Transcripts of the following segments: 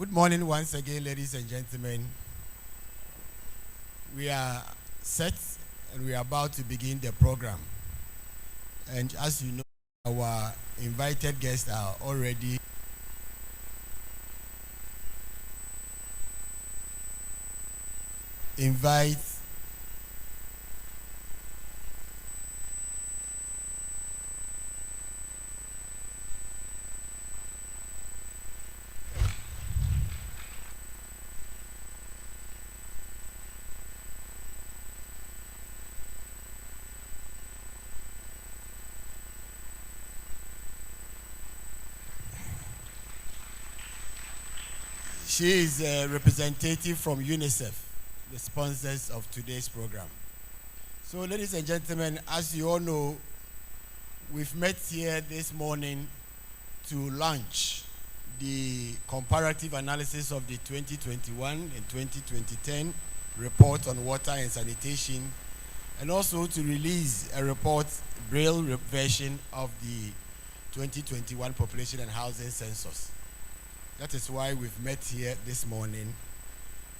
Good morning once again, ladies and gentlemen. We are set and we are about to begin the program. And as you know, our invited guests are already invite She is a representative from UNICEF, the sponsors of today's program. So, ladies and gentlemen, as you all know, we've met here this morning to launch the comparative analysis of the 2021 and 2010 report on water and sanitation, and also to release a report, Braille version of the 2021 population and housing census. That is why we've met here this morning.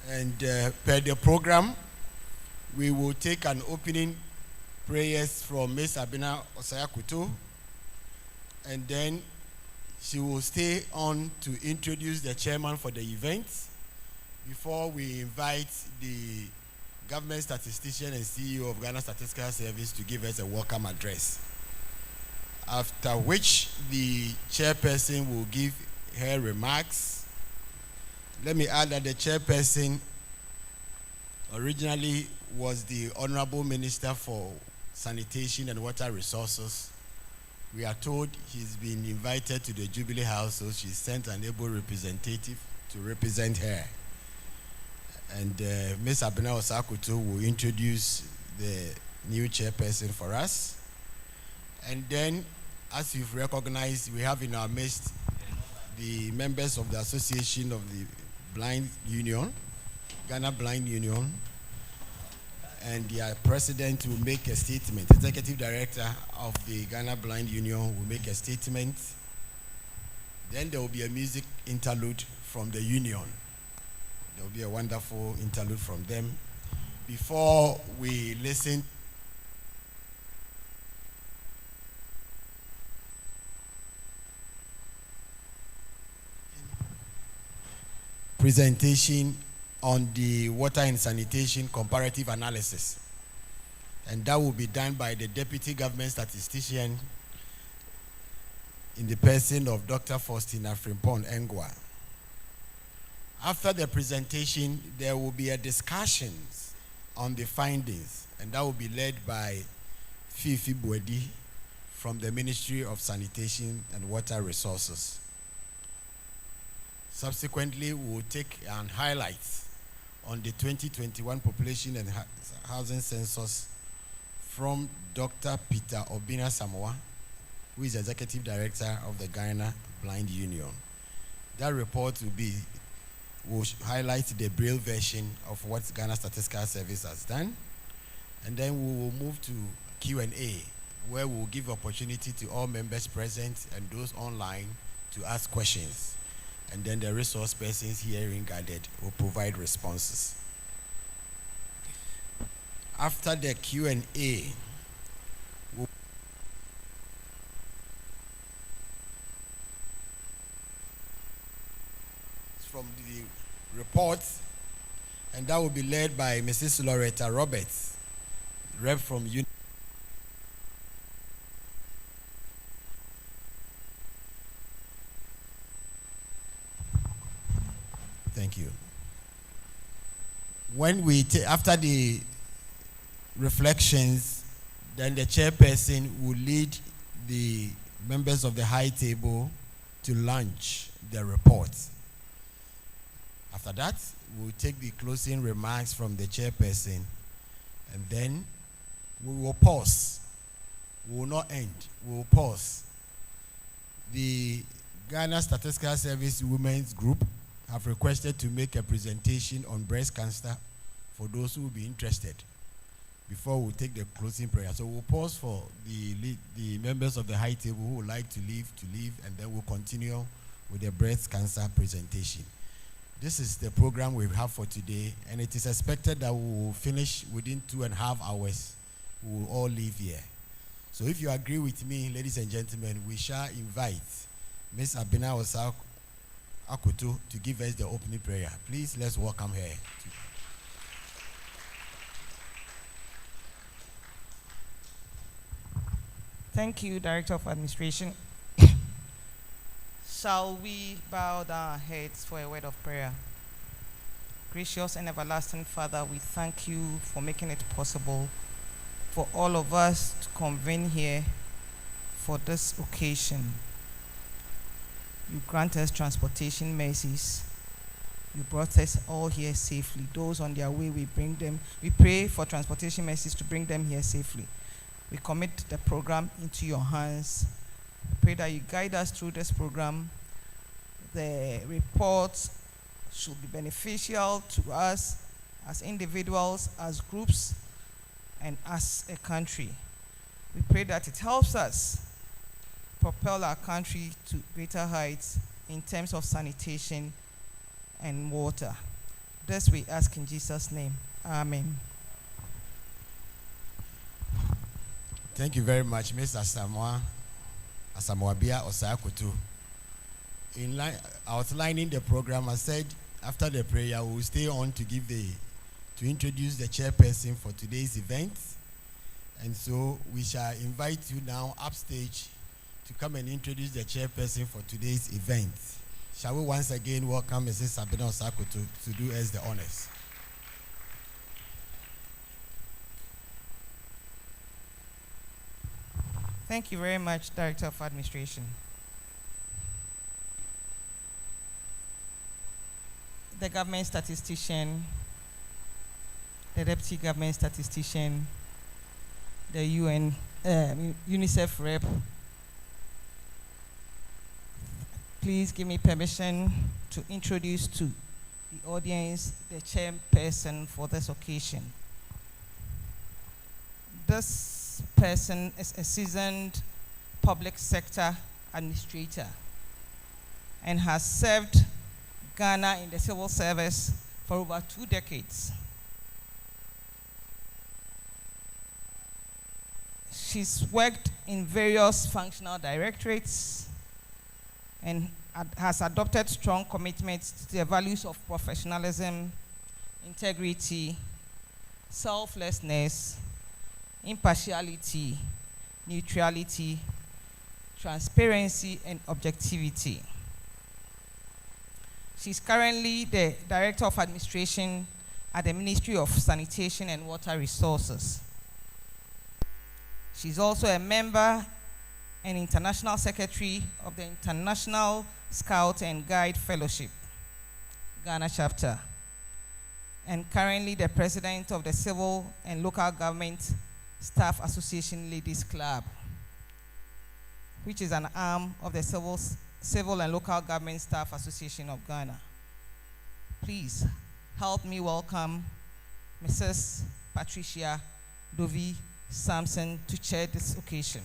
And per the program, we will take an opening prayers from Ms. Abina Osayakuto, and then she will stay on to introduce the chairman for the event before we invite the government statistician and CEO of Ghana Statistical Service to give us a welcome address. After which the chairperson will give her remarks. Let me add that the chairperson originally was the Honorable Minister for Sanitation and Water Resources. We are told he's been invited to the Jubilee House, so she sent an able representative to represent her. And Ms. Abina Osakuto will introduce the new chairperson for us. And then, as you've recognized, we have in our midst the members of the Association of the Blind Union, Ghana Blind Union, and their president will make a statement. The executive director of the Ghana Blind Union will make a statement. Then there will be a music interlude from the union. There will be a wonderful interlude from them. Before we listen presentation on the water and sanitation comparative analysis, and that will be done by the Deputy Government Statistician in the person of Dr. Faustina Frimpong Engwa. After the presentation, there will be a discussion on the findings, and that will be led by Fifi Bwedi from the Ministry of Sanitation and Water Resources. Subsequently, we will take an highlight on the 2021 population and housing census from Dr. Peter Obina Samoa, who is Executive Director of the Ghana Blind Union. That report will highlight the Braille version of what Ghana Statistical Service has done. And then we will move to Q&A, where we will give opportunity to all members present and those online to ask questions. And then the resource persons hearing guided will provide responses. After the Q&A, from the report, and that will be led by Mrs. Loretta Roberts, rep from UNICEF. Thank you. When after the reflections, then the chairperson will lead the members of the high table to launch the report. After that, we'll take the closing remarks from the chairperson, and then we will pause. We will not end. We will pause. The Ghana Statistical Service Women's Group have requested to make a presentation on breast cancer for those who will be interested before we take the closing prayer. So we'll pause for the members of the high table who would like to leave, and then we'll continue with the breast cancer presentation. This is the program we have for today, and it is expected that we will finish within 2.5 hours. We will all leave here. So if you agree with me, ladies and gentlemen, we shall invite Ms. Abina Osa Akutu to give us the opening prayer. Please, let's welcome her. Thank you, Director of Administration. Shall we bow down our heads for a word of prayer? Gracious and everlasting Father, we thank you for making it possible for all of us to convene here for this occasion. You grant us transportation mercies. You brought us all here safely. Those on their way, we pray for transportation mercies to bring them here safely. We commit the program into your hands. Pray that you guide us through this program. The reports should be beneficial to us as individuals, as groups, and as a country. We pray that it helps us propel our country to greater heights in terms of sanitation and water. This we ask in Jesus' name. Amen. Thank you very much, Ms. Asamoah Osakutu. In outlining the program, I said after the prayer we will stay on to introduce the chairperson for today's event. And so we shall invite you now upstage to come and introduce the chairperson for today's event. Shall we once again welcome Mrs. Abina Osakutu to do us the honors. Thank you very much, Director of Administration. The government statistician, the deputy government statistician, the UN, UNICEF rep. Please give me permission to introduce to the audience the chairperson for this occasion. This person is a seasoned public sector administrator and has served Ghana in the civil service for over 2 decades. She's worked in various functional directorates and has adopted strong commitments to the values of professionalism, integrity, selflessness, impartiality, neutrality, transparency, and objectivity. She's currently the Director of Administration at the Ministry of Sanitation and Water Resources. She's also a member and International Secretary of the International Scout and Guide Fellowship, Ghana chapter, and currently the President of the Civil and Local Government Staff Association Ladies Club, which is an arm of the Civil and Local Government Staff Association of Ghana. Please help me welcome Mrs. Patricia Dovi Sampson to chair this occasion.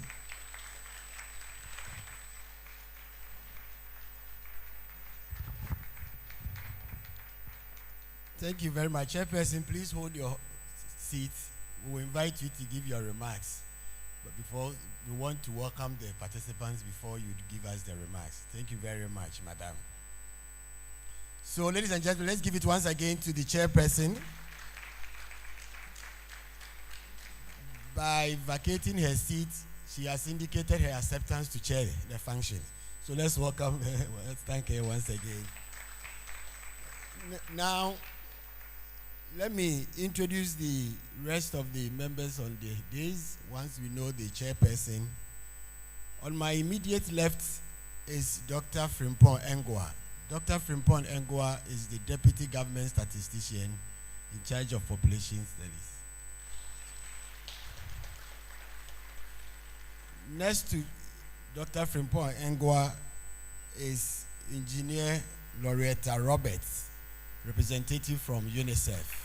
Thank you very much. Chairperson, please hold your seat. We will invite you to give your remarks. But before, we want to welcome the participants before you give us the remarks. Thank you very much, Madam. So, ladies and gentlemen, let's give it once again to the chairperson. By vacating her seat, she has indicated her acceptance to chair the function. So let's welcome her. Let's thank her once again. Now, let me introduce the rest of the members on the days once we know the chairperson. On my immediate left is Dr. Frimpong Engwa. Dr. Frimpong Engwa is the Deputy Government Statistician in charge of Population Studies. Next to Dr. Frimpong Engwa is Engineer Loretta Roberts, representative from UNICEF.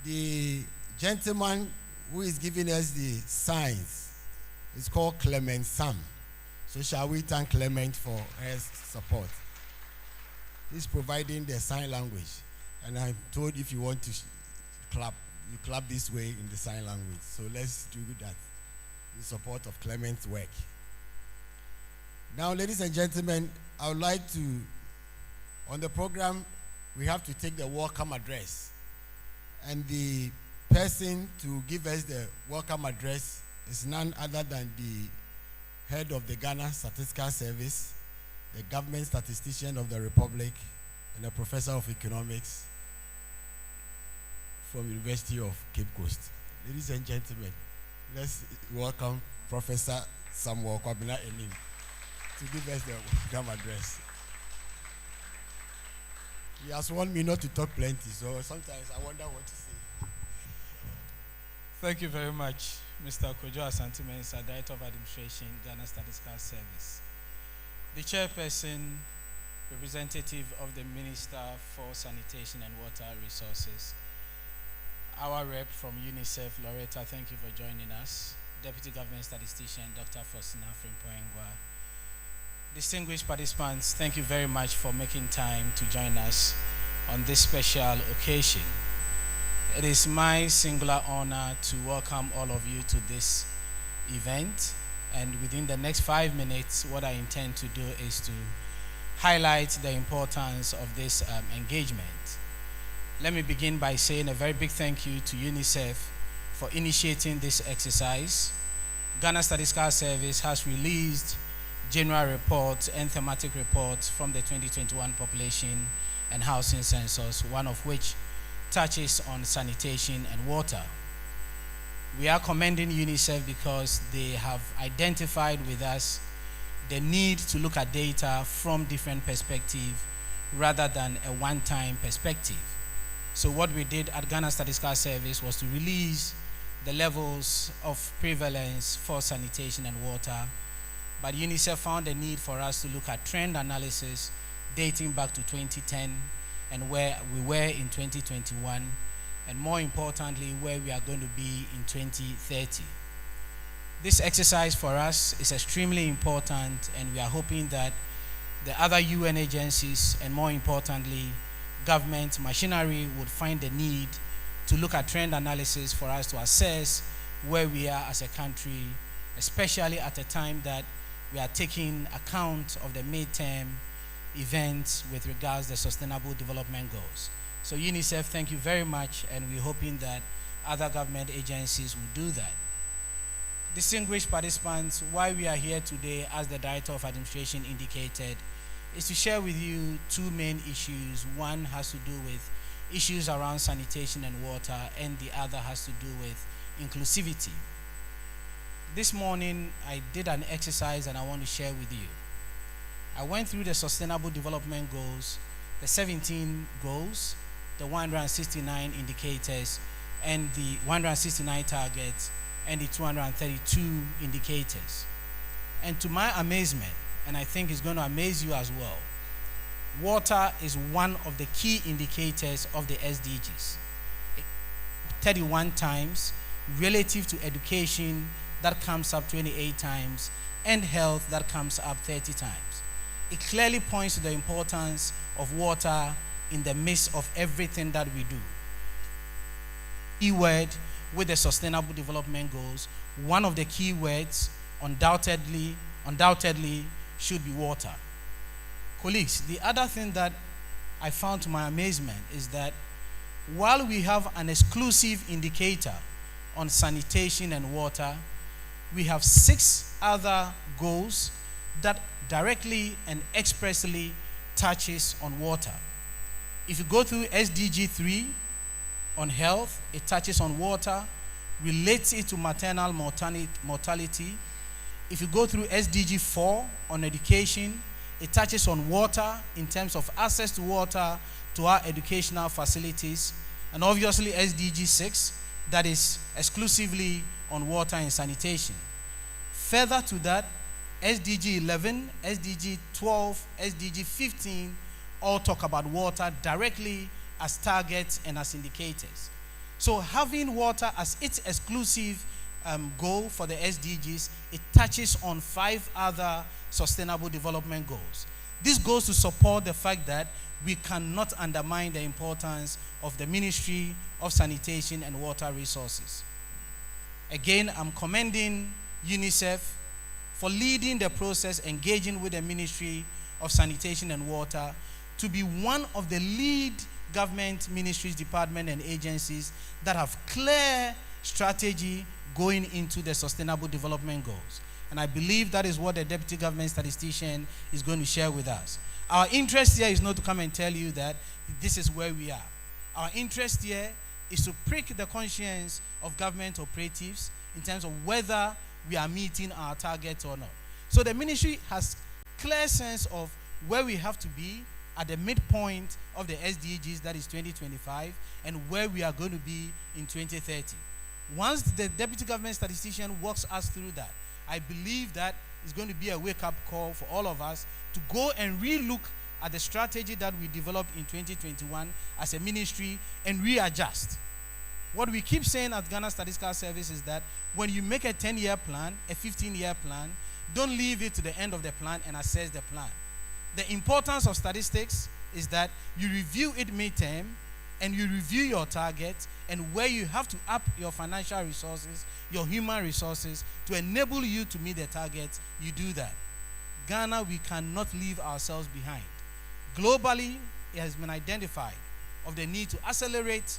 The gentleman who is giving us the signs It's called Clement Sam. So shall we thank Clement for her support? He's providing the sign language. And I'm told if you want to clap, you clap this way in the sign language. So let's do that in support of Clement's work. Now, ladies and gentlemen, I would like to, on the program, we have to take the welcome address. And the person to give us the welcome address is none other than the head of the Ghana Statistical Service, the government statistician of the Republic, and a professor of economics from University of Cape Coast. Ladies and gentlemen, let's welcome Professor Samuel Kwabena Enim to give us the welcome address. He has warned me not to talk plenty, so sometimes I wonder what to say. Thank you very much, Mr. Kojo Asante Mensah, Director of Administration, Ghana Statistical Service. The chairperson, representative of the Minister for Sanitation and Water Resources, our rep from UNICEF, Loretta, thank you for joining us. Deputy Government Statistician, Dr. Faustina Frimpoengwa. Distinguished participants, thank you very much for making time to join us on this special occasion. It is my singular honor to welcome all of you to this event. And within the next 5 minutes, what I intend to do is to highlight the importance of this engagement. Let me begin by saying a very big thank you to UNICEF for initiating this exercise. Ghana Statistical Service has released general reports and thematic reports from the 2021 population and housing census, one of which touches on sanitation and water. We are commending UNICEF because they have identified with us the need to look at data from different perspectives rather than a one-time perspective. So what we did at Ghana Statistical Service was to release the levels of prevalence for sanitation and water, but UNICEF found a need for us to look at trend analysis dating back to 2010 and where we were in 2021, and more importantly, where we are going to be in 2030. This exercise for us is extremely important, and we are hoping that the other UN agencies and more importantly, government machinery would find the need to look at trend analysis for us to assess where we are as a country, especially at a time that we are taking account of the midterm events with regards to the Sustainable Development Goals. So UNICEF, thank you very much, and we're hoping that other government agencies will do that. Distinguished participants, why we are here today, as the Director of Administration indicated, is to share with you two main issues. One has to do with issues around sanitation and water, and the other has to do with inclusivity. This morning, I did an exercise and I want to share with you. I went through the Sustainable Development Goals, the 17 goals, the 169 indicators, and the 169 targets, and the 232 indicators. And to my amazement, and I think it's going to amaze you as well, water is one of the key indicators of the SDGs. 31 times, relative to education, that comes up 28 times, and health, that comes up 30 times. It clearly points to the importance of water in the midst of everything that we do. Key word with the Sustainable Development Goals, one of the key words undoubtedly should be water. Colleagues, the other thing that I found to my amazement is that while we have an exclusive indicator on sanitation and water, we have 6 other goals that directly and expressly touches on water. If you go through SDG 3 on health, it touches on water, relates it to maternal mortality. If you go through SDG 4 on education, it touches on water in terms of access to water to our educational facilities. And obviously SDG 6, that is exclusively on water and sanitation. Further to that, SDG 11, SDG 12, SDG 15 all talk about water directly as targets and as indicators. So having water as its exclusive goal for the SDGs, it touches on 5 other sustainable development goals. This goes to support the fact that we cannot undermine the importance of the Ministry of Sanitation and Water Resources. Again, I'm commending UNICEF for leading the process, engaging with the Ministry of Sanitation and Water to be one of the lead government ministries, departments, and agencies that have clear strategy going into the sustainable development goals. And I believe that is what the Deputy Government Statistician is going to share with us. Our interest here is not to come and tell you that this is where we are. Our interest here is to prick the conscience of government operatives in terms of whether we are meeting our targets or not. So the ministry has clear sense of where we have to be at the midpoint of the SDGs, that is 2025, and where we are going to be in 2030. Once the Deputy Government Statistician walks us through that, I believe that is going to be a wake-up call for all of us to go and re-look at the strategy that we developed in 2021 as a ministry and readjust. What we keep saying at Ghana Statistical Service is that when you make a 10-year plan, a 15-year plan, don't leave it to the end of the plan and assess the plan. The importance of statistics is that you review it midterm and you review your targets and where you have to up your financial resources, your human resources to enable you to meet the targets, you do that. Ghana, we cannot leave ourselves behind. Globally, it has been identified of the need to accelerate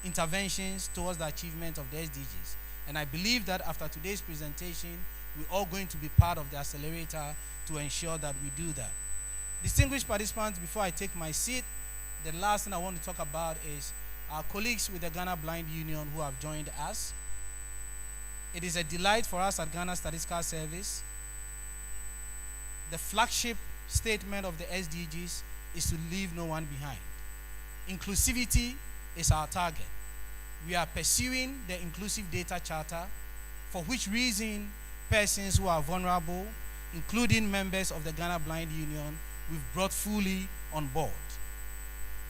interventions towards the achievement of the SDGs. And I believe that after today's presentation, we're all going to be part of the accelerator to ensure that we do that. Distinguished participants, before I take my seat, the last thing I want to talk about is our colleagues with the Ghana Blind Union who have joined us. It is a delight for us at Ghana Statistical Service. The flagship statement of the SDGs is to leave no one behind. Inclusivity is our target. We are pursuing the Inclusive Data Charter, for which reason persons who are vulnerable, including members of the Ghana Blind Union, we've brought fully on board.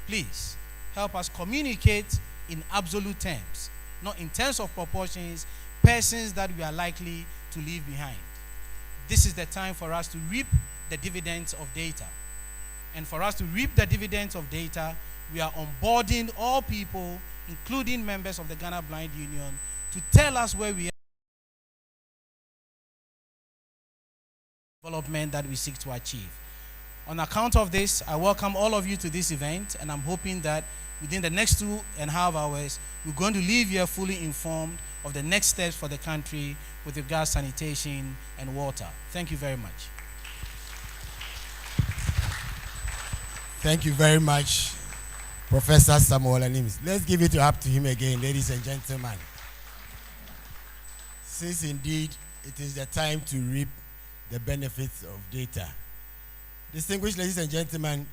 Please help us communicate in absolute terms, not in terms of proportions, persons that we are likely to leave behind. This is the time for us to reap the dividends of data. And for us to reap the dividends of data, we are onboarding all people, including members of the Ghana Blind Union, to tell us where we are, development that we seek to achieve. On account of this, I welcome all of you to this event, and I'm hoping that within the next 2.5 hours, we're going to leave here fully informed of the next steps for the country with regards to sanitation and water. Thank you very much. Thank you very much, Professor Samuel Anims. Let's give it up to him again, ladies and gentlemen. Since indeed it is the time to reap the benefits of data. Distinguished ladies and gentlemen,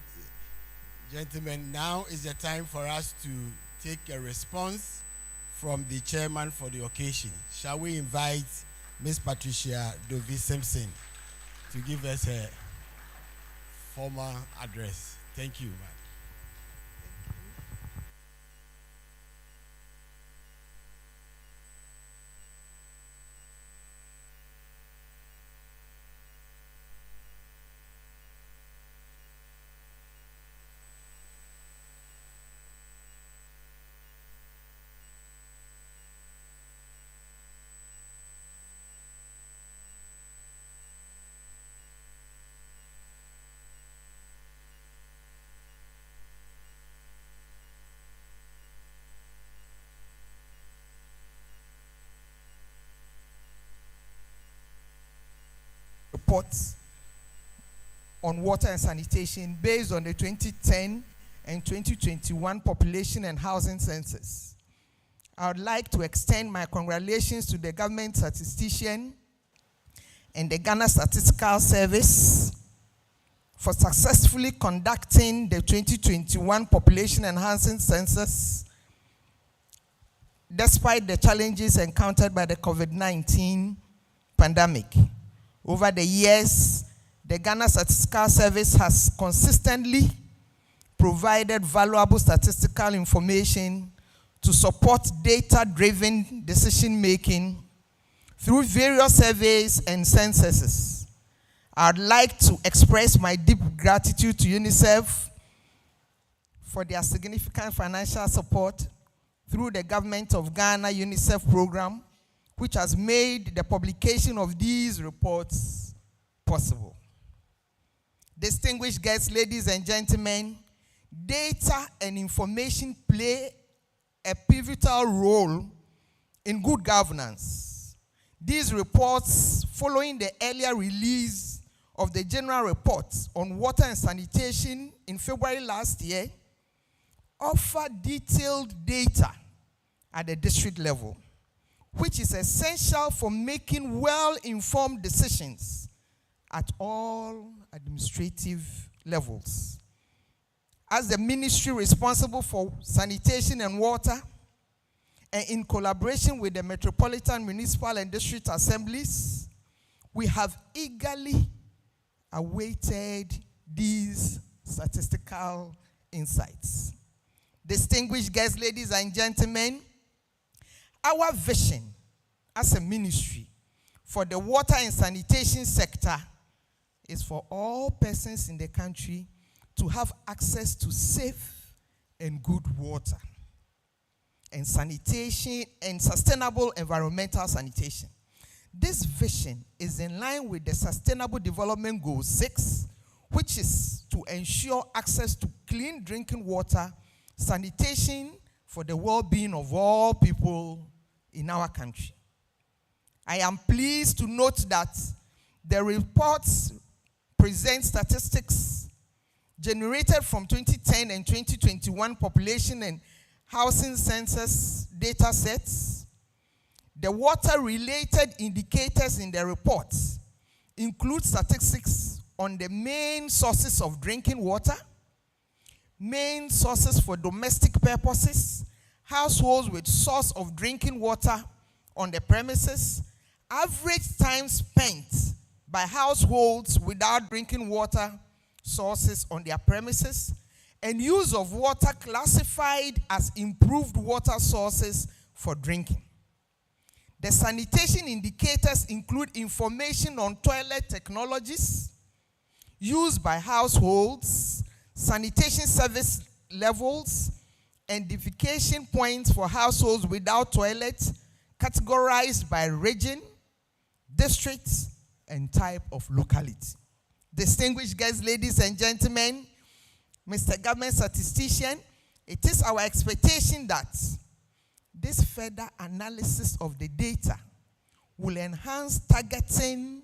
now is the time for us to take a response from the chairman for the occasion. Shall we invite Ms. Patricia Dovi Simpson to give us her formal address? Thank you, ma'am. Reports on water and sanitation based on the 2010 and 2021 population and housing census. I would like to extend my congratulations to the government statistician and the Ghana Statistical Service for successfully conducting the 2021 population and housing census despite the challenges encountered by the COVID-19 pandemic. Over the years, the Ghana Statistical Service has consistently provided valuable statistical information to support data-driven decision-making through various surveys and censuses. I'd like to express my deep gratitude to UNICEF for their significant financial support through the Government of Ghana UNICEF program, which has made the publication of these reports possible. Distinguished guests, ladies and gentlemen, data and information play a pivotal role in good governance. These reports, following the earlier release of the General Report on Water and Sanitation in February last year, offer detailed data at the district level, which is essential for making well-informed decisions at all administrative levels. As the ministry responsible for sanitation and water, and in collaboration with the Metropolitan Municipal and District Assemblies, we have eagerly awaited these statistical insights. Distinguished guests, ladies and gentlemen, our vision as a ministry for the water and sanitation sector is for all persons in the country to have access to safe and good water and sanitation and sustainable environmental sanitation. This vision is in line with the Sustainable Development Goal 6, which is to ensure access to clean drinking water, sanitation for the well-being of all people in our country. I am pleased to note that the reports present statistics generated from 2010 and 2021 population and housing census data sets. The water-related indicators in the reports include statistics on the main sources of drinking water, main sources for domestic purposes, households with source of drinking water on the premises, average time spent by households without drinking water sources on their premises, and use of water classified as improved water sources for drinking. The sanitation indicators include information on toilet technologies used by households, sanitation service levels, and defecation points for households without toilets, categorized by region, district, and type of locality. Distinguished guests, ladies and gentlemen, Mr. Government Statistician, it is our expectation that this further analysis of the data will enhance targeting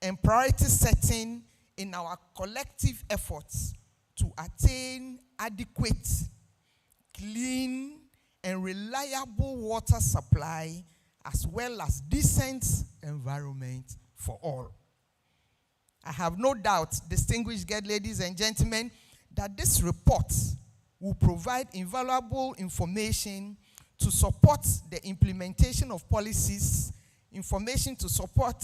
and priority setting in our collective efforts to attain adequate, clean, and reliable water supply, as well as decent environment for all. I have no doubt, distinguished guests, ladies and gentlemen, that this report will provide invaluable information to support the implementation of policies, information to support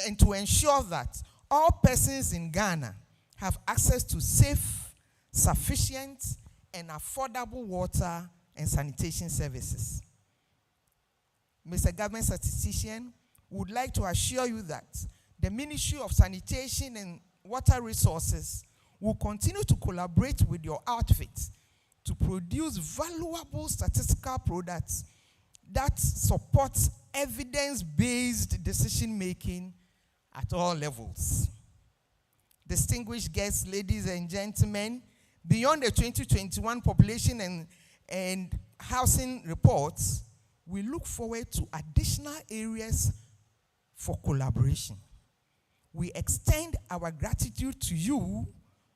and to ensure that all persons in Ghana have access to safe, sufficient, and affordable water and sanitation services. Mr. Government Statistician, would like to assure you that the Ministry of Sanitation and Water Resources will continue to collaborate with your outfit to produce valuable statistical products that support evidence-based decision-making at all levels. Distinguished guests, ladies and gentlemen, beyond the 2021 population and housing reports, we look forward to additional areas for collaboration. We extend our gratitude to you,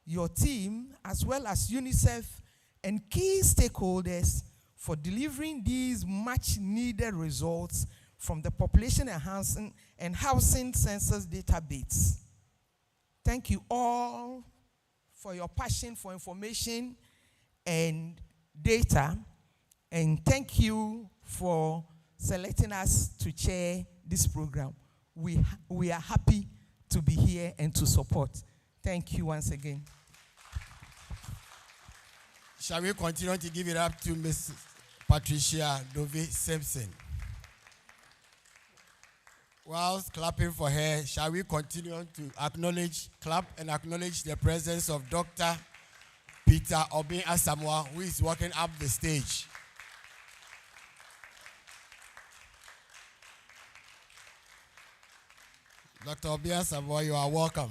your team, as well as UNICEF and key stakeholders for delivering these much-needed results from the Population and Housing Census database. Thank you all for your passion for information and data, and thank you for selecting us to chair this program. We are happy to be here and to support. Thank you once again. Shall we continue to give it up to Ms. Patricia Dove Simpson? Whilst clapping for her, shall we continue to clap and acknowledge the presence of Dr. Peter Obin Asamoah, who is walking up the stage. Dr. Obin Asamoah, you are welcome.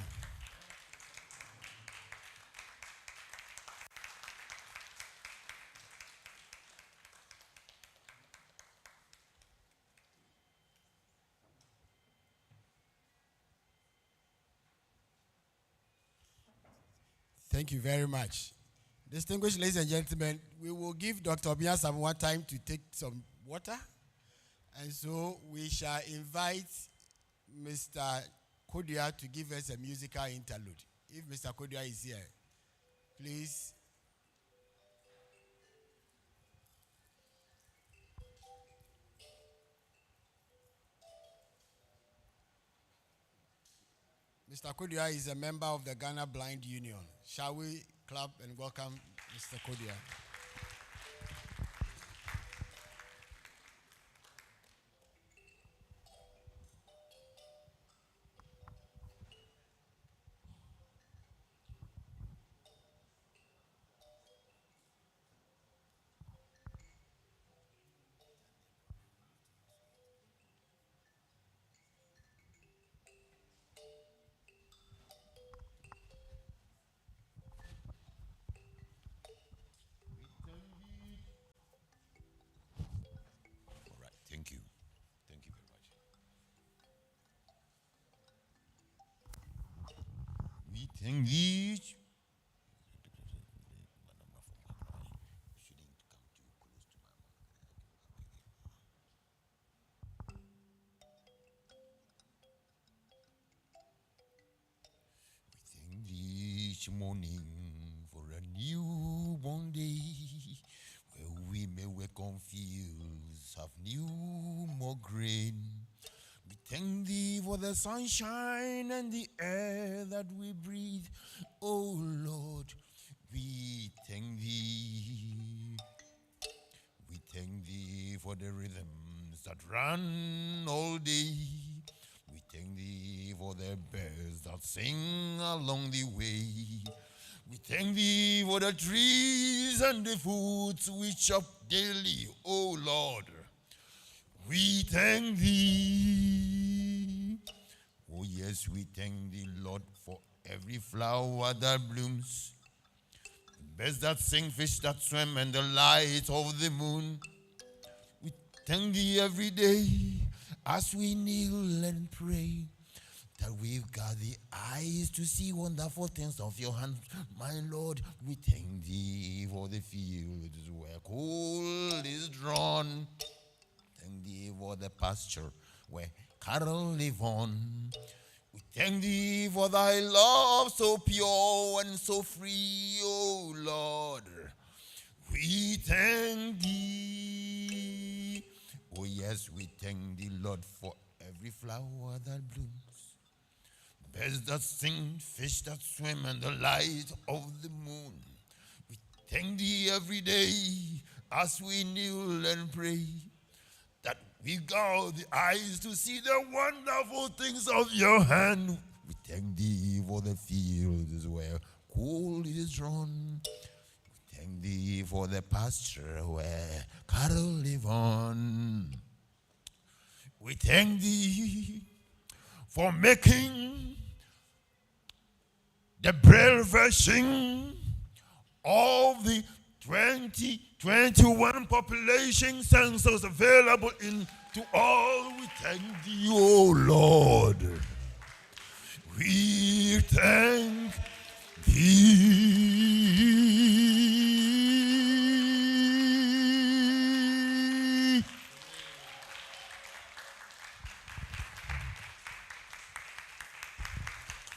Thank you very much. Distinguished ladies and gentlemen, we will give Dr. Obin Asamoah time to take some water. And so we shall invite Mr. Kodia to give us a musical interlude. If Mr. Kodia is here, please. Mr. Kodia is a member of the Ghana Blind Union. Shall we clap and welcome Mr. Kodia? Thank you. Thank you very much. We thank thee. We thank thee each morning for a newborn day, where we may welcome fields have new more grain. We thank thee for the sunshine and the air that we breathe. Oh Lord, we thank thee. We thank thee for the rhythms that run all day. We thank thee for the birds that sing along the way. We thank thee for the trees and the foods we chop daily, oh Lord. We thank thee. Oh yes, we thank thee, Lord, for every flower that blooms, the birds that sing, fish that swim, and the light of the moon. We thank thee every day as we kneel and pray, that we've got the eyes to see wonderful things of your hand. My Lord, we thank thee for the fields where coal is drawn. Thank thee for the pasture where cattle live on. We thank thee for thy love so pure and so free, O Lord. We thank thee. Oh yes, we thank thee, Lord, for every flower that blooms, birds that sing, fish that swim, and the light of the moon. We thank thee every day as we kneel and pray, that we got the eyes to see the wonderful things of your hand. We thank thee for the fields where coal is drawn. We thank thee for the pasture where cattle live on. We thank thee for making the Braille version of the 2021 population census available to all. We thank thee, O Lord. We thank thee.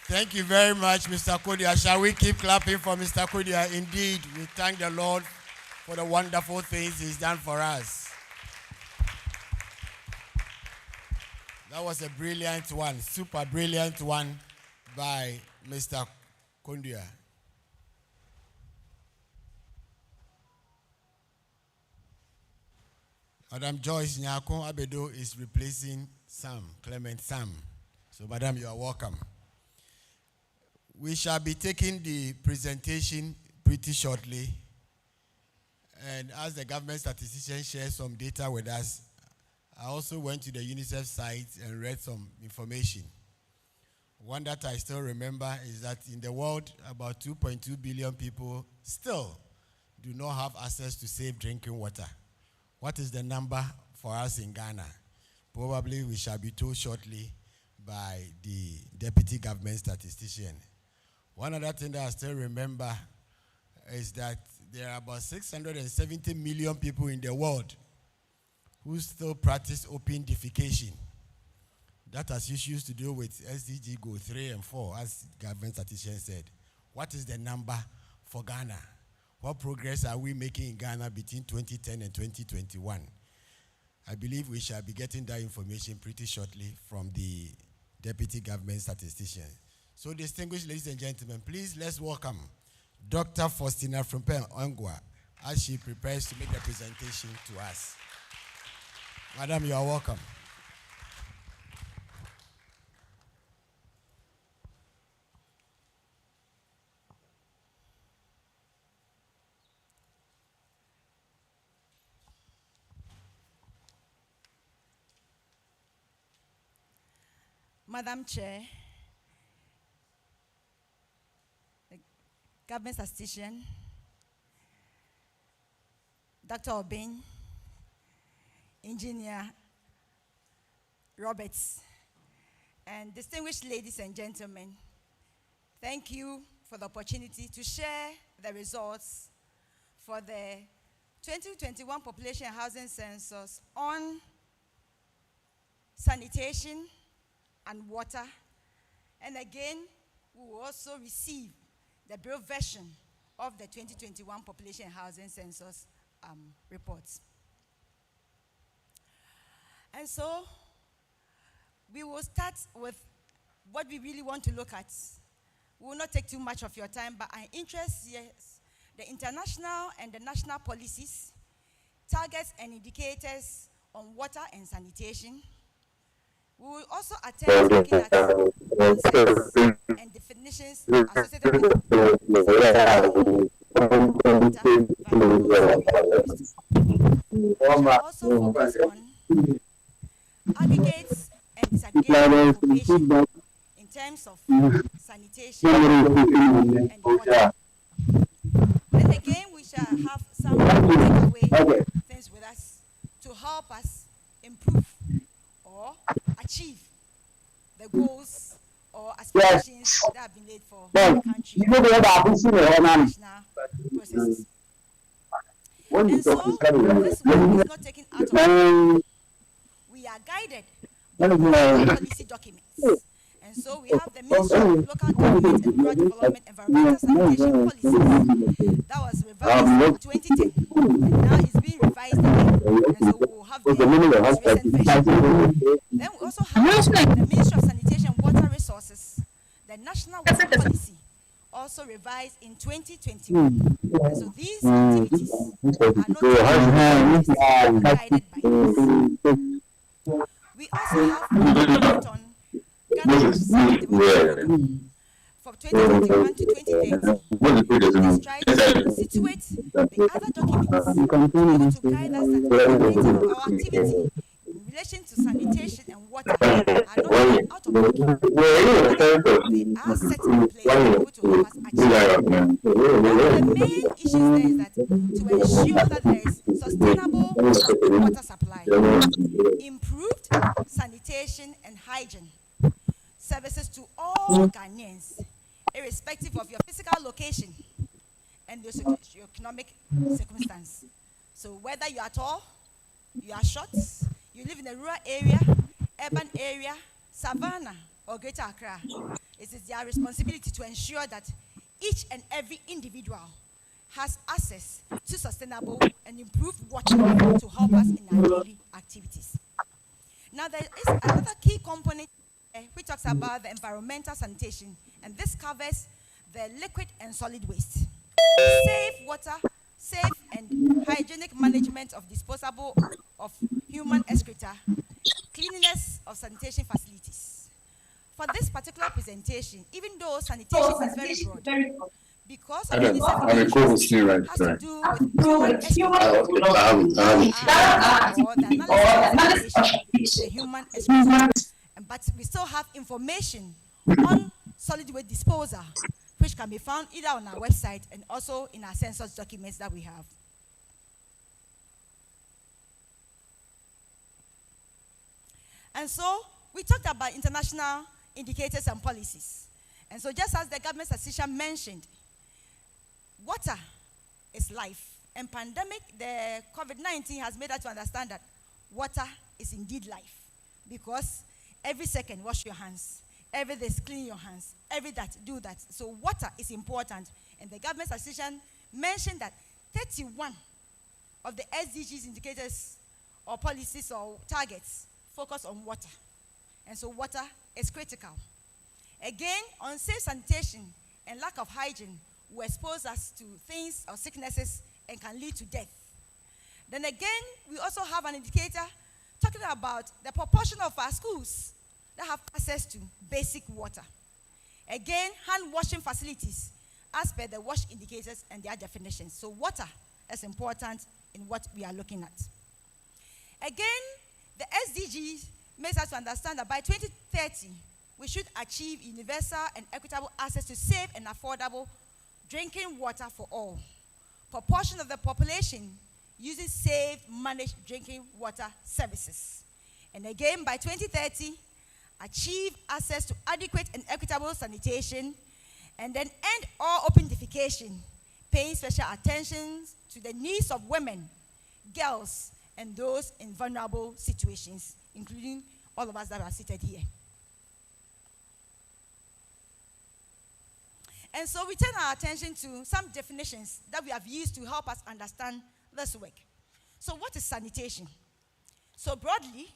Thank you very much, Mr. Kodia. Shall we keep clapping for Mr. Kodia? Indeed, we thank the Lord for the wonderful things he's done for us. That was a brilliant one, super brilliant one by Mr. Kodia. Madam Joyce Nyako Abedo is replacing Clement Sam. So, Madam, you are welcome. We shall be taking the presentation pretty shortly. And as the government statistician shares some data with us, I also went to the UNICEF site and read some information. One that I still remember is that in the world, about 2.2 billion people still do not have access to safe drinking water. What is the number for us in Ghana? Probably we shall be told shortly by the deputy government statistician. One other thing that I still remember is that there are about 670 million people in the world who still practice open defecation. That has issues to do with SDG Goal 3 and 4, as government statistician said. What is the number for Ghana? What progress are we making in Ghana between 2010 and 2021? I believe we shall be getting that information pretty shortly from the deputy government statistician. So, distinguished ladies and gentlemen, please let's welcome Dr. Faustina Frumpen Ongwa as she prepares to make the presentation to us. Madam, you are welcome. Madam Chair, the government statistician, Dr. Obin, Engineer Roberts, and distinguished ladies and gentlemen, thank you for the opportunity to share the results for the 2021 Population and Housing Census on sanitation and water. And again, we will also receive the brief version of the 2021 Population and Housing Census reports. And so, we will start with what we really want to look at. We will not take too much of your time, but our interest here is the international and the national policies, targets and indicators on water and sanitation. We will also attempt looking at concepts and definitions associated with water. We shall also focus on aggregates and disaggregated information in terms of sanitation and water. Then again, we shall have some takeaway things with us to help us improve or achieve the goals or aspirations that have been laid for the country and national processes. And so, this work is not taken out of. We are guided by policy documents. And so we have the Ministry of Local Government and Rural Development Environmental Sanitation Policies that was revised in 2010. And now it's being revised again. And so we will have the most recent version. Then we also have the Ministry of Sanitation and Water Resources, the National Water Policy, also revised in 2021. And so these activities are not guided by us. We also have a document on Ghana development from 2021 to 2030. Let's try to situate the other documents to guide us that the our activity in relation to sanitation and water are not out of pocket. They are set in place to help us achieve. One of the main issues there is that to ensure that there is sustainable water supply, improved sanitation and hygiene services to all Ghanaians, irrespective of your physical location and your economic circumstance. So whether you are tall, you are short, you live in a rural area, urban area, savannah, or Greater Accra, it is their responsibility to ensure that each and every individual has access to sustainable and improved water to help us in our daily activities. Now, there is another key component which talks about the environmental sanitation, and this covers the liquid and solid waste. Safe water, safe and hygienic management of disposable of human excreta, cleanliness of sanitation facilities. For this particular presentation, even though sanitation is very broad, because of UNICEF issues, has to do with human excreta, or the analysis of sanitation, the human excreta. But we still have information on solid waste disposal, which can be found either on our website and also in our census documents that we have. And so we talked about international indicators and policies. And so just as the government statistician mentioned, water is life. And pandemic, the COVID-19 has made us to understand that water is indeed life. Because every second, wash your hands. Every day, clean your hands. Every that, do that. So water is important. And the government statistician mentioned that 31 of the SDGs indicators or policies or targets focus on water. And so water is critical. Again, unsafe sanitation and lack of hygiene will expose us to things or sicknesses and can lead to death. Then again, we also have an indicator talking about the proportion of our schools that have access to basic water. Again, hand washing facilities as per the WASH indicators and their definitions. So water is important in what we are looking at. Again, the SDGs makes us understand that by 2030, we should achieve universal and equitable access to safe and affordable drinking water for all. Proportion of the population using safe, managed drinking water services. And again, by 2030, achieve access to adequate and equitable sanitation, and then end all open defecation, paying special attention to the needs of women, girls, and those in vulnerable situations, including all of us that are seated here. And so we turn our attention to some definitions that we have used to help us understand this work. So what is sanitation? So broadly,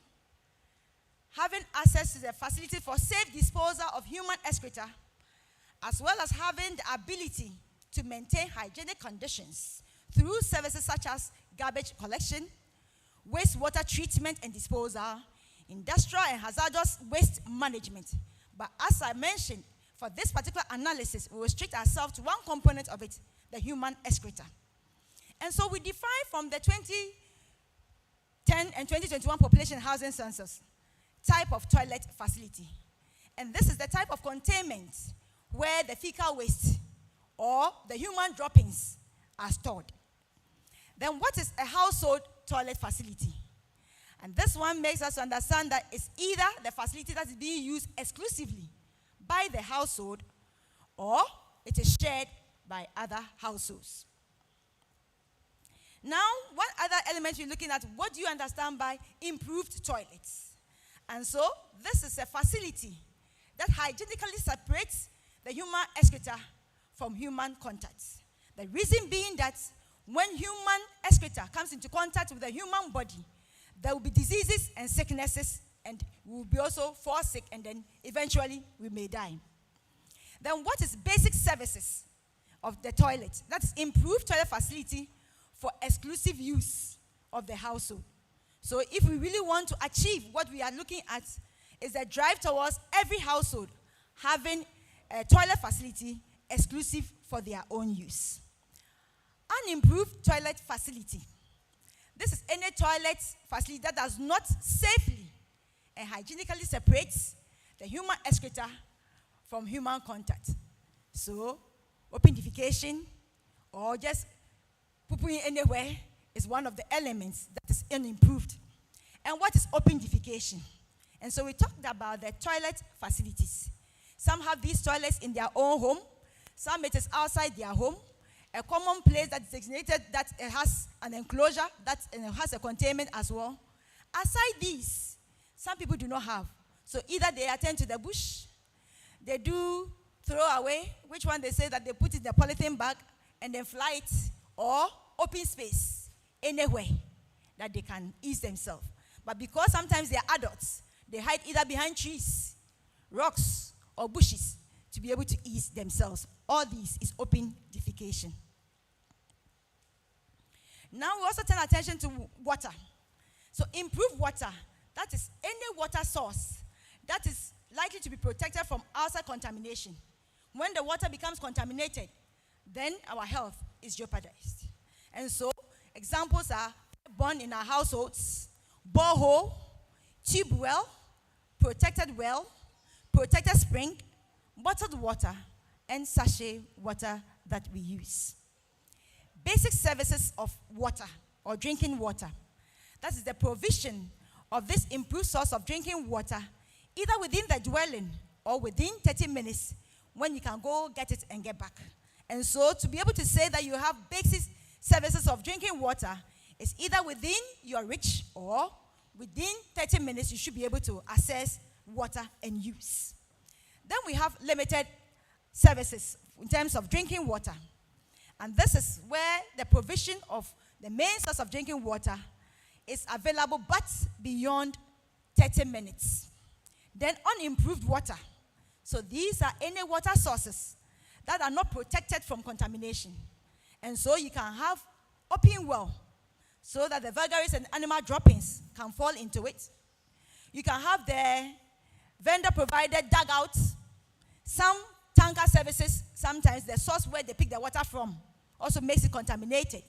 having access to the facility for safe disposal of human excreta, as well as having the ability to maintain hygienic conditions through services such as garbage collection, wastewater treatment and disposal, industrial and hazardous waste management. But as I mentioned, for this particular analysis, we restrict ourselves to one component of it, the human excreta. And so we define from the 2010 and 2021 population housing census type of toilet facility. And this is the type of containment where the fecal waste or the human droppings are stored. Then what is a household toilet facility? And this one makes us understand that it's either the facility that is being used exclusively by the household or it is shared by other households. Now, what other elements we're looking at? What do you understand by improved toilets? And so, this is a facility that hygienically separates the human excreta from human contact. The reason being that when human excreta comes into contact with the human body, there will be diseases and sicknesses, and we will be also fall sick, and then eventually we may die. Then what is basic services of the toilet? That's improved toilet facility for exclusive use of the household. So if we really want to achieve what we are looking at, is a drive towards every household having a toilet facility exclusive for their own use. Unimproved toilet facility. This is any toilet facility that does not safely and hygienically separate the human excreta from human contact. So, open defecation or just pooping anywhere is one of the elements that is unimproved. And what is open defecation? And so we talked about the toilet facilities. Some have these toilets in their own home. Some it is outside their home. A common place that is designated that it has an enclosure, that has a containment as well. Aside these, some people do not have. So either they attend to the bush, they do throw away, which one they say that they put it in the polythene bag and then fly it, or open space, anywhere that they can ease themselves. But because sometimes they are adults, they hide either behind trees, rocks, or bushes to be able to ease themselves. All this is open defecation. Now we also turn attention to water. So improved water, that is any water source that is likely to be protected from outside contamination. When the water becomes contaminated, then our health is jeopardized. And so examples are born in our households, borehole, tube well, protected spring, bottled water, and sachet water that we use. Basic services of water or drinking water. That is the provision of this improved source of drinking water, either within the dwelling or within 30 minutes when you can go get it and get back. And so to be able to say that you have basic services of drinking water is either within your reach or within 30 minutes you should be able to access water and use. Then we have limited services in terms of drinking water. And this is where the provision of the main source of drinking water is available but beyond 30 minutes. Then unimproved water. So these are any water sources that are not protected from contamination. And so you can have open well so that the vagaries and animal droppings can fall into it. You can have the vendor provided dugouts. Some tanker services, sometimes the source where they pick the water from also makes it contaminated.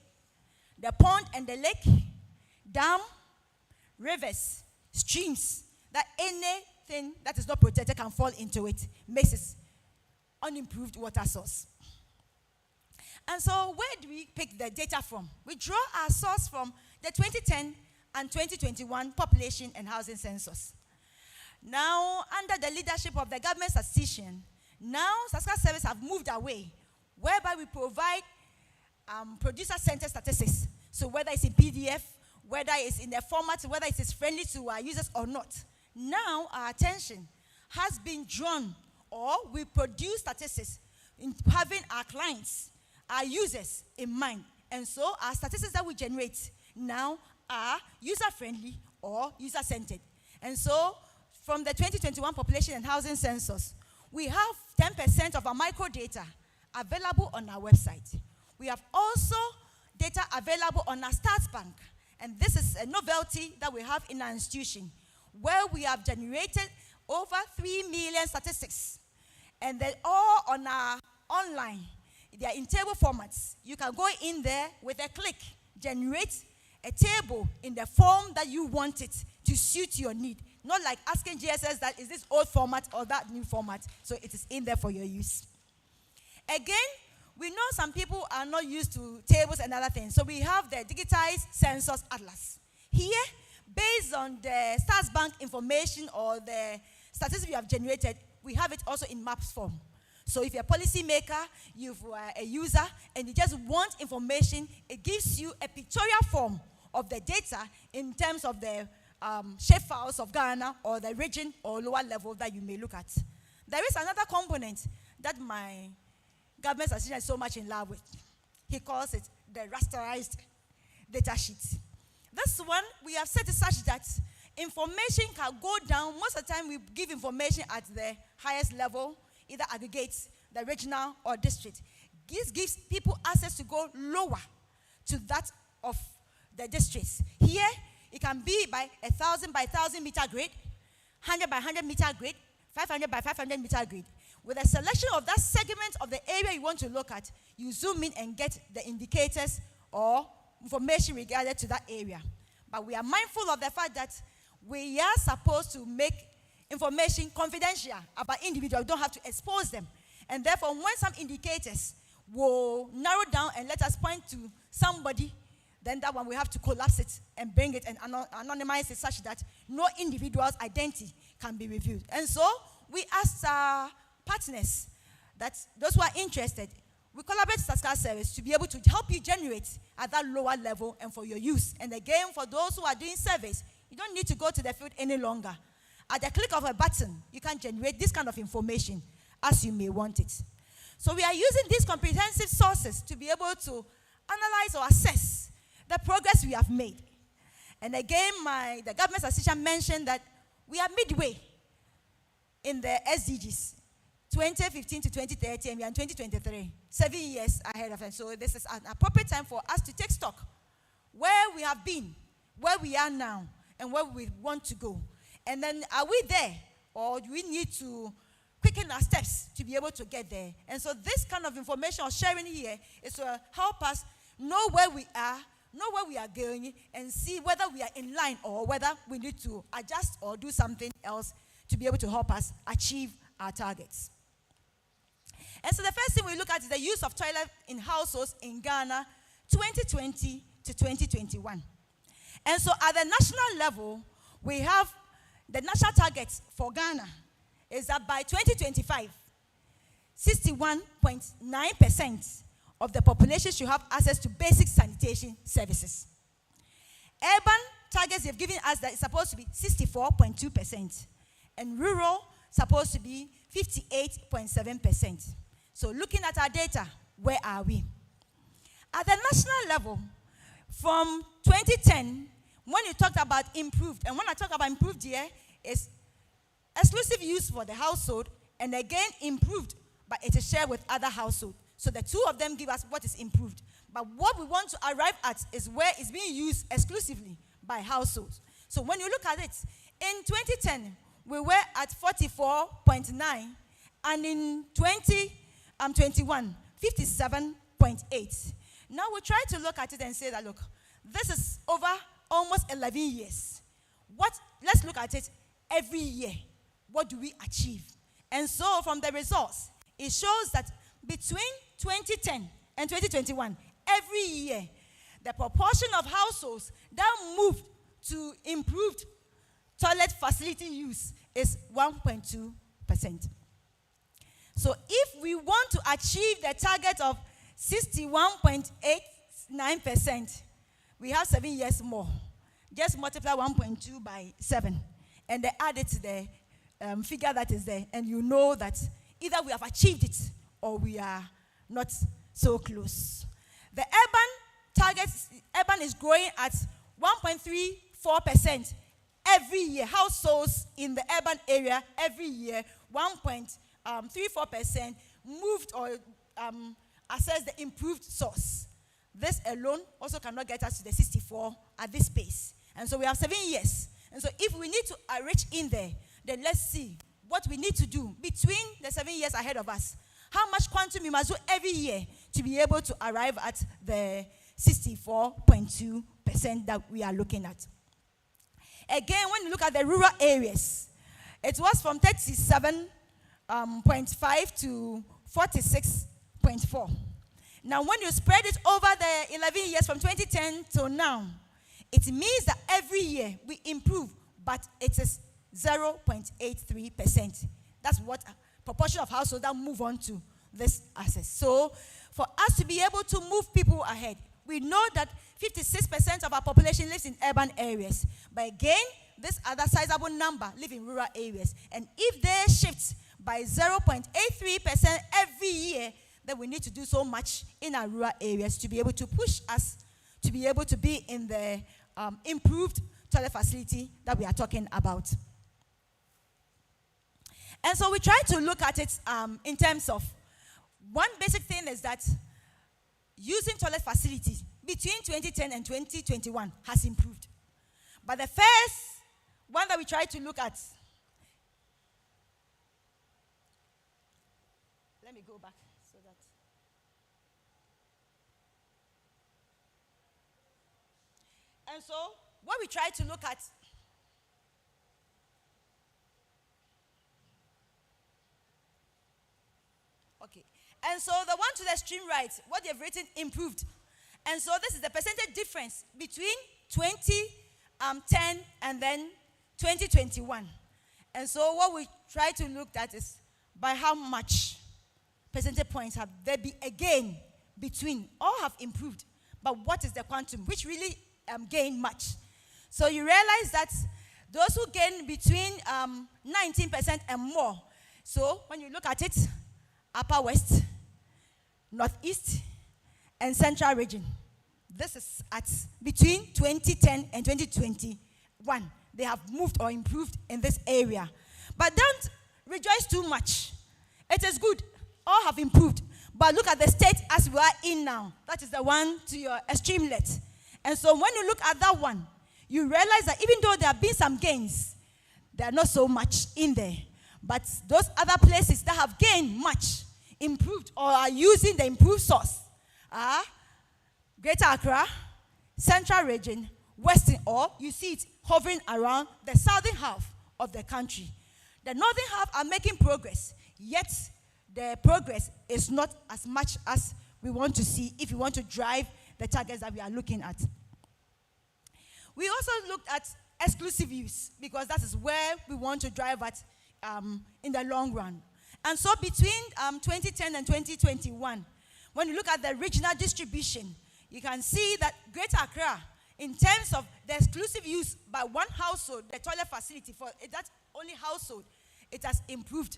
The pond and the lake, dam, rivers, streams, that anything that is not protected can fall into it, makes it unimproved water source. And so where do we pick the data from? We draw our source from the 2010 and 2021 population and housing census. Now, under the leadership of the government statistician, now Statistical Service have moved away, whereby we provide producer-centered statistics. So whether it's in PDF, whether it's in the format, whether it is friendly to our users or not. Now our attention has been drawn, or we produce statistics in having our clients, our users in mind. And so our statistics that we generate now are user-friendly or user-centered. And so from the 2021 population and housing census, we have 10% of our microdata available on our website. We have also data available on our Stats Bank. And this is a novelty that we have in our institution, where we have generated over 3 million statistics. And they're all on our online. They are in table formats. You can go in there with a click, generate a table in the form that you want it to suit your need. Not like asking GSS that is this old format or that new format. So it is in there for your use. Again, we know some people are not used to tables and other things. So we have the digitized census atlas. Here, based on the Stats Bank information or the statistics we have generated, we have it also in maps form. So if you're a policymaker, you're a user, and you just want information, it gives you a pictorial form of the data in terms of the shapefiles of Ghana or the region or lower level that you may look at. There is another component that my government statistician is so much in love with. He calls it the rasterized data sheet. This one, we have set it such that information can go down. Most of the time, we give information at the highest level, either aggregates, the regional or district. This gives people access to go lower to that of the districts. Here, it can be by 1,000 by 1,000 meter grid, 100 by 100 meter grid, 500 by 500 meter grid. With a selection of that segment of the area you want to look at, you zoom in and get the indicators or information regarding to that area. But we are mindful of the fact that we are supposed to make information confidential about individuals. We don't have to expose them. And therefore, when some indicators will narrow down and let us point to somebody, then that one we have to collapse it and bring it and anonymize it such that no individual's identity can be revealed. And so we asked our partners, that those who are interested, we collaborate with Statistical Service to be able to help you generate at that lower level and for your use. And again, for those who are doing surveys, you don't need to go to the field any longer. At the click of a button, you can generate this kind of information as you may want it. So we are using these comprehensive sources to be able to analyze or assess the progress we have made. And again, the government statistician mentioned that we are midway in the SDGs, 2015 to 2030, and we are in 2023, 7 years ahead of us. So this is an appropriate time for us to take stock where we have been, where we are now, and where we want to go. And then are we there, or do we need to quicken our steps to be able to get there? And so this kind of information or sharing here is to help us know where we are, know where we are going, and see whether we are in line or whether we need to adjust or do something else to be able to help us achieve our targets. And so the first thing we look at is the use of toilet in households in Ghana 2020 to 2021. And so at the national level, we have the national targets for Ghana is that by 2025, 61.9% of the population should have access to basic sanitation services. Urban targets they've given us that it's supposed to be 64.2%, and rural supposed to be 58.7%. So looking at our data, where are we? At the national level, from 2010, when you talked about improved, and when I talk about improved here, it's exclusive use for the household, and again improved, but it is shared with other households. So the two of them give us what is improved. But what we want to arrive at is where it's being used exclusively by households. So when you look at it, in 2010, we were at 44.9, and in 2021, 57.8. Now we try to look at it and say that, look, this is over almost 11 years. Let's look at it every year. What do we achieve? And so from the results, it shows that between 2010 and 2021, every year, the proportion of households that moved to improved toilet facility use is 1.2%. So if we want to achieve the target of 61.89%, we have 7 years more. Just multiply 1.2 by 7, and then add it to the figure that is there, and you know that either we have achieved it or we are not so close. The urban is growing at 1.34% every year. Households in the urban area every year, 1.34% moved or access the improved source. This alone also cannot get us to the 64 at this pace. And so we have 7 years. And so if we need to reach in there, then let's see what we need to do between the 7 years ahead of us. How much quantum we must do every year to be able to arrive at the 64.2% that we are looking at. Again, when you look at the rural areas, it was from 37.5 to 46.4. Now, when you spread it over the 11 years from 2010 till now, it means that every year we improve, but it is 0.83%. That's what proportion of households that move on to this access. So, for us to be able to move people ahead, we know that 56% of our population lives in urban areas. But again, this other sizable number live in rural areas. And if they shift by 0.83% every year, then we need to do so much in our rural areas to be able to push us to be able to be in the improved toilet facility that we are talking about. And so we try to look at it in terms of one basic thing is that using toilet facilities between 2010 and 2021 has improved. But the first one that we try to look at, let me go back so that. And so what we try to look at, okay. And so the one to the extreme right, what they've written improved. And so this is the percentage difference between 2010 and then 2021. And so what we try to look at is by how much percentage points have there been again between. All have improved. But what is the quantum? Which really gain much. So you realize that those who gain between 19% and more. So when you look at it, Upper West, Northeast, and Central region. This is at between 2010 and 2021. They have moved or improved in this area. But don't rejoice too much. It is good. All have improved. But look at the state as we are in now. That is the one to your extreme left. And so when you look at that one, you realize that even though there have been some gains, there are not so much in there. But those other places that have gained much, improved, or are using the improved source are Greater Accra, Central Region, Western, or you see it hovering around the southern half of the country. The northern half are making progress, yet the progress is not as much as we want to see if we want to drive the targets that we are looking at. We also looked at exclusive use because that is where we want to drive at in the long run. And so between 2010 and 2021, when you look at the regional distribution, you can see that Greater Accra, in terms of the exclusive use by one household, the toilet facility for that only household, it has improved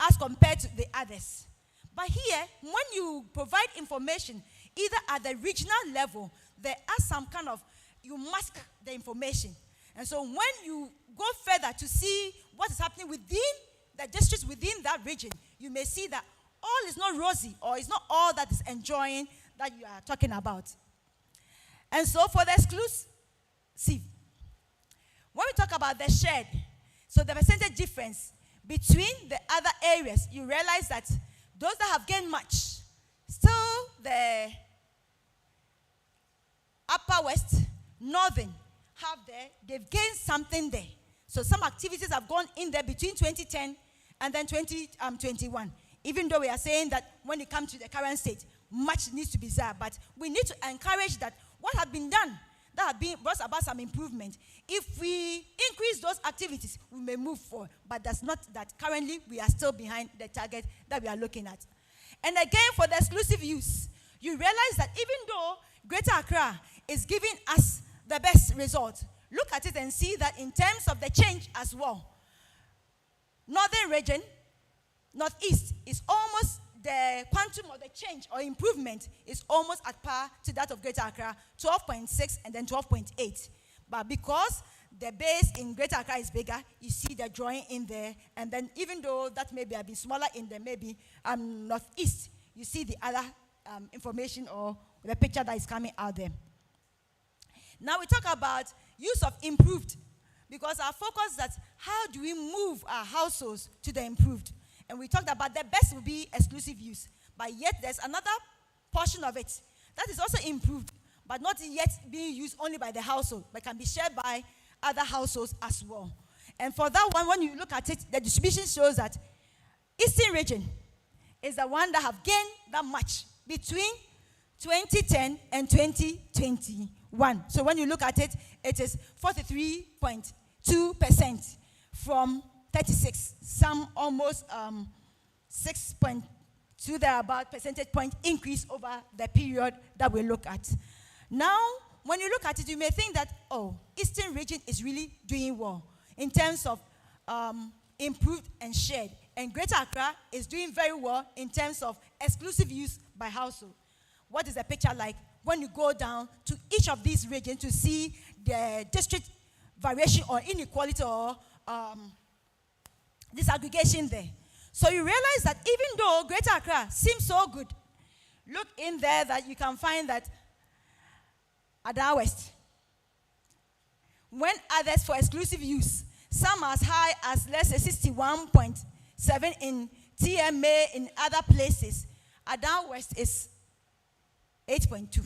as compared to the others. But here, when you provide information, either at the regional level, there are some kind of, you mask the information. And so when you go further to see what is happening within the districts within that region, you may see that all is not rosy, or it's not all that is enjoying that you are talking about. And so for the exclusive, when we talk about the shared, so the percentage difference between the other areas, you realize that those that have gained much, still the upper west, northern, have there, they've gained something there. So some activities have gone in there between 2010 and then 2021. Even though we are saying that when it comes to the current state, much needs to be there, but we need to encourage that what has been done, that has been brought about some improvement. If we increase those activities, we may move forward. But that's not that currently we are still behind the target that we are looking at. And again, for the exclusive use, you realize that even though Greater Accra is giving us the best result, look at it and see that in terms of the change as well, Northern region, Northeast is almost the quantum of the change or improvement is almost at par to that of Greater Accra, 12.6 and then 12.8. But because the base in Greater Accra is bigger, you see the drawing in there. And then even though that maybe have been smaller in the maybe Northeast, you see the other information or the picture that is coming out there. Now we talk about use of improved, because our focus is that how do we move our households to the improved? And we talked about the best will be exclusive use. But yet there's another portion of it that is also improved, but not yet being used only by the household, but can be shared by other households as well. And for that one, when you look at it, the distribution shows that Eastern region is the one that have gained that much between 2010 and 2021. So when you look at it, it is 43.2% from 36, some almost 6.2 thereabout percentage point increase over the period that we look at. Now, when you look at it, you may think that, oh, Eastern region is really doing well in terms of improved and shared. And Greater Accra is doing very well in terms of exclusive use by household. What is the picture like when you go down to each of these regions to see the district variation or inequality or disaggregation there? So you realize that even though Greater Accra seems so good, look in there that you can find that Ada West, when others for exclusive use, some as high as let's say 61.7 in TMA in other places, Ada West is 8.2.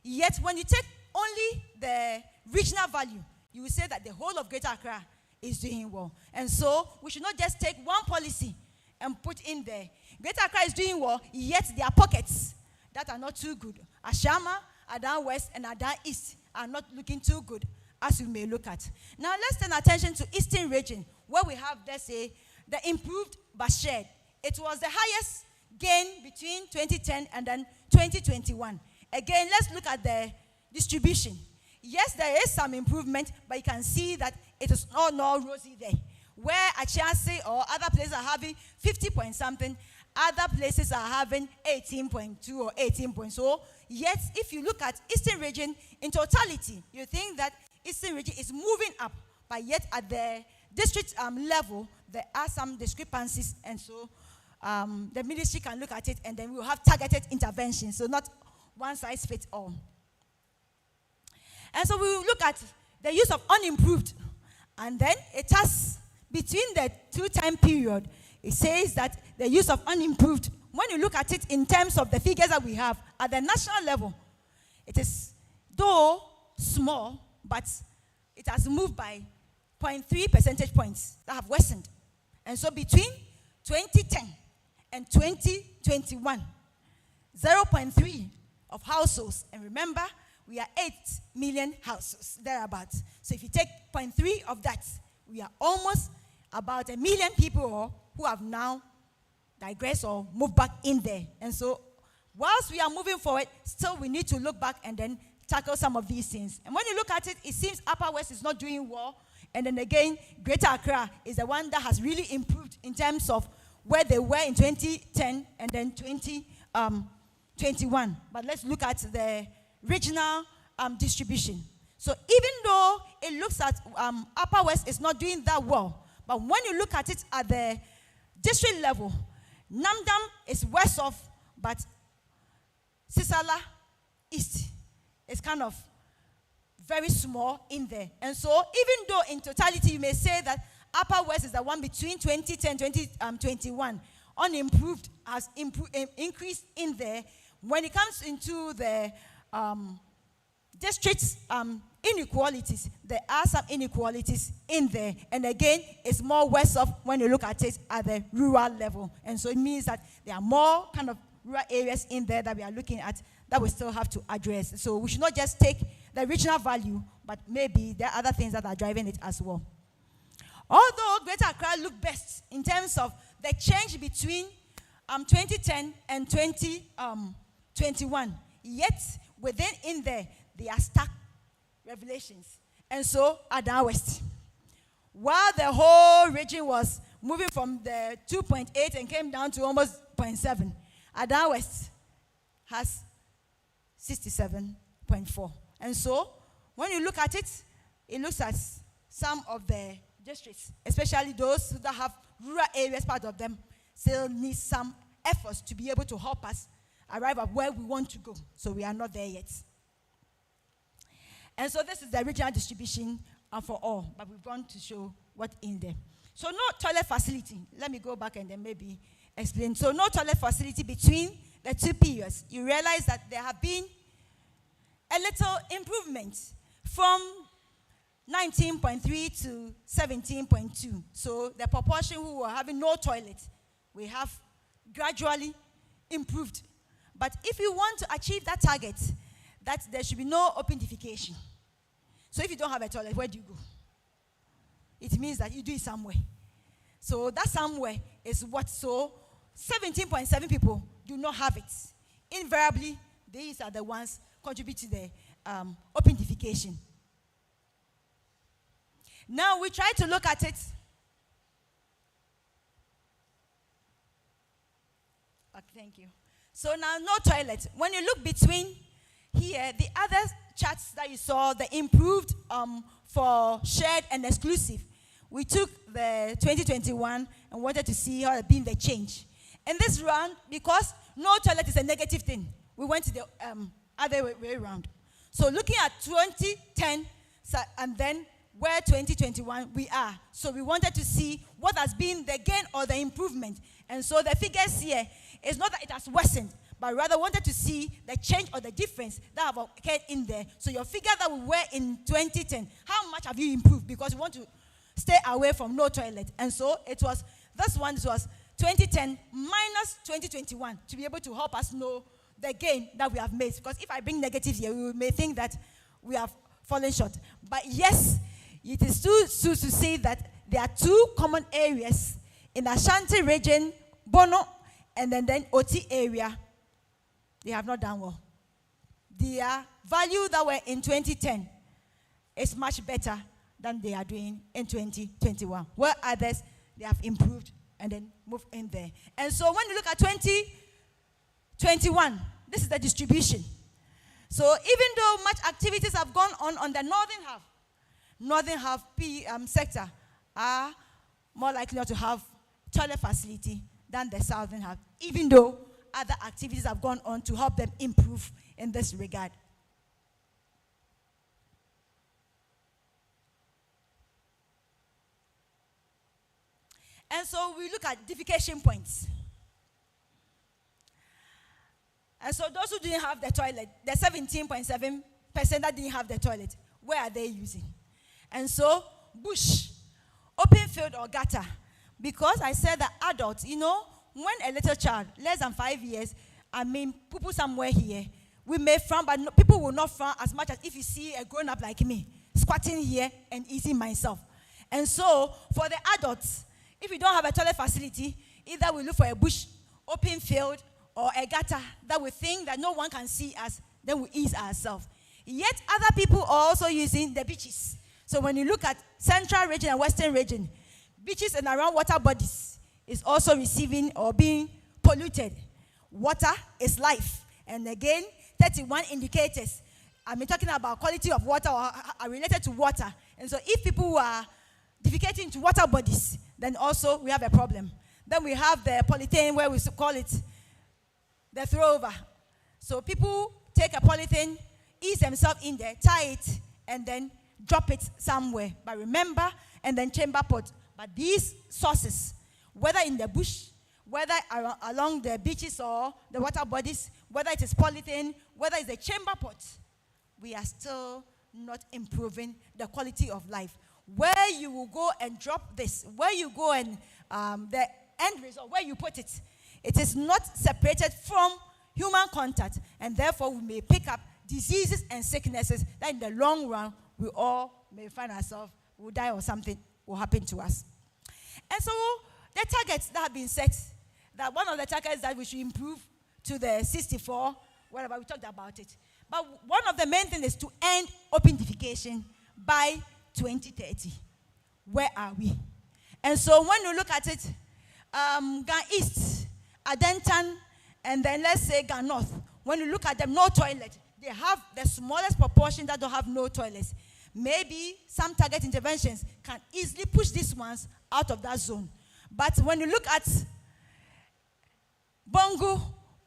Yet when you take only the regional value, you will say that the whole of Greater Accra is doing well. And so we should not just take one policy and put in there. Greater Accra is doing well, yet there are pockets that are not too good. Ashama, Adan West, and Adan East are not looking too good, as we may look at. Now let's turn attention to Eastern region, where we have, let's say, the improved but shared. It was the highest gain between 2010 and then 2021. Again, let's look at the distribution. Yes, there is some improvement, but you can see that it is not rosy there. Where Achase or other places are having 50 point something, other places are having 18.2 or 18 point. So, yet, if you look at Eastern region in totality, you think that Eastern region is moving up, but yet at the district level, there are some discrepancies, and so the ministry can look at it, and then we will have targeted interventions, so not one size fits all. And so we will look at the use of unimproved. And then it has, between the 2-time period, it says that the use of unimproved, when you look at it in terms of the figures that we have at the national level, it is, though small, but it has moved by 0.3 percentage points that have worsened. And so between 2010 and 2021, 0.3 of households, and remember, we are 8 million households, thereabouts. So if you take 0.3 of that, we are almost about 1 million people who have now digressed or moved back in there. And so whilst we are moving forward, still we need to look back and then tackle some of these things. And when you look at it, it seems Upper West is not doing well. And then again, Greater Accra is the one that has really improved in terms of where they were in 2010 and then 2021. But let's look at the regional distribution. So even though it looks at Upper West is not doing that well, but when you look at it at the district level, Namdam is worse off, but Sisala East is kind of very small in there. And so even though in totality you may say that Upper West is the one between 2010 and 2021, unimproved has increased in there. When it comes into the districts inequalities, there are some inequalities in there. And again, it's more worse off when you look at it at the rural level. And so it means that there are more kind of rural areas in there that we are looking at that we still have to address. So we should not just take the regional value, but maybe there are other things that are driving it as well. Although Greater Accra looked best in terms of the change between 2010 and 2021, yet within in there are stark revelations. And so Adan West, while the whole region was moving from the 2.8 and came down to almost 0.7, Adan West has 67.4. And so when you look at it, it looks at some of the districts, especially those that have rural areas, part of them still need some efforts to be able to help us arrive at where we want to go. So we are not there yet. And so this is the regional distribution for all, but we've gone to show what in there. So no toilet facility. Let me go back and then maybe explain. So no toilet facility between the two periods. You realize that there have been a little improvement from 19.3 to 17.2. So the proportion who were having no toilet, we have gradually improved. But if you want to achieve that target, that there should be no open defecation. So if you don't have a toilet, where do you go? It means that you do it somewhere. So that somewhere is what, so 17.7 people do not have it. Invariably, these are the ones contribute to the open defecation. Now we try to look at it. Okay, thank you. So now no toilet. When you look between here, the other charts that you saw, the improved for shared and exclusive, we took the 2021 and wanted to see how it been the change. In this round, because no toilet is a negative thing, we went to the other way around. So looking at 2010 and then where 2021 we are. So we wanted to see what has been the gain or the improvement. And so the figures here is not that it has worsened, but rather wanted to see the change or the difference that have occurred in there. So your figure that we were in 2010, how much have you improved? Because we want to stay away from no toilet. And so it was, this one was 2010 minus 2021 to be able to help us know the gain that we have made. Because if I bring negatives here, we may think that we have fallen short. But yes, it is true to say that there are two common areas in the Ashanti region, Bono, and then OT area. They have not done well. Their value that were in 2010 is much better than they are doing in 2021. Where others, they have improved and then moved in there. And so when you look at 2021, this is the distribution. So even though much activities have gone on the northern half sector are more likely to have toilet facility than the southern half, even though other activities have gone on to help them improve in this regard. so we look at defecation points. And so those who didn't have the toilet, the 17.7% that didn't have the toilet, where are they using? And so bush, open field or gutter. Because I said that adults, when a little child, less than 5 years, poo somewhere here, we may frown, but people will not frown as much as if you see a grown-up like me, squatting here and eating myself. And so, for the adults, if we don't have a toilet facility, either we look for a bush, open field, or a gutter that we think that no one can see us, then we ease ourselves. Yet, other people are also using the beaches. So, when you look at central region and western region, beaches and around water bodies is also receiving or being polluted. Water is life. And again, 31 indicators. I'm talking about quality of water or are related to water. And so if people who are defecating into water bodies, then also we have a problem. Then we have the polythene, where we call it the throwover. So people take a polythene, ease themselves in there, tie it, and then drop it somewhere. But remember, and then chamber pot. But these sources, whether in the bush, whether along the beaches or the water bodies, whether it is polythene, whether it's a chamber pot, we are still not improving the quality of life. Where you will go and drop this, where you go and the end result, where you put it, it is not separated from human contact, and therefore we may pick up diseases and sicknesses that in the long run we all may find ourselves, will die or something will happen to us. And so the targets that have been set, that one of the targets that we should improve to the 64, whatever, we talked about it. But one of the main things is to end open defecation by 2030. Where are we? And so when you look at it, Gan East, Adentan, and then let's say Gan North, when you look at them, no toilet. They have the smallest proportion that don't have no toilets. Maybe some target interventions can easily push these ones out of that zone. But when you look at Bongo,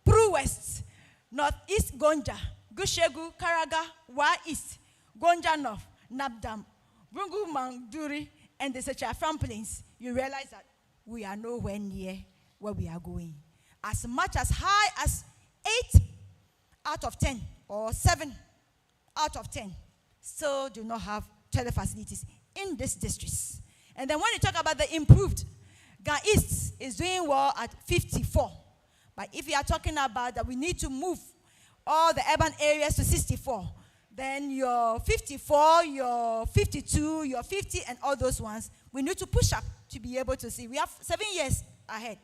Pru West, Northeast Gonja, Gushegu, Karaga, Wa East, Gonja North, Nabdam, Brungu Manduri, and the Sechafran Plains, you realize that we are nowhere near where we are going. As much as high as 8 out of 10 or 7 out of 10 still do not have toilet facilities in these districts. And then when you talk about the improved, Gan East is doing well at 54. But if you are talking about that we need to move all the urban areas to 64, then your 54, your 52, your 50, and all those ones, we need to push up to be able to see. We have 7 years ahead.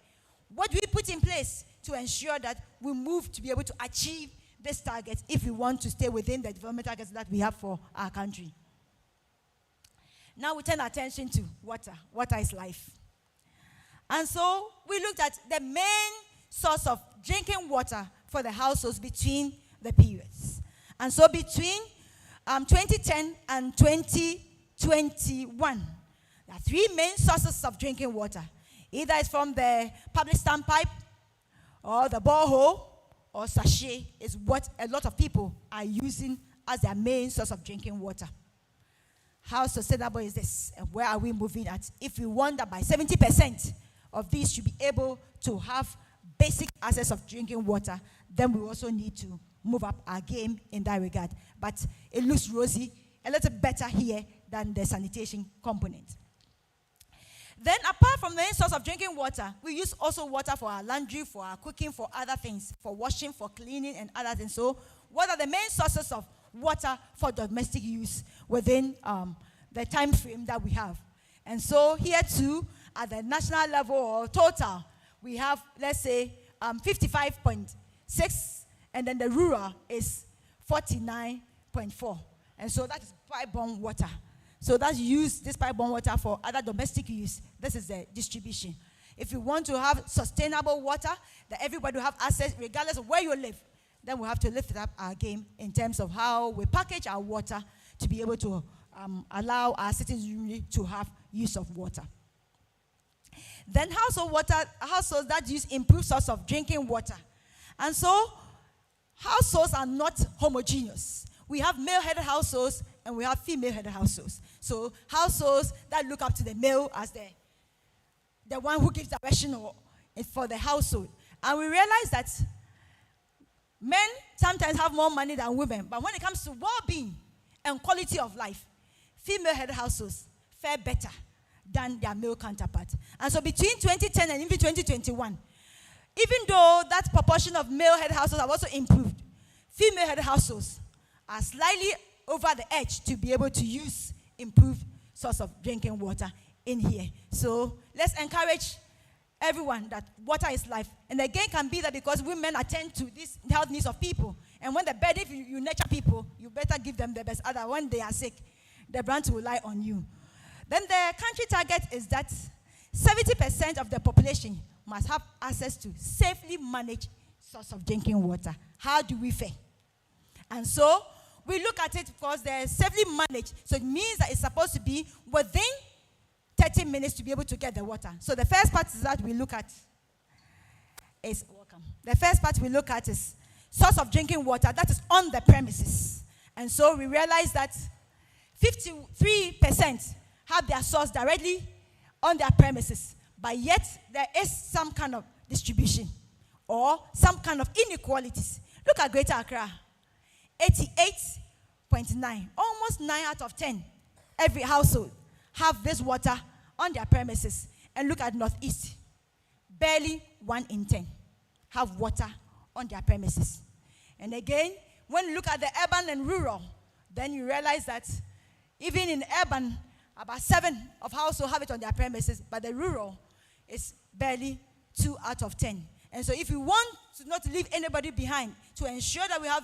What do we put in place to ensure that we move to be able to achieve this target if we want to stay within the development targets that we have for our country? Now we turn attention to water. Water is life. And so we looked at the main source of drinking water for the households between the periods. And so between 2010 and 2021, there are 3 main sources of drinking water. Either it's from the public standpipe, or the borehole, or sachet is what a lot of people are using as their main source of drinking water. How sustainable is this? And where are we moving at? If we want that by 70% of these should be able to have basic access of drinking water, then we also need to move up our game in that regard. But it looks rosy, a little better here than the sanitation component. Then apart from the main source of drinking water, we use also water for our laundry, for our cooking, for other things, for washing, for cleaning, and other things. So what are the main sources of water for domestic use within the time frame that we have? And so here too, at the national level or total, we have, let's say, 55.6, and then the rural is 49.4. And so that is pipe-borne water. So that's used, this pipe-borne water, for other domestic use. This is the distribution. If you want to have sustainable water, that everybody will have access, regardless of where you live, then we have to lift up our game in terms of how we package our water to be able to allow our citizens to have use of water. Then households that use improved source of drinking water. And so households are not homogeneous. We have male-headed households and we have female-headed households. So households that look up to the male as the the one who gives direction for the household. And we realize that men sometimes have more money than women, but when it comes to well-being and quality of life, female-headed households fare better than their male counterparts. And so between 2010 and even 2021, even though that proportion of male-headed households have also improved, female-headed households are slightly over the edge to be able to use improved source of drinking water in here. So let's encourage everyone that water is life. And again, can be that because women attend to these health needs of people. And when the bed, if you nurture people, you better give them the best. Otherwise, when they are sick, the branch will lie on you. Then the country target is that 70% of the population must have access to safely managed source of drinking water. How do we fare? And so we look at it because they're safely managed. So it means that it's supposed to be within 30 minutes to be able to get the water. So the first part is that we look at is welcome. The first part we look at is source of drinking water that is on the premises. And so we realize that 53% have their source directly on their premises, but yet there is some kind of distribution or some kind of inequalities. Look at Greater Accra, 88.9, almost 9 out of 10, every household have this water on their premises. And look at Northeast, barely 1 in 10 have water on their premises. And again, when you look at the urban and rural, then you realize that even in urban, about 7 of households have it on their premises, but the rural is barely 2 out of 10. And so if we want to not leave anybody behind, to ensure that we have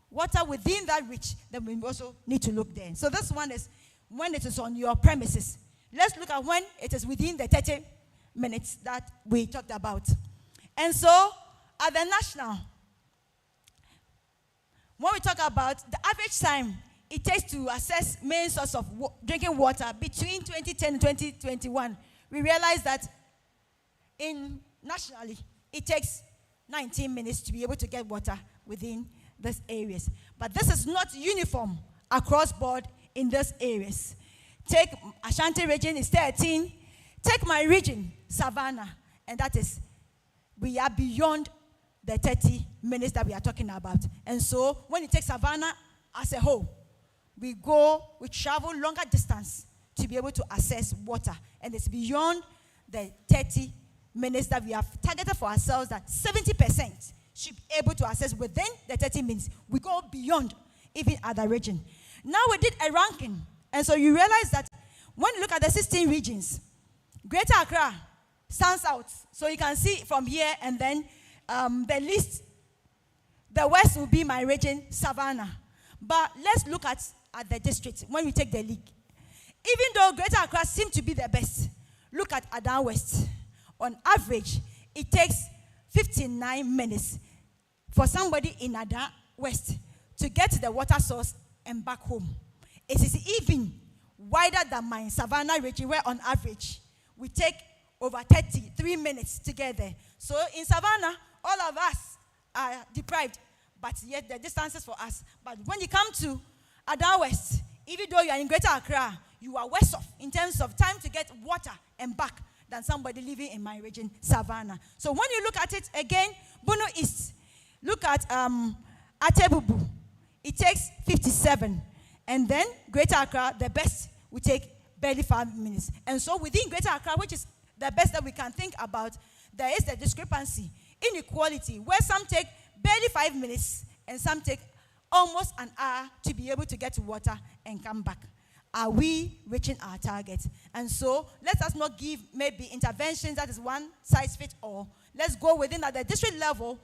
water within that reach, then we also need to look there. So this one is when it is on your premises. Let's look at when it is within the 30 minutes that we talked about. And so at the national, when we talk about the average time it takes to assess main source of drinking water between 2010 and 2021, we realize that nationally, it takes 19 minutes to be able to get water within these areas. But this is not uniform across board in these areas. Take Ashanti region is 13. Take my region, Savannah, and that is, we are beyond the 30 minutes that we are talking about. And so when you take Savannah as a whole, we travel longer distance to be able to access water. And it's beyond the 30 minutes that we have targeted for ourselves, that 70% should be able to access within the 30 minutes. We go beyond even other region. Now we did a ranking. And so you realize that when you look at the 16 regions, Greater Accra stands out. So you can see from here, and then the list, the west will be my region, Savannah. But let's look at the district when we take the league. Even though Greater Accra seems to be the best, look at Adan West. On average, it takes 59 minutes for somebody in Adan West to get to the water source and back home. It is even wider than my Savannah region, where on average, we take over 33 minutes to get there. So in Savannah, all of us are deprived, but yet the distances for us. But when you come to Adan West, even though you are in Greater Accra, you are worse off in terms of time to get water and back than somebody living in my region, Savannah. So when you look at it again, Bono East, look at Atebubu. It takes 57. And then Greater Accra, the best, we take barely 5 minutes. And so within Greater Accra, which is the best that we can think about, there is the discrepancy, inequality, where some take barely 5 minutes and some take almost an hour to be able to get to water and come back. Are we reaching our target? And so let us not give maybe interventions that is one size fits all. Let's go within at the district level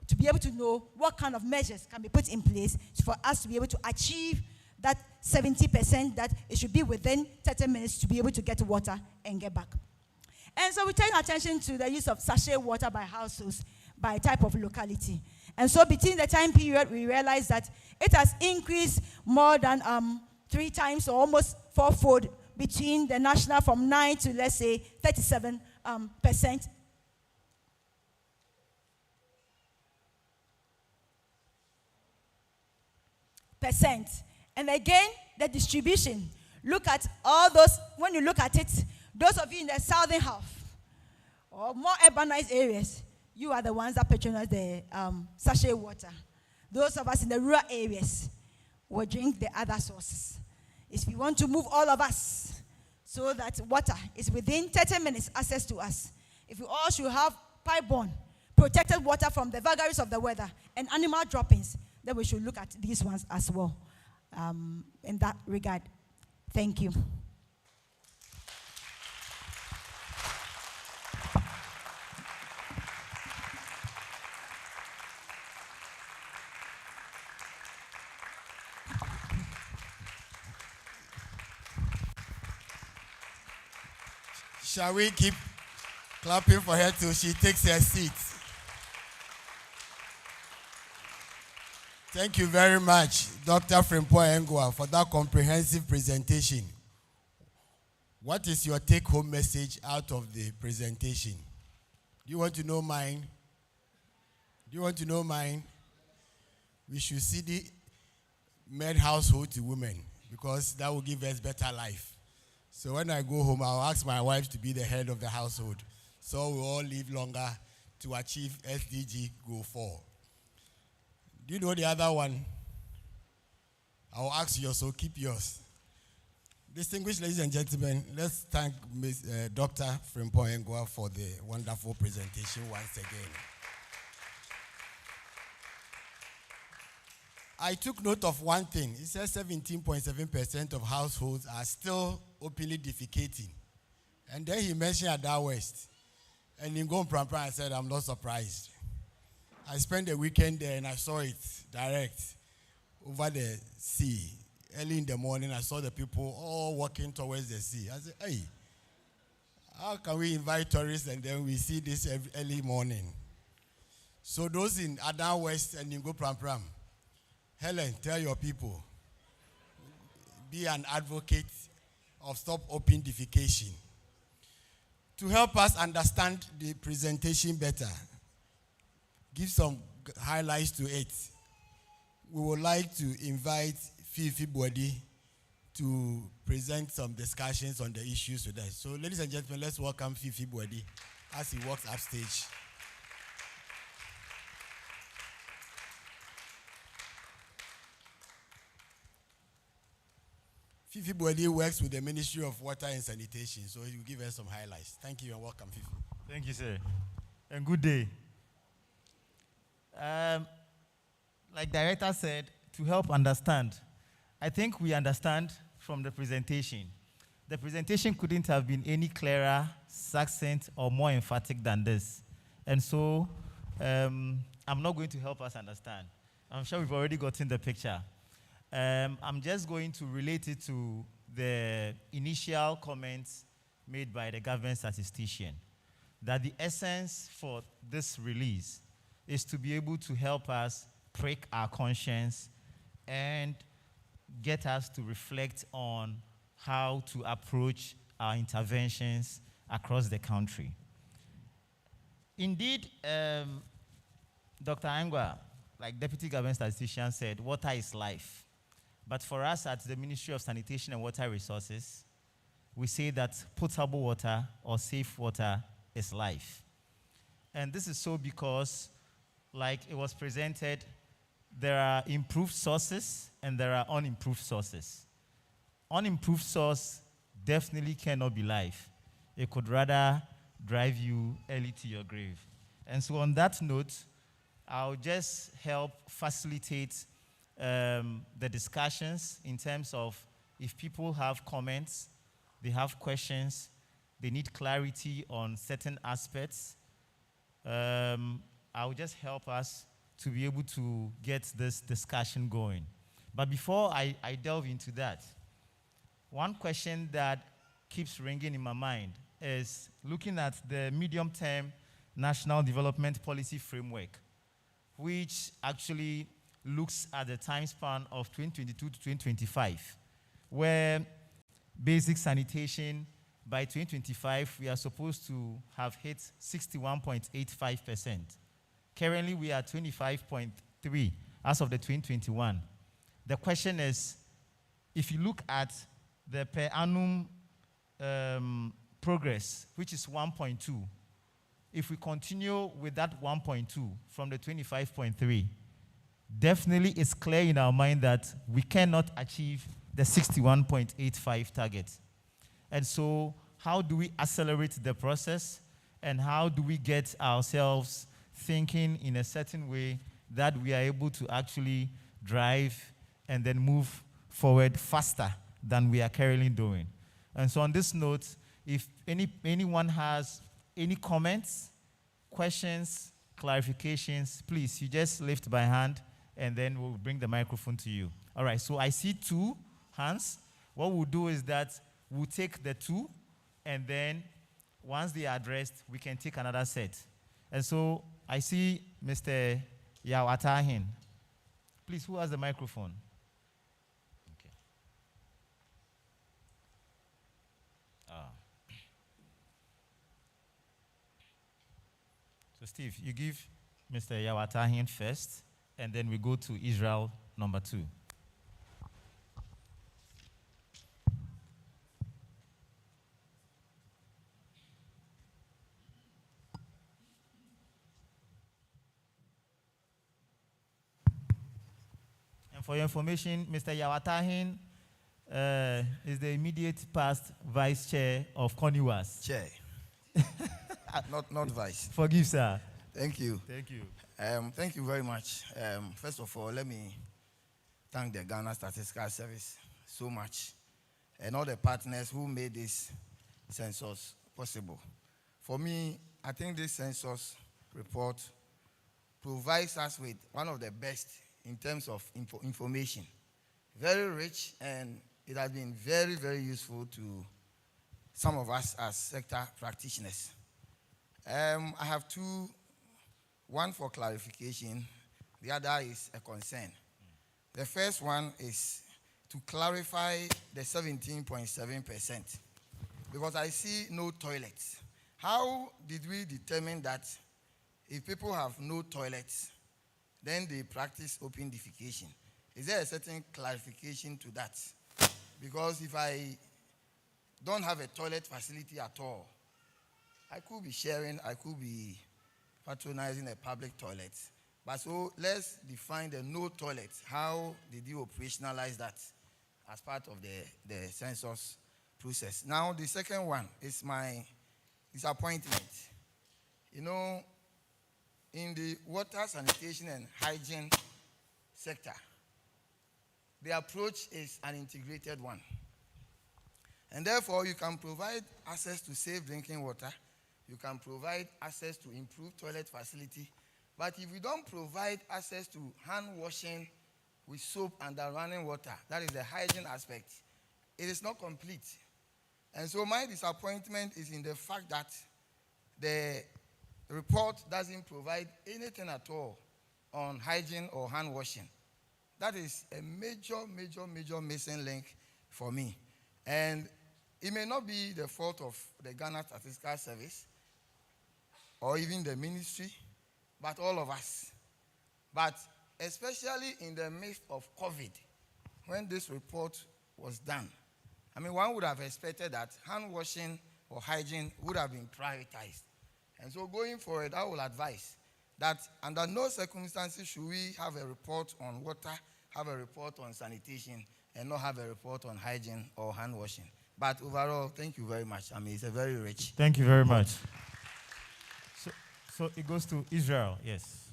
to be able to know what kind of measures can be put in place for us to be able to achieve that 70% that it should be within 30 minutes to be able to get water and get back. And so we turn attention to the use of sachet water by households by type of locality. And so between the time period, we realize that it has increased more than 3 times or almost 4-fold between the national from 9 to, let's say, 37%. And again, the distribution. Look at all those, when you look at it, those of you in the southern half, or more urbanized areas, you are the ones that patronize the sachet water. Those of us in the rural areas will drink the other sources. If we want to move all of us so that water is within 30 minutes access to us, if we all should have pipe-borne, protected water from the vagaries of the weather and animal droppings, then we should look at these ones as well in that regard. Thank you. Shall we keep clapping for her till she takes her seat? Thank you very much, Dr. Frimpong Engwa, for that comprehensive presentation. What is your take-home message out of the presentation? Do you want to know mine? Do you want to know mine? We should see the men household to women, because that will give us better life. So when I go home, I'll ask my wife to be the head of the household, so we all live longer to achieve SDG Goal 4. Do you know the other one? I'll ask yours, so keep yours. Distinguished ladies and gentlemen, let's thank Dr. Frimpong Engwa for the wonderful presentation once again. I took note of one thing. It says 17.7% of households are still openly defecating. And then he mentioned Ada West. And in Gom Prampa, I said, I'm not surprised. I spent the weekend there and I saw it direct over the sea. Early in the morning, I saw the people all walking towards the sea. I said, hey, how can we invite tourists and then we see this every early morning? So those in Ada West and in Go Pram Pram, Helen, tell your people, be an advocate of stop open defecation. To help us understand the presentation better, give some highlights to it. We would like to invite Fifi Bodi to present some discussions on the issues with us. So, ladies and gentlemen, let's welcome Fifi Bodi as he walks upstage. Fifi Bodi works with the Ministry of Water and Sanitation, so he will give us some highlights. Thank you and welcome, Fifi. Thank you, sir. And good day. Like Director said, to help understand, I think we understand from the presentation. The presentation couldn't have been any clearer, succinct, or more emphatic than this. And so, I'm not going to help us understand. I'm sure we've already gotten the picture. I'm just going to relate it to the initial comments made by the government statistician, that the essence for this release is to be able to help us prick our conscience and get us to reflect on how to approach our interventions across the country. Indeed, Dr. Engwa, like Deputy Government Statistician said, water is life. But for us at the Ministry of Sanitation and Water Resources, we say that potable water or safe water is life. And this is so because, like it was presented, there are improved sources and there are unimproved sources. Unimproved source definitely cannot be life. It could rather drive you early to your grave. And so on that note, I'll just help facilitate the discussions in terms of if people have comments, they have questions, they need clarity on certain aspects, I'll just help us to be able to get this discussion going. But before I delve into that, one question that keeps ringing in my mind is looking at the medium-term National Development Policy Framework, which actually looks at the time span of 2022 to 2025, where basic sanitation, by 2025, we are supposed to have hit 61.85%. Currently, we are 25.3 as of the 2021. The question is, if you look at the per annum progress, which is 1.2, if we continue with that 1.2 from the 25.3, definitely it's clear in our mind that we cannot achieve the 61.85 target. And so how do we accelerate the process, and how do we get ourselves thinking in a certain way that we are able to actually drive and then move forward faster than we are currently doing? And so on this note, if anyone has any comments, questions, clarifications, please, you just lift by hand, and then we'll bring the microphone to you. All right, so I see 2 hands. What we'll do is that we'll take the 2, and then once they are addressed, we can take another set. And so I see Mr. Yawatahin. Please, who has the microphone? Okay. So Steve, you give Mr. Yawatahin first, and then we go to Israel number 2. And for your information, Mr. Yawatahin is the immediate past vice chair of CONIWAS. Chair. not vice. Forgive, sir. Thank you. Thank you. Thank you very much. First of all, let me thank the Ghana Statistical Service so much, and all the partners who made this census possible. For me, I think this census report provides us with one of the best in terms of information. Very rich, and it has been very, very useful to some of us as sector practitioners. I have 2, one for clarification, the other is a concern. The first one is to clarify the 17.7%, because I see no toilets. How did we determine that if people have no toilets, then they practice open defecation? Is there a certain clarification to that? Because if I don't have a toilet facility at all, I could be sharing, I could be patronizing a public toilet. But so let's define the no toilet. How did you operationalize that as part of the census process? Now, the second one is my disappointment. You know, in the water, sanitation, and hygiene sector, the approach is an integrated one. And therefore, you can provide access to safe drinking water. You can provide access to improved toilet facility. But if you don't provide access to hand washing with soap and running water, that is the hygiene aspect, it is not complete. And so my disappointment is in the fact that the report doesn't provide anything at all on hygiene or hand washing. That is a major missing link for me. And it may not be the fault of the Ghana Statistical Service or even the ministry, but all of us. But especially in the midst of COVID, when this report was done, I mean, one would have expected that hand washing or hygiene would have been prioritized. And so going forward, I will advise that under no circumstances should we have a report on water, have a report on sanitation, and not have a report on hygiene or hand washing. But overall, thank you very much. I mean, it's a very rich. Thank you very much. So it goes to Israel, yes.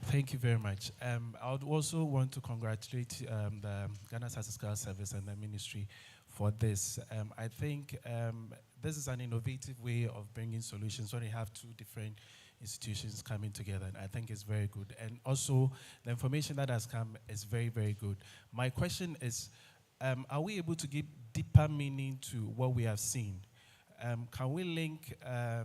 Thank you very much. I would also want to congratulate the Ghana Statistical Service and the ministry for this. I think this is an innovative way of bringing solutions when you have 2 different institutions coming together, and I think it's very good. And also, the information that has come is very, very good. My question is, are we able to give deeper meaning to what we have seen? Can we link, are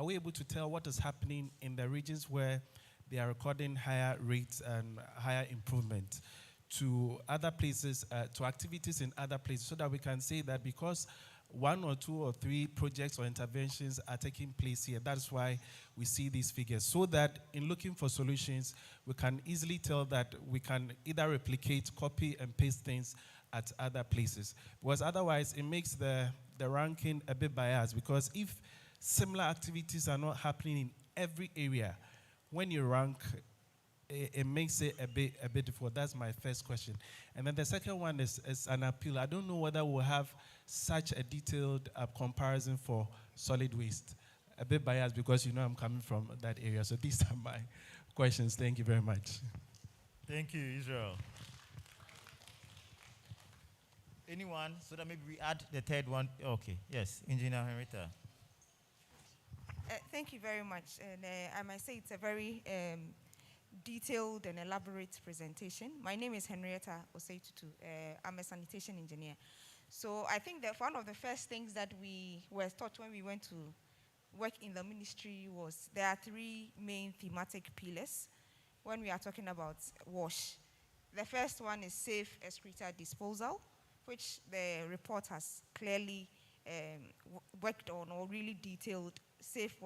we able to tell what is happening in the regions where they are recording higher rates and higher improvement to other places, to activities in other places, so that we can say that because 1 or 2 or 3 projects or interventions are taking place here. That's why we see these figures. So that in looking for solutions, we can easily tell that we can either replicate, copy, and paste things at other places. Because otherwise, it makes the ranking a bit biased. Because if similar activities are not happening in every area, when you rank, it makes it a bit difficult. That's my first question. And then the second one is an appeal. I don't know whether we'll have such a detailed comparison for solid waste. A bit biased because I'm coming from that area. So these are my questions. Thank you very much. Thank you, Israel. Anyone? So that maybe we add the third one. Okay, yes, Engineer Henrietta. Thank you very much. And I must say it's a very detailed and elaborate presentation. My name is Henrietta Oseitutu. I'm a sanitation engineer. So I think that one of the first things that we were taught when we went to work in the ministry was there are 3 main thematic pillars when we are talking about WASH. The first one is safe excreta disposal, which the report has clearly worked on or really detailed safe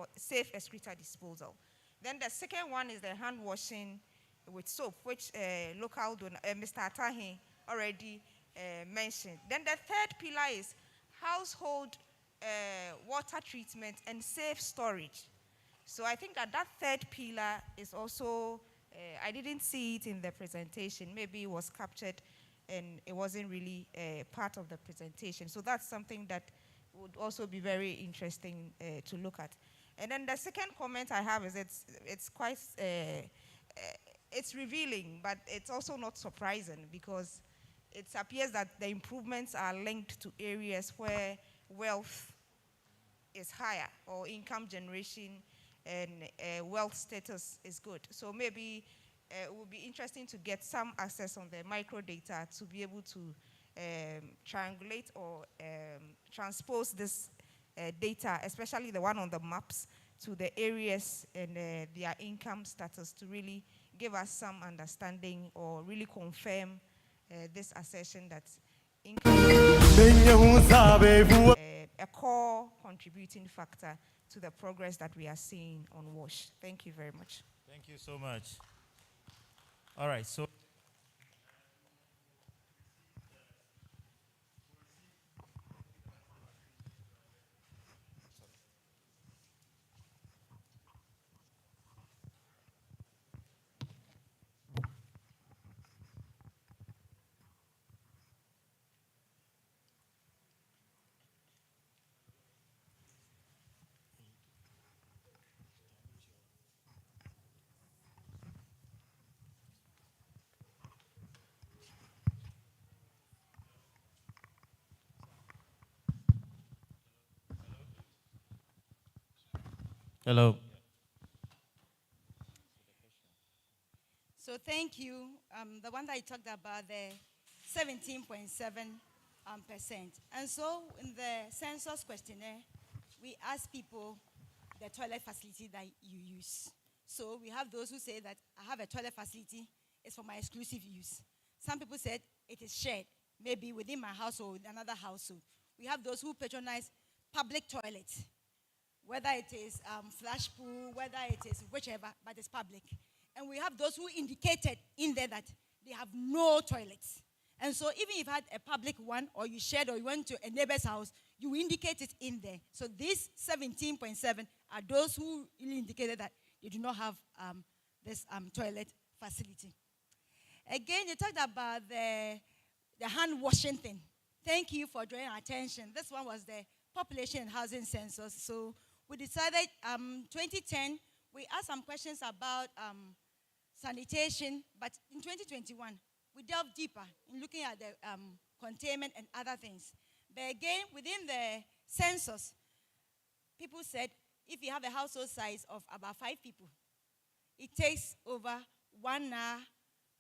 excreta disposal. Then the second one is the hand washing with soap, which local donor, Mr. Atahi already mentioned. Then the third pillar is household water treatment and safe storage. So I think that third pillar is also, I didn't see it in the presentation. Maybe it was captured and it wasn't really part of the presentation. So that's something that would also be very interesting to look at. And then the second comment I have is it's quite, it's revealing, but it's also not surprising because it appears that the improvements are linked to areas where wealth is higher or income generation and wealth status is good. So maybe it would be interesting to get some access on the micro data to be able to triangulate or transpose this data, especially the one on the maps, to the areas and their income status to really give us some understanding or really confirm this assertion that income is a core contributing factor to the progress that we are seeing on WASH. Thank you very much. Thank you so much. All right, so hello. So thank you. The one that I talked about, the 17.7%. And so in the census questionnaire, we ask people the toilet facility that you use. So we have those who say that I have a toilet facility, it's for my exclusive use. Some people said it is shared, maybe within my household, another household. We have those who patronize public toilets, whether it is flash pool, whether it is whichever, but it's public. And we have those who indicated in there that they have no toilets. And so even if you had a public one, or you shared, or you went to a neighbor's house, you indicate it in there. So these 17.7 are those who indicated that they do not have this toilet facility. Again, you talked about the hand washing thing. Thank you for drawing our attention. This one was the population and housing census. So we decided 2010, we asked some questions about sanitation, but in 2021, we delved deeper in looking at the containment and other things. But again, within the census, people said if you have a household size of about 5 people, it takes over 1 hour,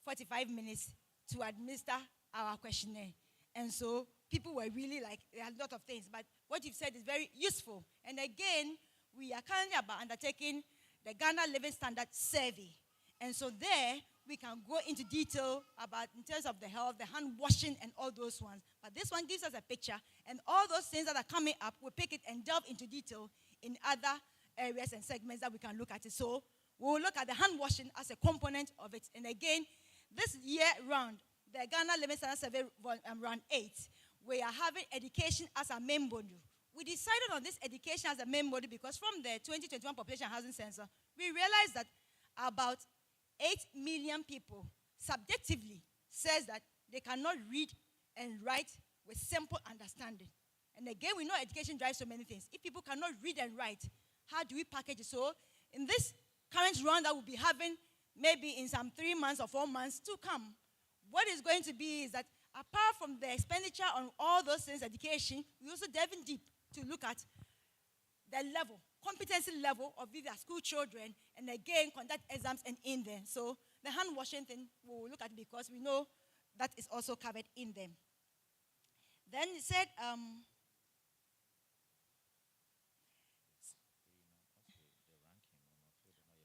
45 minutes to administer our questionnaire. And so people were really like, there are a lot of things, but what you've said is very useful. And again, we are currently about undertaking the Ghana Living Standard Survey. And so there, we can go into detail about in terms of the health, the hand washing, and all those ones. But this one gives us a picture, and all those things that are coming up, we pick it and delve into detail in other areas and segments that we can look at it. So we'll look at the hand washing as a component of it. And again, this year round, the Ghana Living Standard Survey round 8, we are having education as a main body. We decided on this education as a main body because from the 2021 population housing census, we realized that about 8 million people subjectively says that they cannot read and write with simple understanding. And again, we know education drives so many things. If people cannot read and write, how do we package it? So in this current round that we'll be having, maybe in some 3 months or 4 months to come, what is going to be is that apart from the expenditure on all those things, education, we also dive in deep to look at the level, competency level of these school children, and again, conduct exams and in there. So the hand washing thing, we'll look at because we know that is also covered in them. Then it said,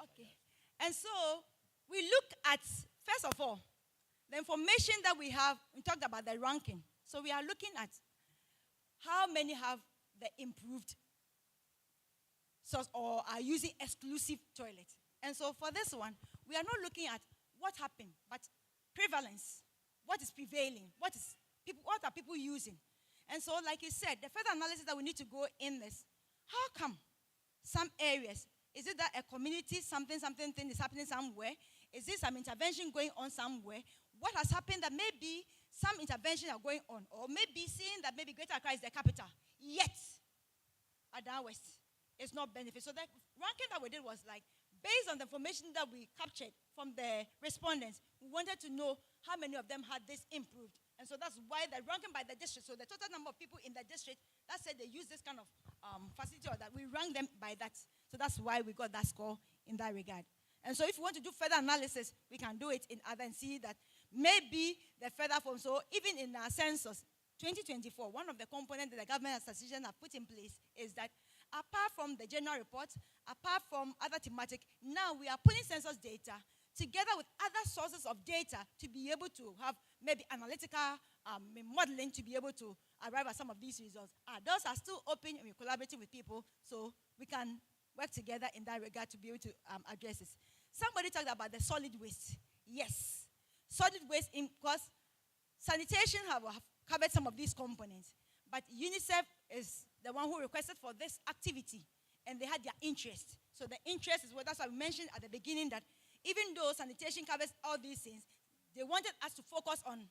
okay. And so we look at, first of all, the information that we have. We talked about the ranking. So we are looking at how many have the improved source or are using exclusive toilet. And so for this one, we are not looking at what happened, but prevalence. What is prevailing? What are people using? And so, like you said, the further analysis that we need to go in this, how come some areas, is it that a community, something thing is happening somewhere? Is there some intervention going on somewhere? What has happened that maybe some intervention are going on? Or maybe seeing that maybe Greater Accra is the capital, yet Adan West is not benefit. So the ranking that we did was like, based on the information that we captured from the respondents, we wanted to know how many of them had this improved. And so that's why the ranking by the district, so the total number of people in the district that said they use this kind of facility or that we rank them by that. So that's why we got that score in that regard. And so if you want to do further analysis, we can do it in other and see that maybe the further form. So even in our census, 2024, one of the components that the government and statisticians have put in place is that apart from the general report, apart from other thematic, now we are putting census data together with other sources of data to be able to have maybe analytical modeling to be able to arrive at some of these results. Those are still open and we're collaborating with people so we can work together in that regard to be able to address this. Somebody talked about the solid waste. Yes, solid waste because sanitation have covered some of these components, but UNICEF is the one who requested for this activity and they had their interest. So the interest is what that's why we mentioned at the beginning that even though sanitation covers all these things, they wanted us to focus on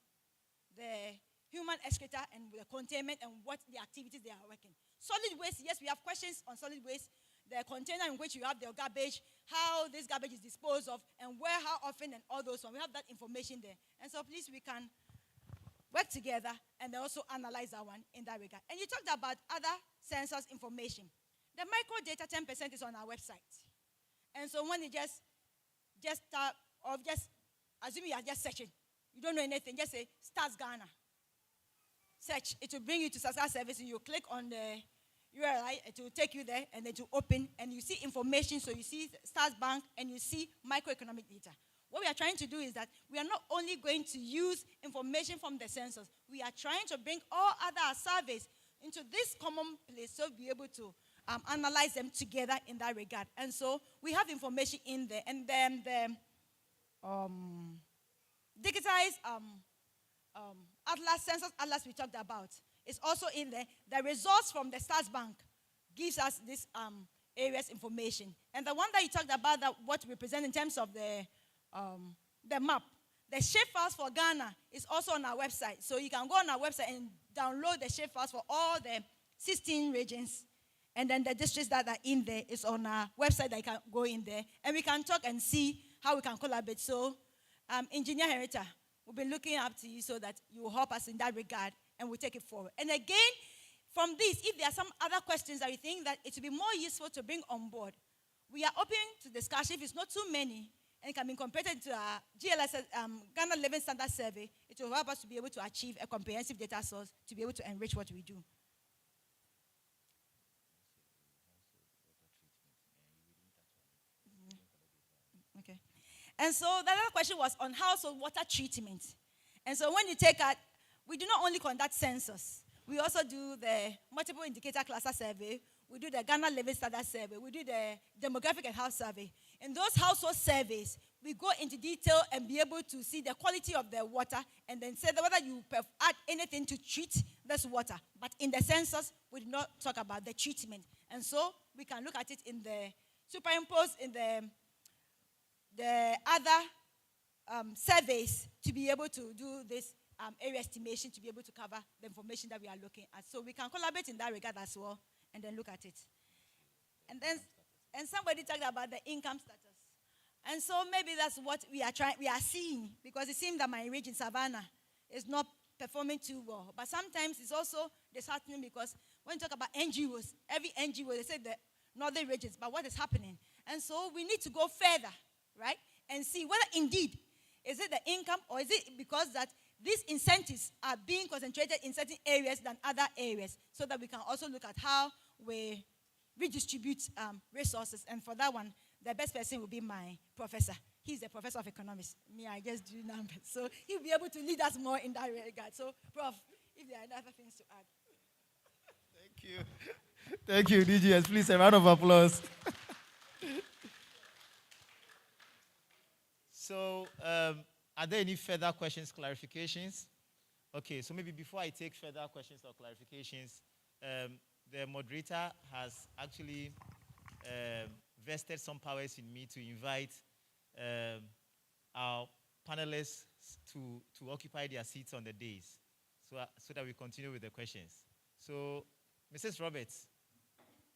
the human excreta and the containment and what the activities they are working. Solid waste, yes, we have questions on solid waste. The container in which you have the garbage, how this garbage is disposed of, and where, how often, and all those ones. We have that information there. And so please, we can work together and also analyze that one in that regard. And you talked about other census information. The micro data 10% is on our website. And so when you just start, or just assume you are just searching, you don't know anything, just say Stats Ghana. Search, it will bring you to Statistical Service, and you click on the URL, it will take you there, and then to open, and you see information, so you see Stats Bank, and you see microeconomic data. What we are trying to do is that we are not only going to use information from the census, we are trying to bring all other surveys into this common place so we'll be able to analyze them together in that regard. And so we have information in there. And then the digitized Atlas, Census Atlas we talked about is also in there. The results from the Stats Bank gives us this areas information. And the one that you talked about, that what we present in terms of the map, the shape files for Ghana is also on our website. So you can go on our website and download the shape files for all the 16 regions. And then the districts that are in there is on our website that you can go in there. And we can talk and see how we can collaborate. So Engineer Henrietta, we'll be looking up to you so that you will help us in that regard and we'll take it forward. And again, from this, if there are some other questions that you think that it will be more useful to bring on board, we are open to discussion. If it's not too many, and it can be compared to our GLS, Ghana Living Standard Survey, it will help us to be able to achieve a comprehensive data source to be able to enrich what we do. Okay. And so the other question was on household water treatment. And so when you take out, we do not only conduct census, we also do the multiple indicator cluster survey, we do the Ghana Living Standard survey, we do the demographic and health survey. In those household surveys, we go into detail and be able to see the quality of the water and then say whether you add anything to treat this water. But in the census, we do not talk about the treatment. And so we can look at it in the superimposed in the other surveys to be able to do this area estimation, to be able to cover the information that we are looking at. So we can collaborate in that regard as well and then look at it. And somebody talked about the income status. And so maybe that's what we are seeing, because it seems that my region, Savannah, is not performing too well. But sometimes it's also disheartening because when you talk about NGOs, every NGO, they say the northern regions, but what is happening? And so we need to go further, right? And see whether indeed, is it the income or is it because that these incentives are being concentrated in certain areas than other areas, so that we can also look at how we redistribute resources. And for that one, the best person will be my professor. He's a professor of economics. Me, I just do numbers. So he'll be able to lead us more in that regard. So, Prof, if there are other things to add. Thank you. Thank you, DGS. Please, a round of applause. So, are there any further questions, clarifications? Okay, so maybe before I take further questions or clarifications, the moderator has actually vested some powers in me to invite our panelists to occupy their seats on the days, so that we continue with the questions. So, Mrs. Roberts,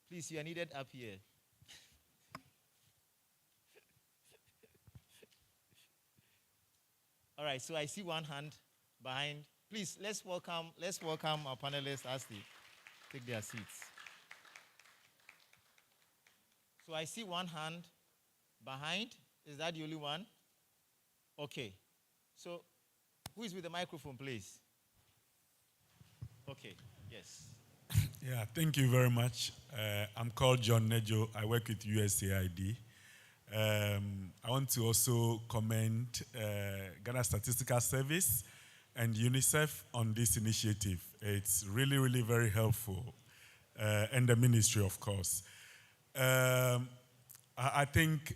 please, you are needed up here. All right, so I see one hand behind. Please, let's welcome our panelists as they take their seats. So I see one hand behind. Is that the only one? Okay. So who is with the microphone, please? Okay, yes. Yeah, thank you very much. I'm called John Nejo. I work with USAID. I want to also commend Ghana Statistical Service and UNICEF on this initiative. It's really, really very helpful, and the ministry, of course. I think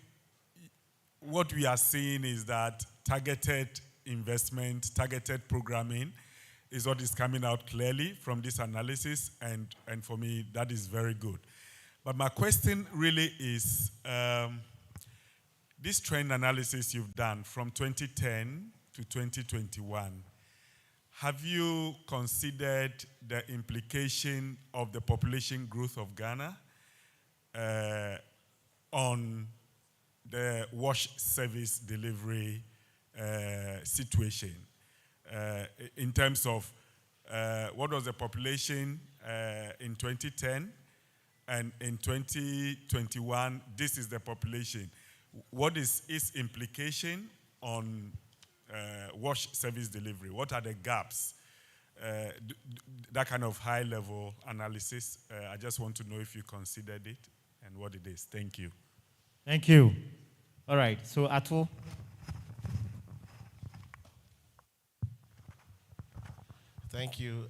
what we are seeing is that targeted investment, targeted programming is what is coming out clearly from this analysis, and for me, that is very good. But my question really is, this trend analysis you've done from 2010 to 2021, have you considered the implication of the population growth of Ghana on the wash service delivery situation, in terms of what was the population in 2010, and in 2021, this is the population. What is its implication on wash service delivery? What are the gaps? That kind of high-level analysis. I just want to know if you considered it and what it is. Thank you. Thank you. All right, so Atul. Thank you.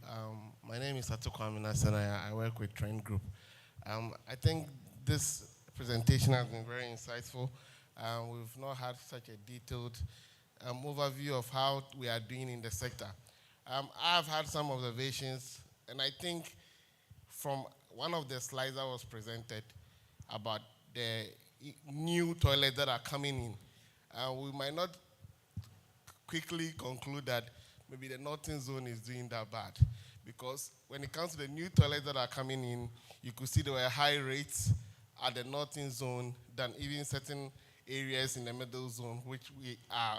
My name is Atul Kwaminas, and I work with Trend Group. I think this presentation has been very insightful. We've not had such a detailed overview of how we are doing in the sector. I've had some observations, and I think from one of the slides that was presented about the new toilets that are coming in, we might not quickly conclude that maybe the northern zone is doing that bad, because when it comes to the new toilets that are coming in, you could see there were high rates at the northern zone than even certain areas in the middle zone, which we are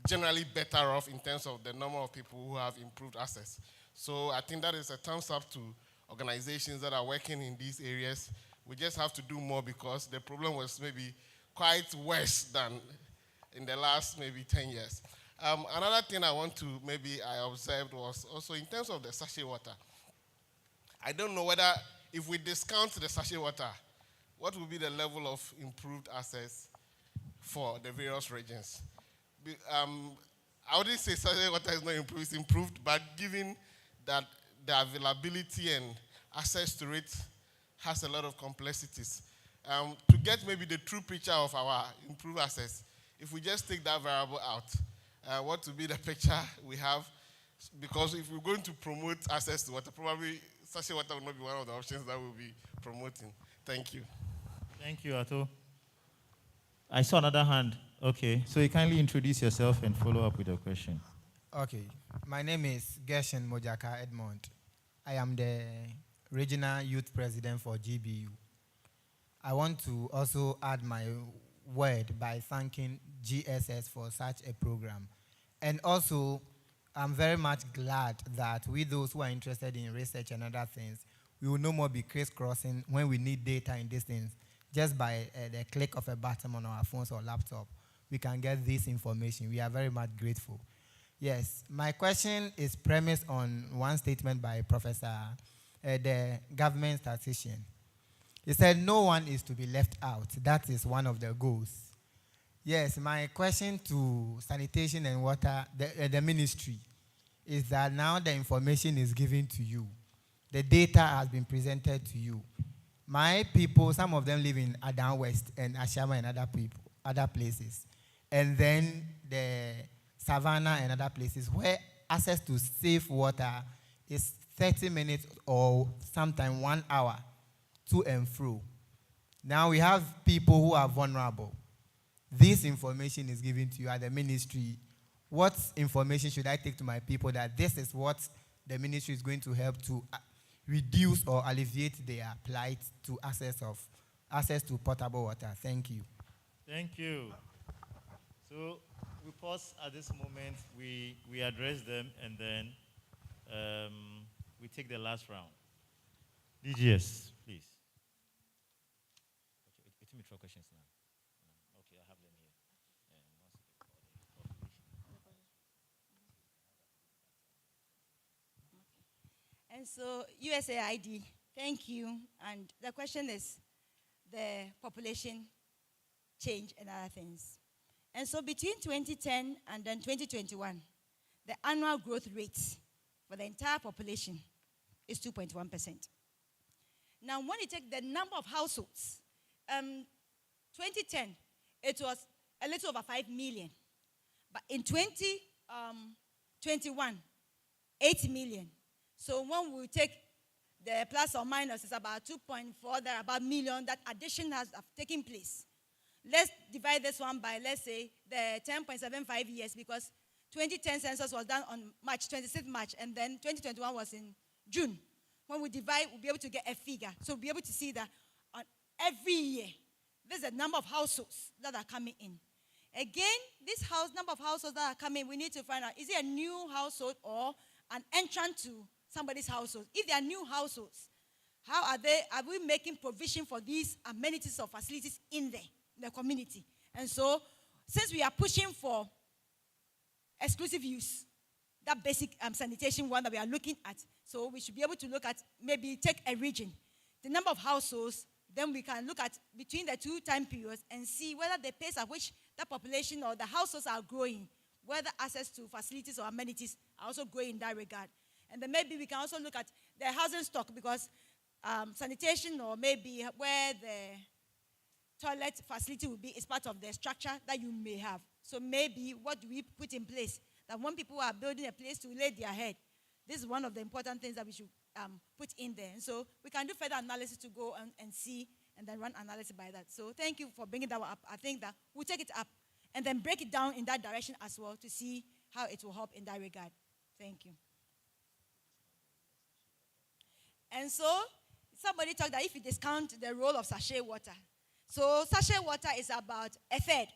generally better off in terms of the number of people who have improved access. So I think that is a thumbs up to organizations that are working in these areas. We just have to do more, because the problem was maybe quite worse than in the last maybe 10 years. Another thing I observed was also in terms of the sachet water. I don't know whether if we discount the sachet water, what will be the level of improved access for the various regions. I wouldn't say sachet water is not improved, it's improved, but given that the availability and access to it has a lot of complexities. To get maybe the true picture of our improved access, if we just take that variable out, what will be the picture we have? Because if we're going to promote access to water, probably sachet water will not be one of the options that we'll be promoting. Thank you. Thank you, Ato. I saw another hand. Okay, so you kindly introduce yourself and follow up with your question. Okay, my name is Gershon Mojaka Edmond. I am the Regional Youth President for GBU. I want to also add my word by thanking GSS for such a program. And also, I'm very much glad that we, those who are interested in research and other things, we will no more be crisscrossing when we need data in these things. Just by the click of a button on our phones or laptop, we can get this information. We are very much grateful. Yes, my question is premised on one statement by Professor, the government statistician. He said, no one is to be left out. That is one of the goals. Yes, my question to Sanitation and Water, the ministry, is that now the information is given to you. The data has been presented to you. My people, some of them live in Adan West and Ashama and other places. And then the Savannah and other places where access to safe water is 30 minutes or sometimes 1 hour to and fro. Now we have people who are vulnerable. This information is given to you at the ministry. What information should I take to my people that this is what the ministry is going to help to reduce or alleviate their plight to access to potable water? Thank you. Thank you. So we pause at this moment. We address them, and then we take the last round. DGS, please. Okay, let me throw questions now. Okay, I have them here. And so, USAID, thank you. And the question is the population change and other things. And so between 2010 and then 2021, the annual growth rate for the entire population is 2.1%. Now, when you take the number of households, 2010, it was a little over 5 million. But in 2021, 8 million. So when we take the plus or minus, it's about 2.4, there are about million, that addition has taken place. Let's divide this one by, let's say, the 10.75 years, because 2010 census was done on March, 26th March, and then 2021 was in June. When we divide, we'll be able to get a figure. So we'll be able to see that on every year, there's a number of households that are coming in. Again, this number of households that are coming, we need to find out, is it a new household or an entrant to somebody's household? If they are new households, how are we making provision for these amenities or facilities in there, in the community? And so, since we are pushing for exclusive use, that basic sanitation one that we are looking at, so we should be able to look at, maybe take a region, the number of households, then we can look at between the two time periods and see whether the pace at which the population or the households are growing, whether access to facilities or amenities are also growing in that regard. And then maybe we can also look at the housing stock, because sanitation or maybe where the toilet facility will be is part of the structure that you may have. So maybe what do we put in place that when people are building a place to lay their head, this is one of the important things that we should put in there. And so we can do further analysis to go and see and then run analysis by that. So thank you for bringing that one up. I think that we'll take it up and then break it down in that direction as well to see how it will help in that regard. Thank you. And so somebody talked that if you discount the role of sachet water, so sachet water is about a third,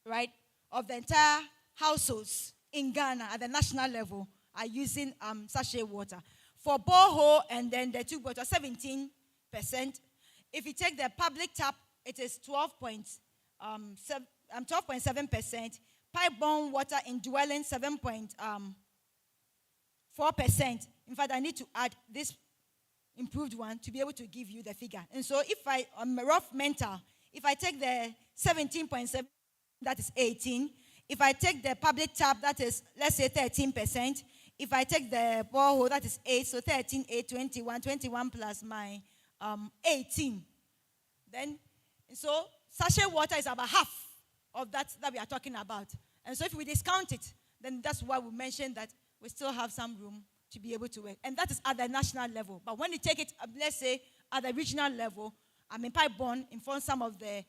right, of the entire households in Ghana at the national level are using sachet water. For borehole and then the tube water, 17%. If you take the public tap, it is 12.7%. Pipe-borne water in dwelling, 7.4%. In fact, I need to add this improved one to be able to give you the figure. And so if I'm a rough mental, if I take the 17.7 that is 18. If I take the public tap, that is, let's say 13%. If I take the borehole, that is 8, so 13, 8, 21, 21 plus my 18. Then, so sachet water is about half of that we are talking about. And so if we discount it, then that's why we mentioned that we still have some room to be able to work. And that is at the national level. But when you take it, let's say, at the regional level, I mean, pipe bond informs some of the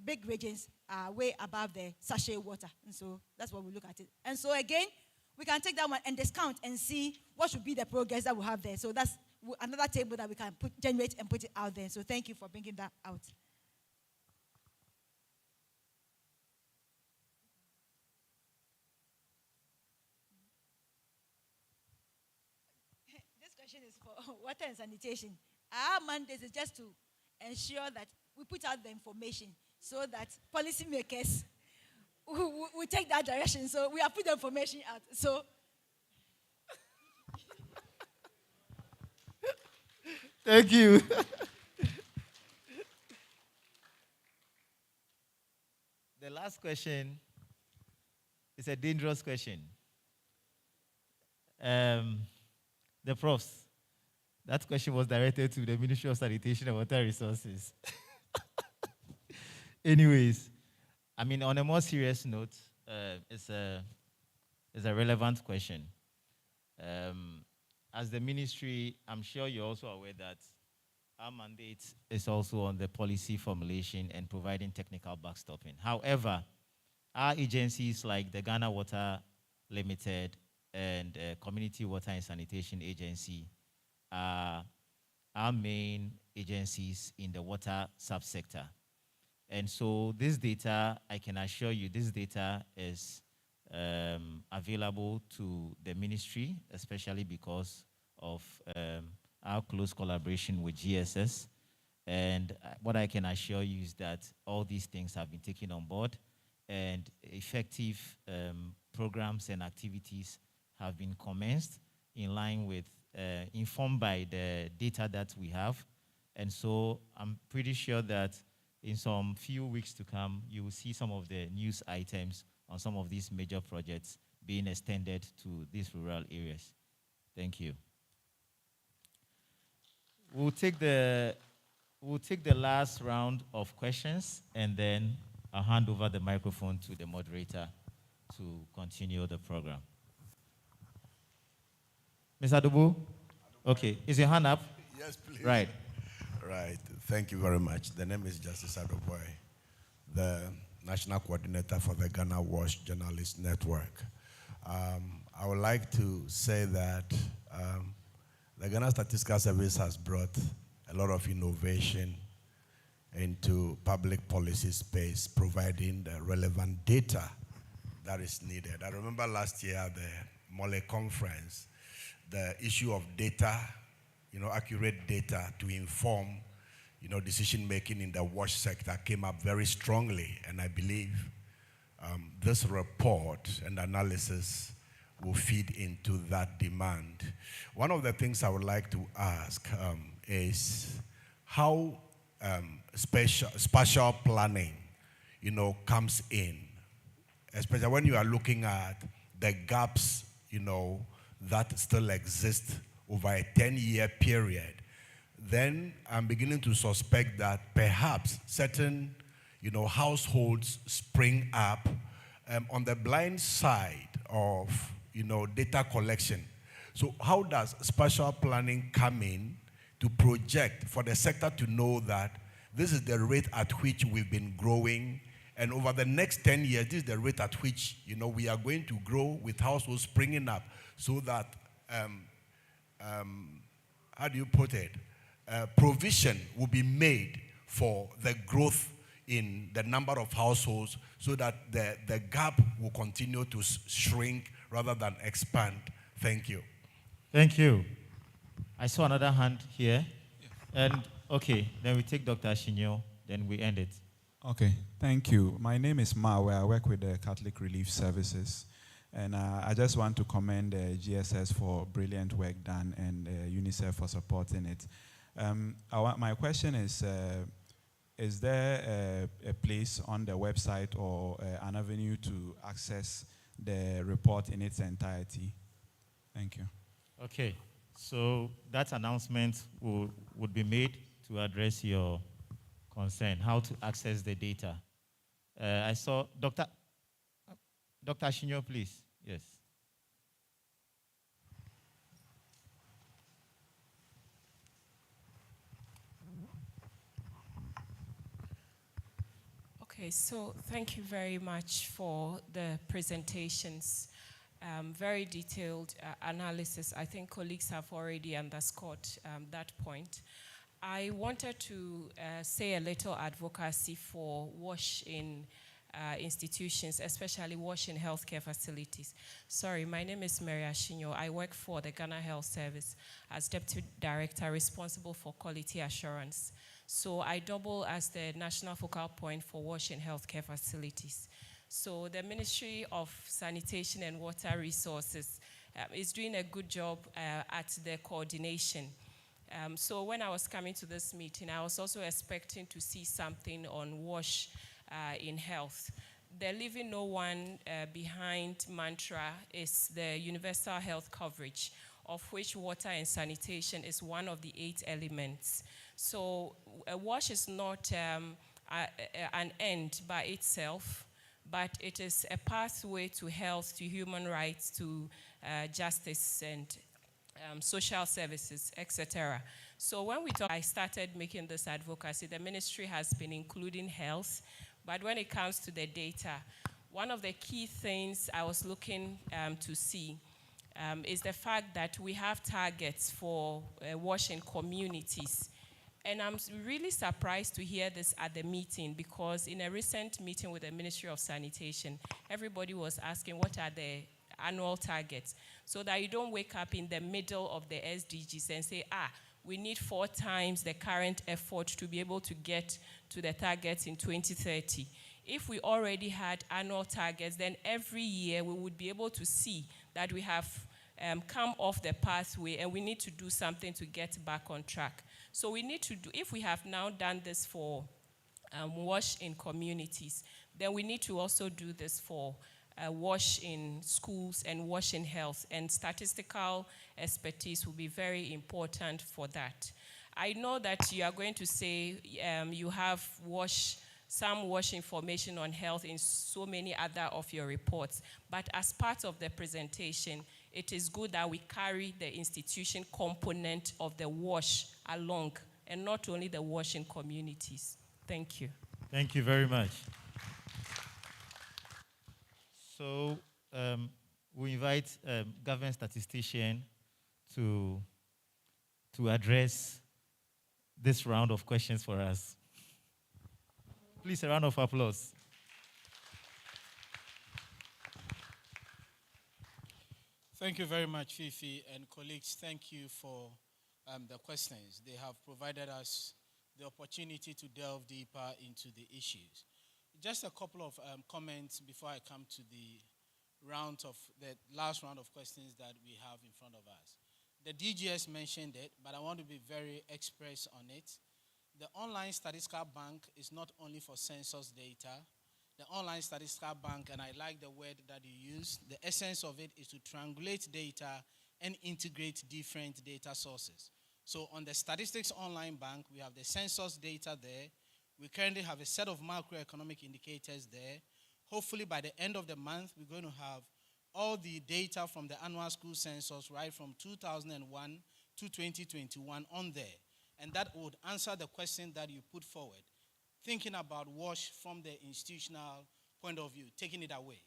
big regions are way above the sachet water. And so that's what we look at it. And so again, we can take that one and discount and see what should be the progress that we have there. So that's another table that we can generate and put it out there. So thank you for bringing that out. This question is for water and sanitation. Our mandate is just to ensure that we put out the information so that policymakers will take that direction. So we have put the information out. So Thank you. The last question is a dangerous question. The profs, that question was directed to the Ministry of Sanitation and Water Resources. Anyways, I mean, on a more serious note, it's a relevant question. As the ministry, I'm sure you're also aware that our mandate is also on the policy formulation and providing technical backstopping. However, our agencies like the Ghana Water Limited and Community Water and Sanitation Agency are our main agencies in the water subsector. And so this data, I can assure you, this data is available to the ministry, especially because of our close collaboration with GSS. And what I can assure you is that all these things have been taken on board, and effective programs and activities have been commenced in line with, informed by the data that we have. And so I'm pretty sure that in some few weeks to come, you will see some of the news items on some of these major projects being extended to these rural areas. Thank you. We'll take the last round of questions, and then I'll hand over the microphone to the moderator to continue the program. Ms. Adubu? Okay. Is your hand up? Yes, please. Right. Right. Thank you very much. The name is Justice Adoboy, the National Coordinator for the Ghana Wash Journalist Network. I would like to say that the Ghana Statistical Service has brought a lot of innovation into public policy space, providing the relevant data that is needed. I remember last year at the Mole conference, the issue of data, accurate data to inform, decision-making in the wash sector came up very strongly. And I believe this report and analysis will feed into that demand. One of the things I would like to ask is how spatial planning, comes in, especially when you are looking at the gaps, that still exist over a 10-year period. Then I'm beginning to suspect that perhaps certain, households spring up on the blind side of, data collection. So how does spatial planning come in to project for the sector to know that this is the rate at which we've been growing, and over the next 10 years, this is the rate at which, we are going to grow with households springing up, so that, how do you put it? Provision will be made for the growth in the number of households, so that the gap will continue to shrink rather than expand. Thank you. Thank you. I saw another hand here. And okay, then we take Dr. Ashinyo, then we end it. Okay, thank you. My name is Mawe. I work with the Catholic Relief Services. And I just want to commend GSS for brilliant work done, and UNICEF for supporting it. My question is, is there a place on the website or an avenue to access the report in its entirety? Thank you. Okay, so that announcement would be made to address your concern, how to access the data. I saw Dr. Ashinyo, please. Yes. Okay, so thank you very much for the presentations. Very detailed analysis. I think colleagues have already underscored that point. I wanted to say a little advocacy for WASH in institutions, especially WASH in healthcare facilities. Sorry, my name is Mary Ashinyo. I work for the Ghana Health Service as Deputy Director responsible for quality assurance. So I double as the national focal point for WASH in healthcare facilities. So the Ministry of Sanitation and Water Resources is doing a good job at the coordination. So when I was coming to this meeting, I was also expecting to see something on WASH in health. The leaving no one behind mantra is the universal health coverage, of which water and sanitation is one of the 8 elements. So WASH is not an end by itself, but it is a pathway to health, to human rights, to justice and social services, etc. So when I started making this advocacy, the ministry has been including health, but when it comes to the data, one of the key things I was looking to see is the fact that we have targets for WASH in communities. And I'm really surprised to hear this at the meeting, because in a recent meeting with the Ministry of Sanitation, everybody was asking what are the annual targets, so that you don't wake up in the middle of the SDGs and say, we need 4 times the current effort to be able to get to the targets in 2030. If we already had annual targets, then every year we would be able to see that we have come off the pathway and we need to do something to get back on track. So we need to do, if we have now done this for WASH in communities, then we need to also do this for WASH in schools and WASH in health, and statistical expertise will be very important for that. I know that you are going to say you have some WASH information on health in so many other of your reports, but as part of the presentation, it is good that we carry the institution component of the WASH along, and not only the WASH in communities. Thank you. Thank you very much. So we invite government statistician to address this round of questions for us. Please, a round of applause. Thank you very much, Fifi, and colleagues. Thank you for the questions. They have provided us the opportunity to delve deeper into the issues. Just a couple of comments before I come to the last round of questions that we have in front of us. The DGS mentioned it, but I want to be very express on it. The online statistical bank is not only for census data. The online statistical bank, and I like the word that you use, the essence of it is to triangulate data and integrate different data sources. So on the statistics online bank, we have the census data there. We currently have a set of macroeconomic indicators there. Hopefully by the end of the month, we're going to have all the data from the annual school census right from 2001 to 2021 on there. And that would answer the question that you put forward, thinking about WASH from the institutional point of view, taking it away.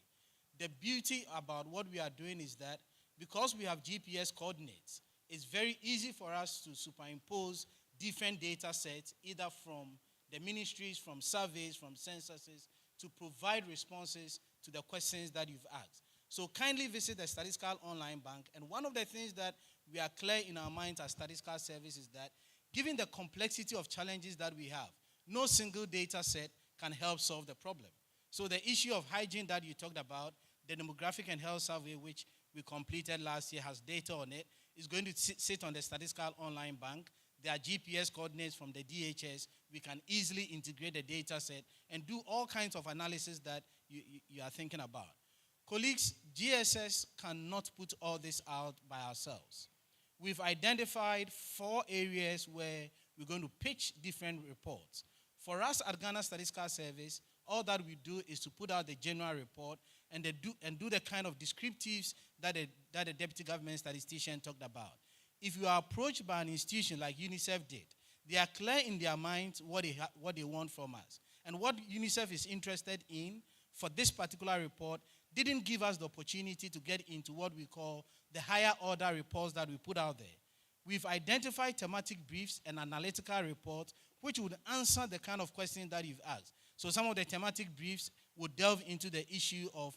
The beauty about what we are doing is that because we have GPS coordinates, it's very easy for us to superimpose different data sets, either from the ministries, from surveys, from censuses, to provide responses to the questions that you've asked. So kindly visit the Statistical Online Bank. And one of the things that we are clear in our minds as Statistical Service is that given the complexity of challenges that we have, no single data set can help solve the problem. So the issue of hygiene that you talked about, the demographic and health survey, which we completed last year, has data on it, is going to sit on the Statistical Online Bank. There are GPS coordinates from the DHS. we can easily integrate the data set and do all kinds of analysis that you are thinking about. Colleagues, GSS cannot put all this out by ourselves. We've identified 4 areas where we're going to pitch different reports. For us at Ghana Statistical Service, all that we do is to put out the general report and do the kind of descriptives that the Deputy Government Statistician talked about. If you are approached by an institution like UNICEF did, they are clear in their minds what they want from us. And what UNICEF is interested in for this particular report didn't give us the opportunity to get into what we call the higher order reports that we put out there. We've identified thematic briefs and analytical reports which would answer the kind of questions that you've asked. So some of the thematic briefs would delve into the issue of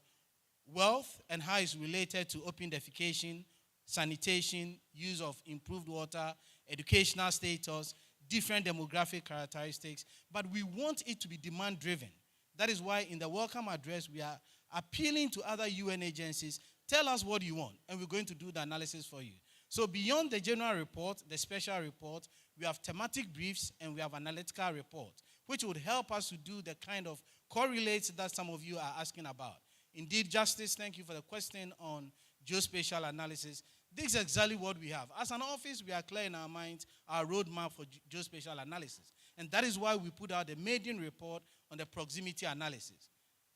wealth and how it's related to open defecation, sanitation, use of improved water, educational status, different demographic characteristics, but we want it to be demand-driven. That is why in the welcome address, we are appealing to other UN agencies, tell us what you want, and we're going to do the analysis for you. So beyond the general report, the special report, we have thematic briefs and we have analytical reports, which would help us to do the kind of correlates that some of you are asking about. Indeed, Justice, thank you for the question on geospatial analysis. This is exactly what we have. As an office, we are clear in our minds our roadmap for geospatial analysis. And that is why we put out the maiden report on the proximity analysis.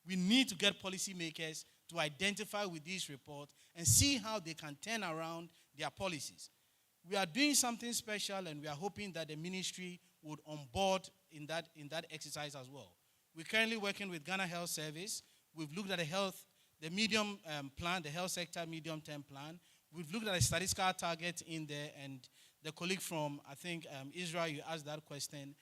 We need to get policymakers to identify with these reports and see how they can turn around their policies. We are doing something special, and we are hoping that the ministry would onboard in that exercise as well. We're currently working with Ghana Health Service. We've looked at the medium plan, the health sector medium-term plan. We've looked at a statistical target in there, and the colleague from, I think, Israel, you asked that question.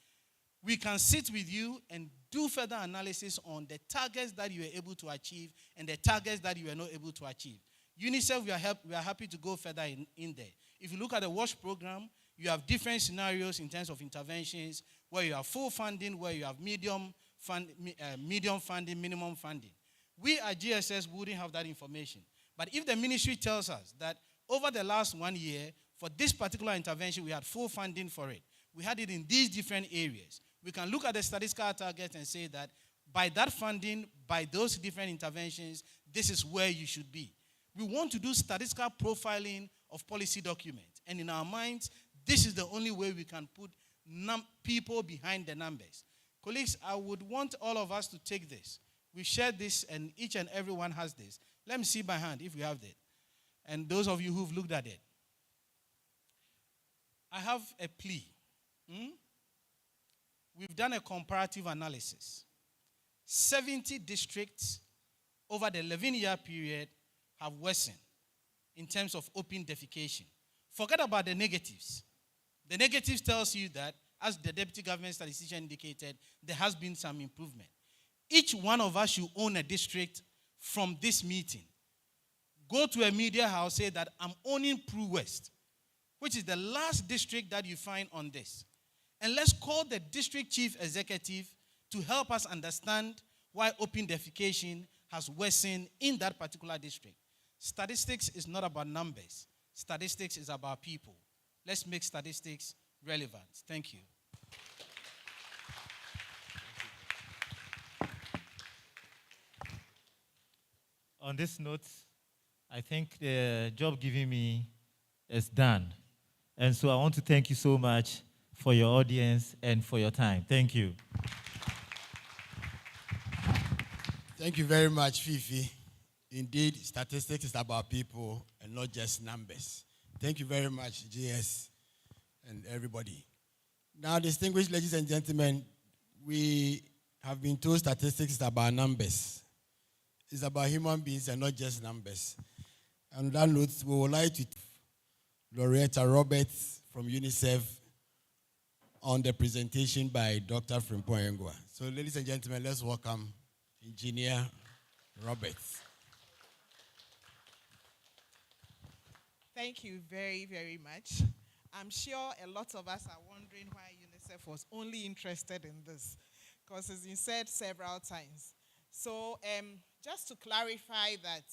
We can sit with you and do further analysis on the targets that you were able to achieve and the targets that you were not able to achieve. UNICEF, we are happy to go further in there. If you look at the WASH program, you have different scenarios in terms of interventions where you have full funding, where you have medium funding, minimum funding. We at GSS wouldn't have that information. But if the ministry tells us that over the last 1 year, for this particular intervention, we had full funding for it, we had it in these different areas, we can look at the statistical target and say that by that funding, by those different interventions, this is where you should be. We want to do statistical profiling of policy documents. And in our minds, this is the only way we can put people behind the numbers. Colleagues, I would want all of us to take this. We've shared this, and each and every one has this. Let me see by hand if we have it. And those of you who've looked at it. I have a plea. We've done a comparative analysis. 70 districts over the 11-year period have worsened in terms of open defecation. Forget about the negatives. The negatives tells you that, as the Deputy Government Statistician indicated, there has been some improvement. Each one of us should own a district from this meeting. Go to a media house, say that I'm owning Pru West, which is the last district that you find on this. And let's call the district chief executive to help us understand why open defecation has worsened in that particular district. Statistics is not about numbers. Statistics is about people. Let's make statistics relevant. Thank you. On this note, I think the job given me is done. And so I want to thank you so much for your audience and for your time. Thank you. Thank you very much, Fifi. Indeed, statistics is about people and not just numbers. Thank you very much, GS and everybody. Now, distinguished ladies and gentlemen, we have been told statistics is about numbers. It's about human beings and not just numbers. On that note, we would like to Loretta Roberts from UNICEF on the presentation by Dr. Frimpong Engwa. So, ladies and gentlemen, let's welcome Engineer Roberts. Thank you very, very much. I'm sure a lot of us are wondering why UNICEF was only interested in this, because it's been said several times. So just to clarify that,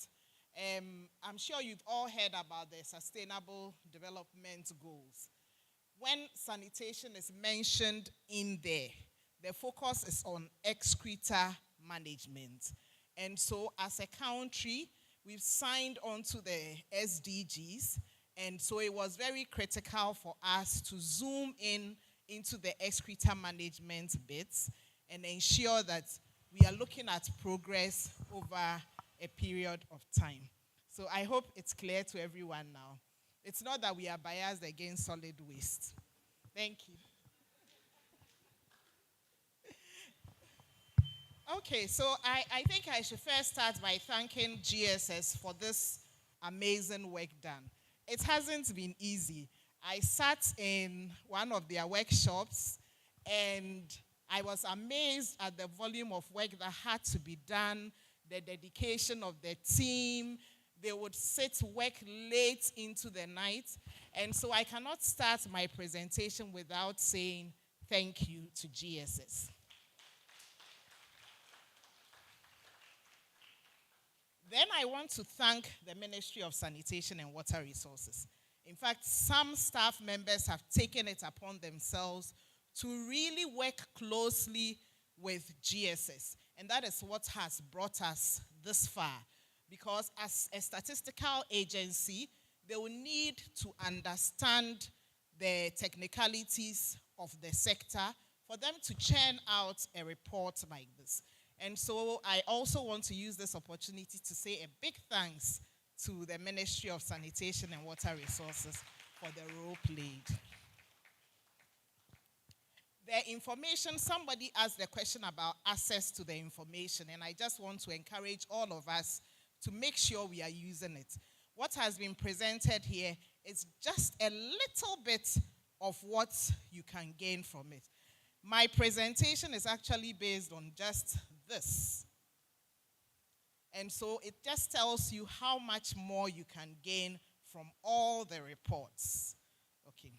I'm sure you've all heard about the Sustainable Development Goals. when sanitation is mentioned in there, the focus is on excreta management. And so as a country, we've signed on to the SDGs, and so it was very critical for us to zoom in into the excreta management bits and ensure that we are looking at progress over a period of time. So I hope it's clear to everyone now. It's not that we are biased against solid waste. Thank you. Okay, so I think I should first start by thanking GSS for this amazing work done. It hasn't been easy. I sat in one of their workshops and I was amazed at the volume of work that had to be done, the dedication of the team. They would sit work late into the night. And so I cannot start my presentation without saying thank you to GSS. Then I want to thank the Ministry of Sanitation and Water Resources. In fact, some staff members have taken it upon themselves to really work closely with GSS. And that is what has brought us this far. Because as a statistical agency, they will need to understand the technicalities of the sector for them to churn out a report like this. And so I also want to use this opportunity to say a big thanks to the Ministry of Sanitation and Water Resources for the role played. The information, somebody asked the question about access to the information, and I just want to encourage all of us to make sure we are using it. What has been presented here is just a little bit of what you can gain from it. My presentation is actually based on just this. And so it just tells you how much more you can gain from all the reports. Okay.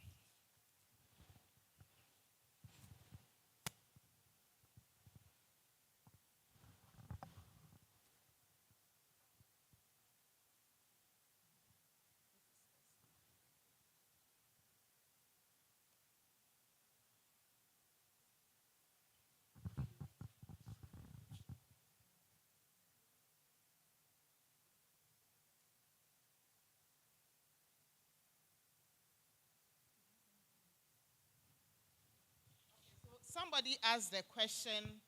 Somebody asked the question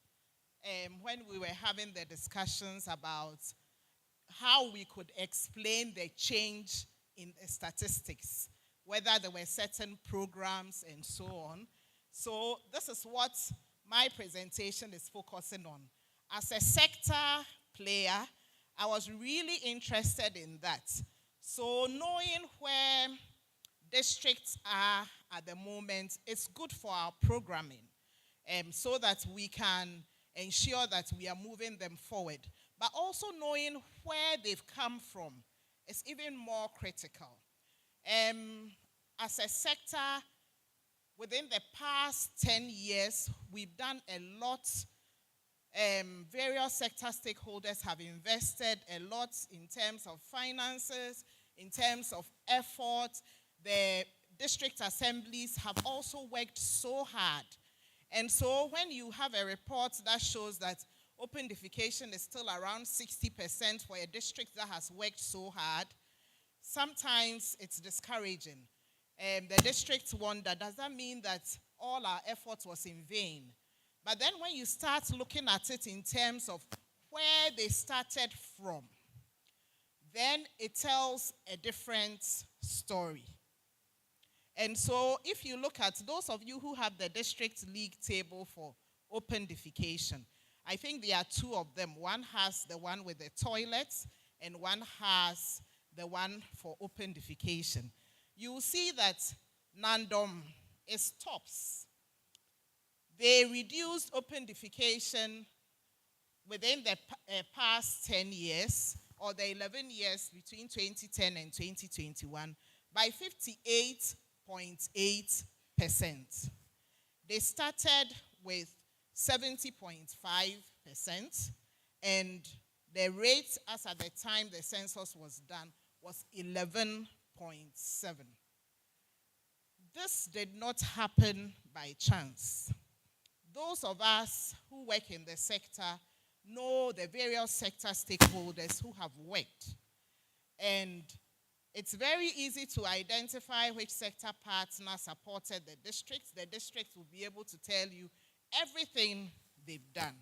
when we were having the discussions about how we could explain the change in the statistics, whether there were certain programs and so on. So this is what my presentation is focusing on. As a sector player, I was really interested in that. So knowing where districts are at the moment is good for our programming. So that we can ensure that we are moving them forward. But also knowing where they've come from is even more critical. As a sector, within the past 10 years, we've done a lot. Various sector stakeholders have invested a lot in terms of finances, in terms of effort. The district assemblies have also worked so hard. And so when you have a report that shows that open defecation is still around 60% for a district that has worked so hard, sometimes it's discouraging. The districts wonder, does that mean that all our effort was in vain? But then when you start looking at it in terms of where they started from, then it tells a different story. And so if you look at those of you who have the district league table for open defecation, I think there are two of them. One has the one with the toilets and one has the one for open defecation. You will see that Nandom is tops. They reduced open defecation within the past 10 years, or the 11 years between 2010 and 2021, by 58.8%. They started with 70.5%, and the rate as at the time the census was done was 11.7. this did not happen by chance. Those of us who work in the sector know the various sector stakeholders who have worked. And it's very easy to identify which sector partner supported the districts. The districts will be able to tell you everything they've done.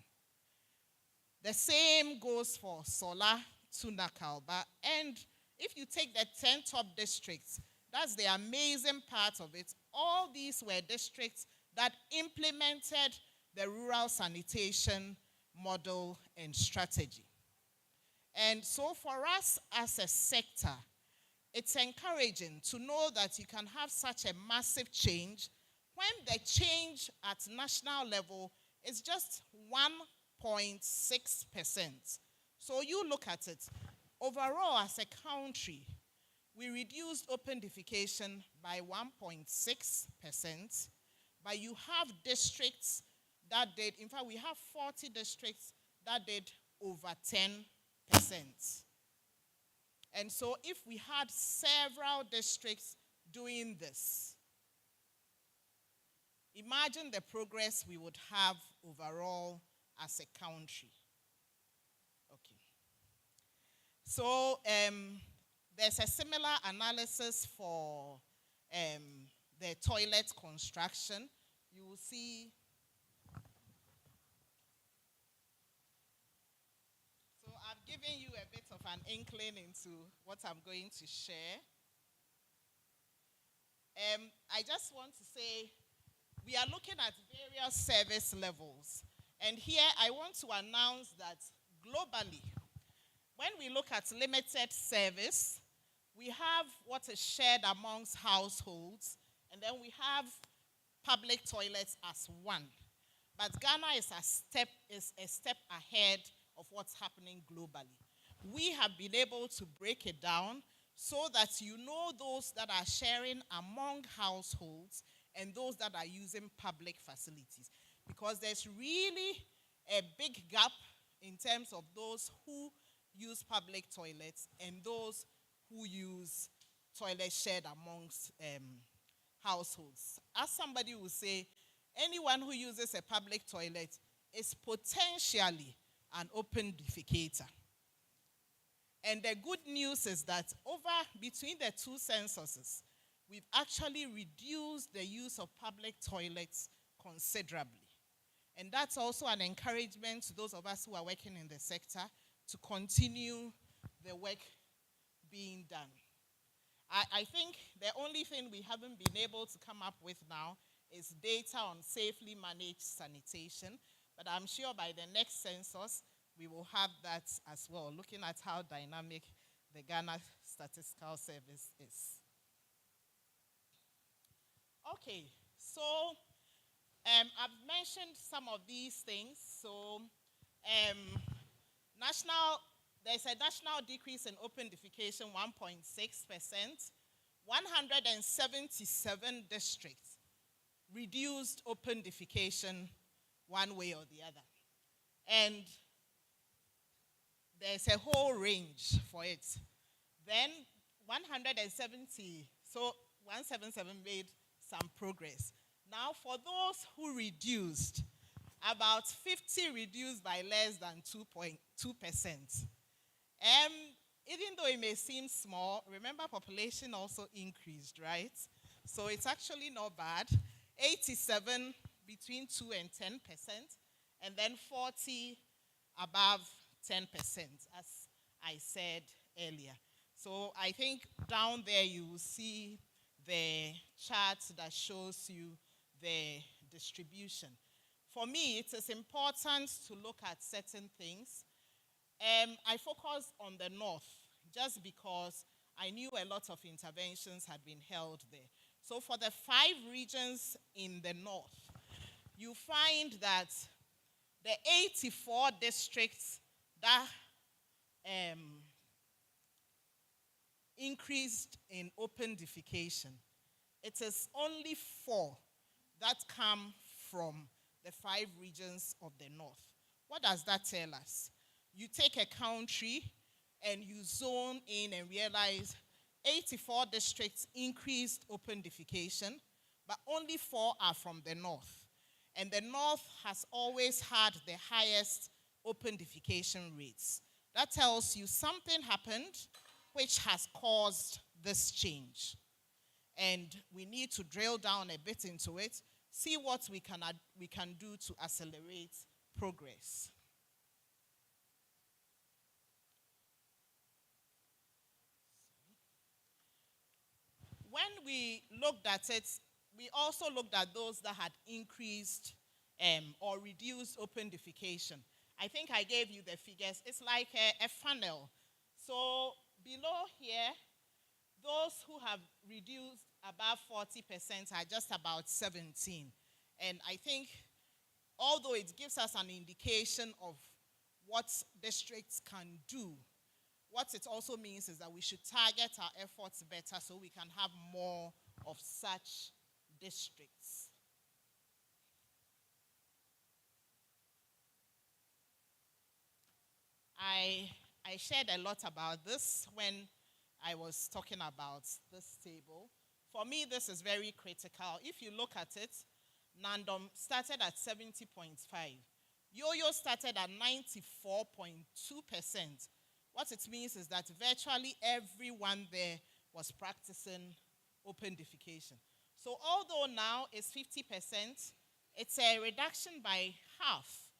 The same goes for Solar, Tuna Kalba. And if you take the 10 top districts, that's the amazing part of it. All these were districts that implemented the rural sanitation model and strategy. And so for us as a sector, it's encouraging to know that you can have such a massive change when the change at national level is just 1.6%. So you look at it. Overall, as a country, we reduced open defecation by 1.6%, but you have districts that did, in fact, we have 40 districts that did over 10%. And so if we had several districts doing this, imagine the progress we would have overall as a country. Okay. So there's a similar analysis for the toilet construction. You will see. So I've given you a bit of an inkling into what I'm going to share. I just want to say we are looking at various service levels. And here I want to announce that globally, when we look at limited service, we have what is shared amongst households, and then we have public toilets as one. But Ghana is a step ahead of what's happening globally. We have been able to break it down so that you know those that are sharing among households and those that are using public facilities. Because there's really a big gap in terms of those who use public toilets and those who use toilets shared amongst households. As somebody will say, anyone who uses a public toilet is potentially an open defecator. And the good news is that between the two censuses, we've actually reduced the use of public toilets considerably. And that's also an encouragement to those of us who are working in the sector to continue the work being done. I think the only thing we haven't been able to come up with now is data on safely managed sanitation. But I'm sure by the next census, we will have that as well, looking at how dynamic the Ghana Statistical Service is. Okay, so I've mentioned some of these things. So there's a national decrease in open defecation, 1.6%. 177 districts reduced open defecation one way or the other. And there's a whole range for it. Then 177 made some progress. Now, for those who reduced, about 50 reduced by less than 2%. Even though it may seem small, remember population also increased, right? So it's actually not bad. 87 between 2 and 10%, and then 40 above 10%, as I said earlier. So I think down there you will see the chart that shows you the distribution. For me, it is important to look at certain things. I focused on the north just because I knew a lot of interventions had been held there. So for the 5 regions in the north, you find that the 84 districts that increased in open defecation, it is only 4 that come from the 5 regions of the north. What does that tell us? You take a country and you zone in and realize 84 districts increased open defecation, but only 4 are from the north. And the north has always had the highest open defecation rates. That tells you something happened which has caused this change. And we need to drill down a bit into it, see what we can do to accelerate progress. When we looked at it, we also looked at those that had increased or reduced open defecation. I think I gave you the figures. It's like a funnel. So below here, those who have reduced above 40% are just about 17. And I think, although it gives us an indication of what districts can do, what it also means is that we should target our efforts better so we can have more of such districts. I shared a lot about this when I was talking about this table. For me, this is very critical. If you look at it, Nandom started at 70.5. Yo-Yo started at 94.2%. What it means is that virtually everyone there was practicing open defecation. So although now it's 50%, it's a reduction by half.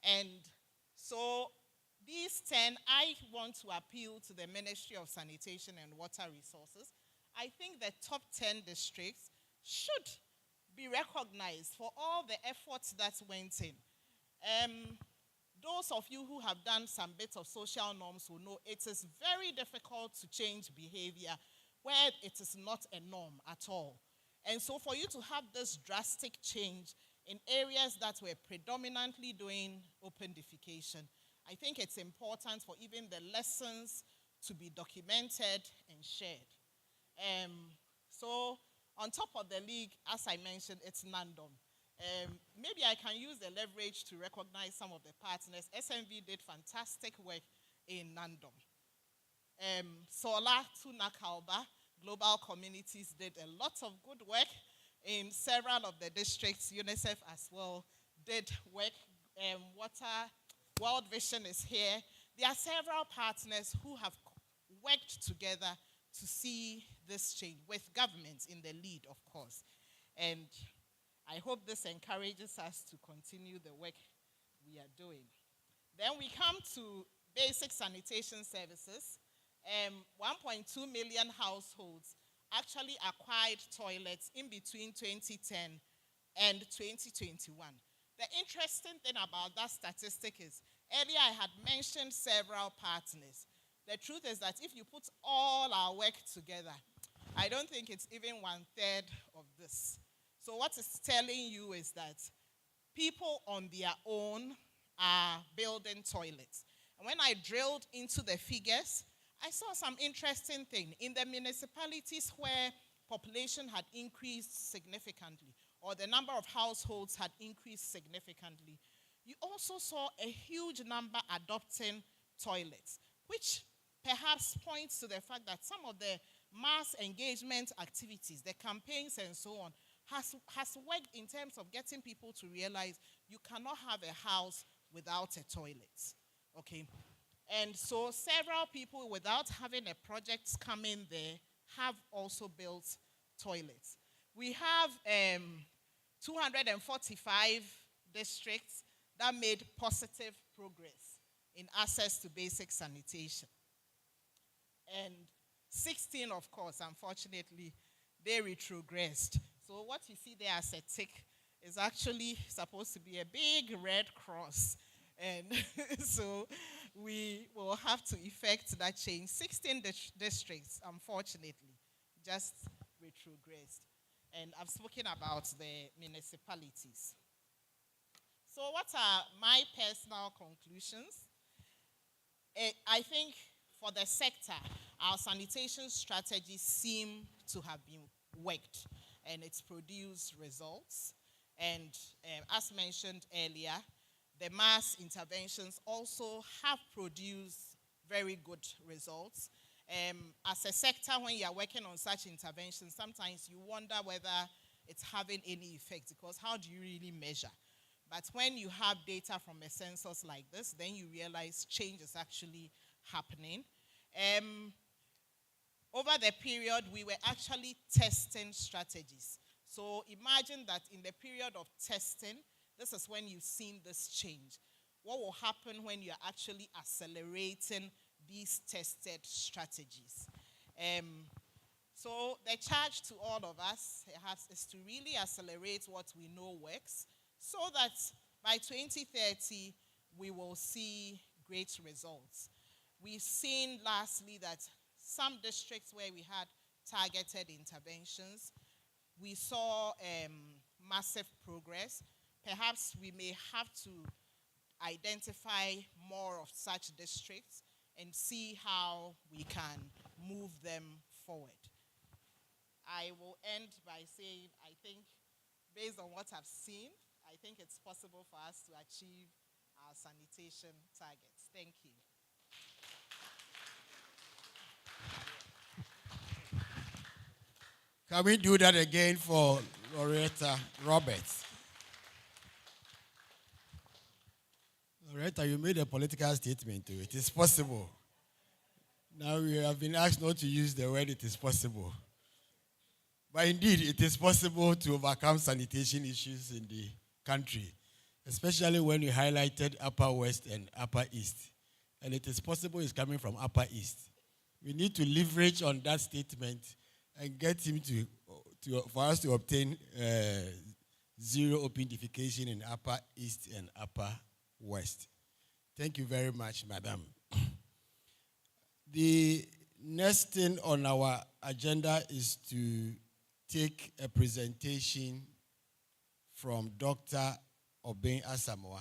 And so these 10, I want to appeal to the Ministry of Sanitation and Water Resources. I think the top 10 districts should be recognized for all the efforts that went in. Those of you who have done some bits of social norms will know it is very difficult to change behavior where it is not a norm at all. And so for you to have this drastic change in areas that were predominantly doing open defecation, I think it's important for even the lessons to be documented and shared. So on top of the league, as I mentioned, it's Nandom. Maybe I can use the leverage to recognize some of the partners. SMV did fantastic work in Nandom. Sola Tunakalba, Global Communities did a lot of good work in several of the districts. UNICEF as well did work. World Vision is here. There are several partners who have worked together to see this change, with governments in the lead, of course. And I hope this encourages us to continue the work we are doing. Then we come to basic sanitation services. 1.2 million households actually acquired toilets in between 2010 and 2021. The interesting thing about that statistic is, earlier I had mentioned several partners. The truth is that if you put all our work together, I don't think it's even 1/3 of this. So what it's telling you is that people on their own are building toilets. And when I drilled into the figures, I saw some interesting thing. In the municipalities where population had increased significantly, or the number of households had increased significantly, you also saw a huge number adopting toilets, which perhaps points to the fact that some of the mass engagement activities, the campaigns and so on, has worked in terms of getting people to realize you cannot have a house without a toilet. Okay? And so several people, without having a project come in there, have also built toilets. We have 245 districts that made positive progress in access to basic sanitation. And 16, of course, unfortunately, they retrogressed. So what you see there as a tick is actually supposed to be a big red cross. And so we will have to effect that change. 16 districts, unfortunately, just retrogressed. And I've spoken about the municipalities. So what are my personal conclusions? I think for the sector, our sanitation strategies seem to have been worked, and it's produced results. And as mentioned earlier, the mass interventions also have produced very good results. As a sector, when you are working on such interventions, sometimes you wonder whether it's having any effect, because how do you really measure? But when you have data from a census like this, then you realize change is actually happening. Over the period, we were actually testing strategies. So imagine that in the period of testing, this is when you've seen this change. What will happen when you're actually accelerating these tested strategies? So the charge to all of us is to really accelerate what we know works, so that by 2030, we will see great results. We've seen, lastly, that some districts where we had targeted interventions, we saw massive progress. Perhaps we may have to identify more of such districts and see how we can move them forward. I will end by saying, I think, based on what I've seen, I think it's possible for us to achieve our sanitation targets. Thank you. Can we do that again for Loretta Roberts? Loretta, you made a political statement to it. It is possible. Now we have been asked not to use the word "it is possible." But indeed, it is possible to overcome sanitation issues in the country, especially when you highlighted Upper West and Upper East. And it is possible it's coming from Upper East. We need to leverage on that statement and get him for us to obtain zero open defecation in Upper East and Upper West. Thank you very much, Madam. The next thing on our agenda is to take a presentation from Dr. Obeng Asamoah.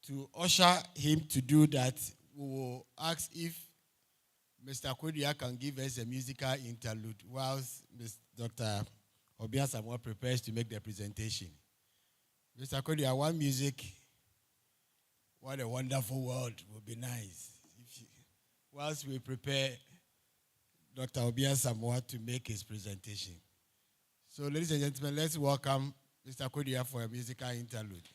To usher him to do that, we will ask if Mr. Kodia can give us a musical interlude whilst Dr. Obeng Asamoah prepares to make the presentation. Mr. Kodia, one music, what a wonderful world, would be nice. Whilst we prepare Dr. Obeng Asamoah to make his presentation. So, ladies and gentlemen, let's welcome Mr. Kodia for a musical interlude.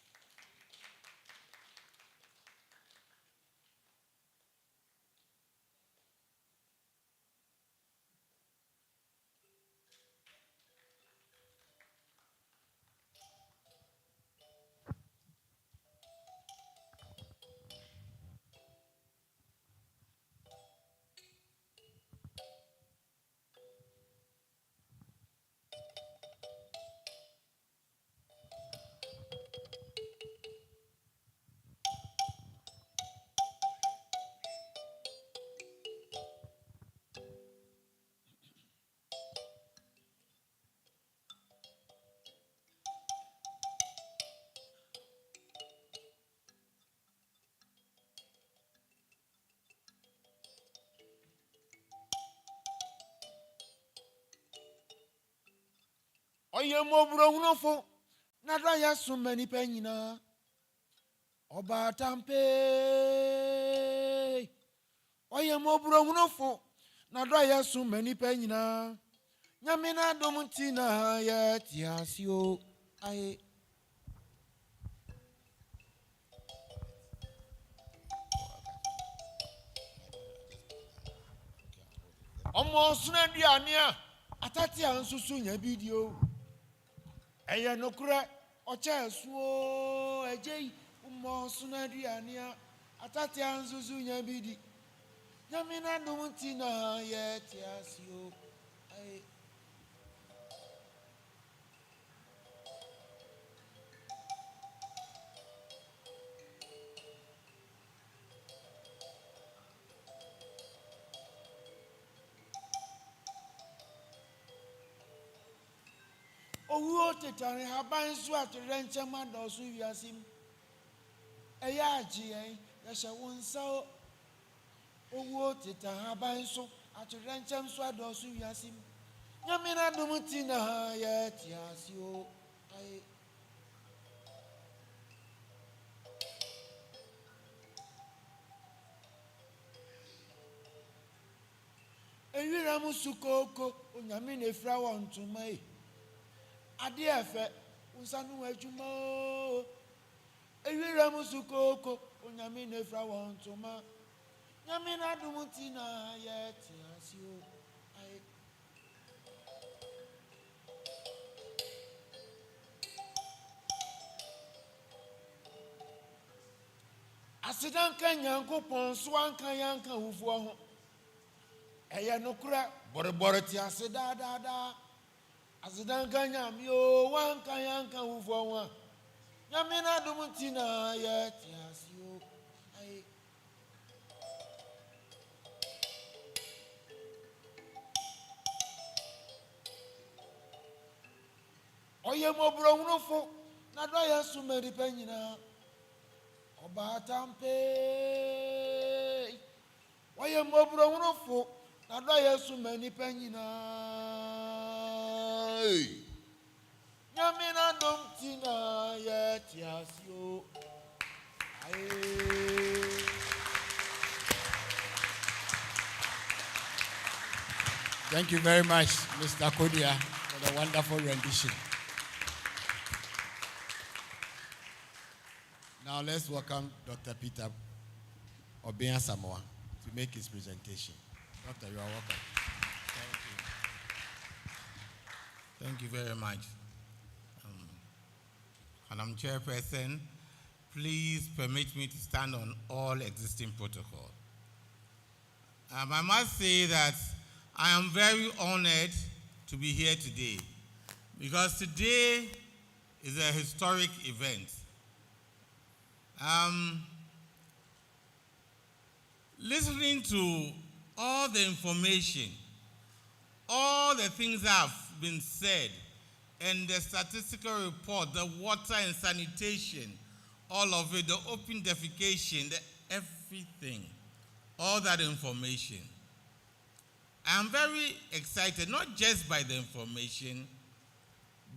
Oye mo bro hunofo na do ya summa ni panyina oba tampe oye mo bro hunofo na do ya summa ni panyina nyame na dom tina ya tiasio ai omo suna duane a atati ansusu nya bidio eye nokura ocha suo ejei omo suna duane a atati ansusu nya bidi nyame na dom tina ya tiasio ai owuo tetare haban so atore nchema do so wiasim eya agye en ya hye wonsa owuo tetare haban so atore nchem so ado so wiasim nyame na dum ti na ya tiasio ai Ewira musukoko onyame na efra won ntoma e. Ade efe unsanu adwuma. Ewira musukoko onyame na efra won ntoma. Nyame na dumuti na ye tiasio. Ai Asidanka Nyankopon so anka yanka hufuo ho. Eye nokura borebore ti ase da. Asidanka Nyame o wanka yanka hufuo ho. Nyame na dumuti na ye ti ase o. Ai Oye mobro hunofo na do Yesu meri panyina. Obatampe Oye mobro hunofo na do Yesu meni panyina. Nyame na dumuti na ye ti ase o. Thank you very much, Mr. Kodia, for the wonderful rendition. Now let's welcome Dr. Peter Obian Samoa to make his presentation. Doctor, you are welcome. Thank you very much. Madam Chairperson, please permit me to stand on all existing protocol. I must say that I am very honored to be here today because today is a historic event. Listening to all the information, all the things that have been said, and the statistical report, the water and sanitation, all of it, the open defecation, everything, all that information. I'm very excited, not just by the information,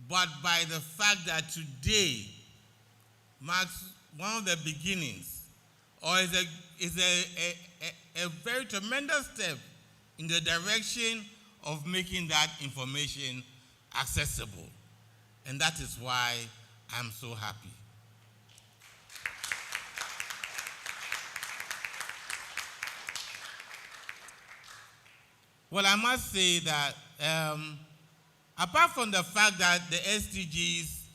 but by the fact that today marks one of the beginnings, or is a very tremendous step in the direction of making that information accessible. And that is why I'm so happy. Well, I must say that apart from the fact that the SDGs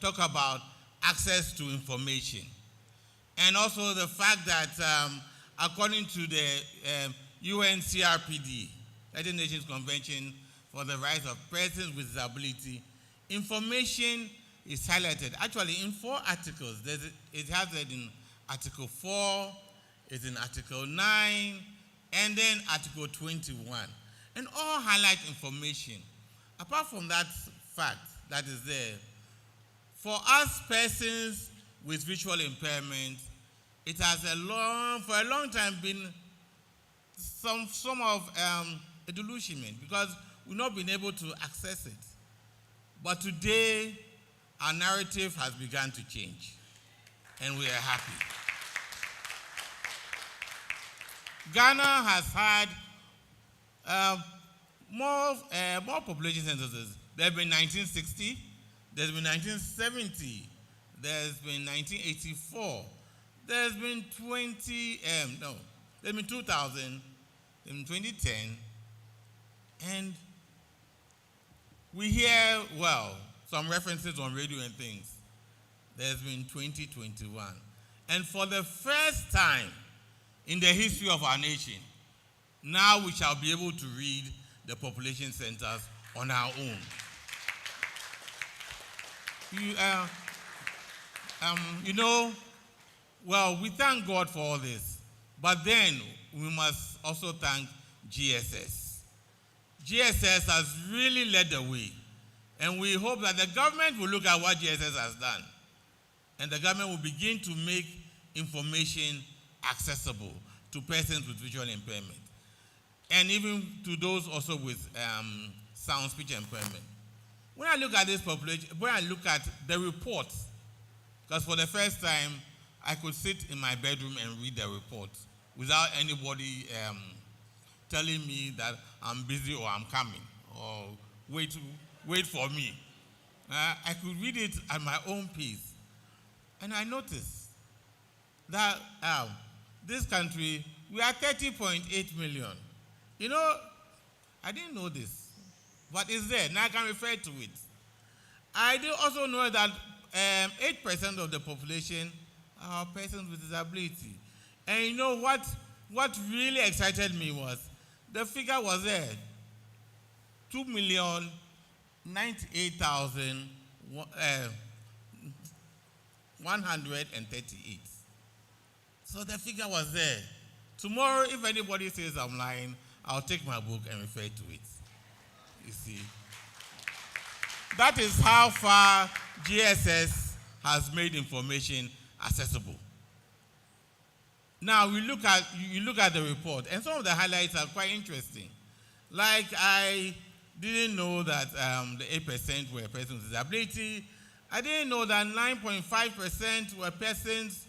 talk about access to information, and also the fact that according to the UNCRPD, United Nations Convention for the Rights of Persons with Disability, information is highlighted. Actually, in 4 articles, it has it in Article 4, it's in Article 9, and then Article 21, and all highlight information. Apart from that fact that is there, for us persons with visual impairment, it has for a long time been some of a delusionment because we've not been able to access it. But today, our narrative has begun to change, and we are happy. Ghana has had more population censuses. There have been 1960, there's been 1970, there's been 1984, there's been 2000, there's been 2010, and we hear, well, some references on radio and things. There's been 2021. And for the first time in the history of our nation, now we shall be able to read the population centers on our own. Well, we thank God for all this, but then we must also thank GSS. GSS has really led the way, and we hope that the government will look at what GSS has done, and the government will begin to make information accessible to persons with visual impairment, and even to those also with sound speech impairment. When I look at this population, when I look at the reports, because for the first time, I could sit in my bedroom and read the report without anybody telling me that I'm busy or I'm coming or wait for me. I could read it at my own pace. And I noticed that this country, we are 30.8 million. You know, I didn't know this, but it's there. Now I can refer to it. I do also know that 8% of the population are persons with disability. And you know what really excited me was the figure was there, 2,098,138. So the figure was there. Tomorrow, if anybody says I'm lying, I'll take my book and refer to it. You see. That is how far GSS has made information accessible. Now you look at the report, and some of the highlights are quite interesting. Like I didn't know that the 8% were persons with disability. I didn't know that 9.5% were persons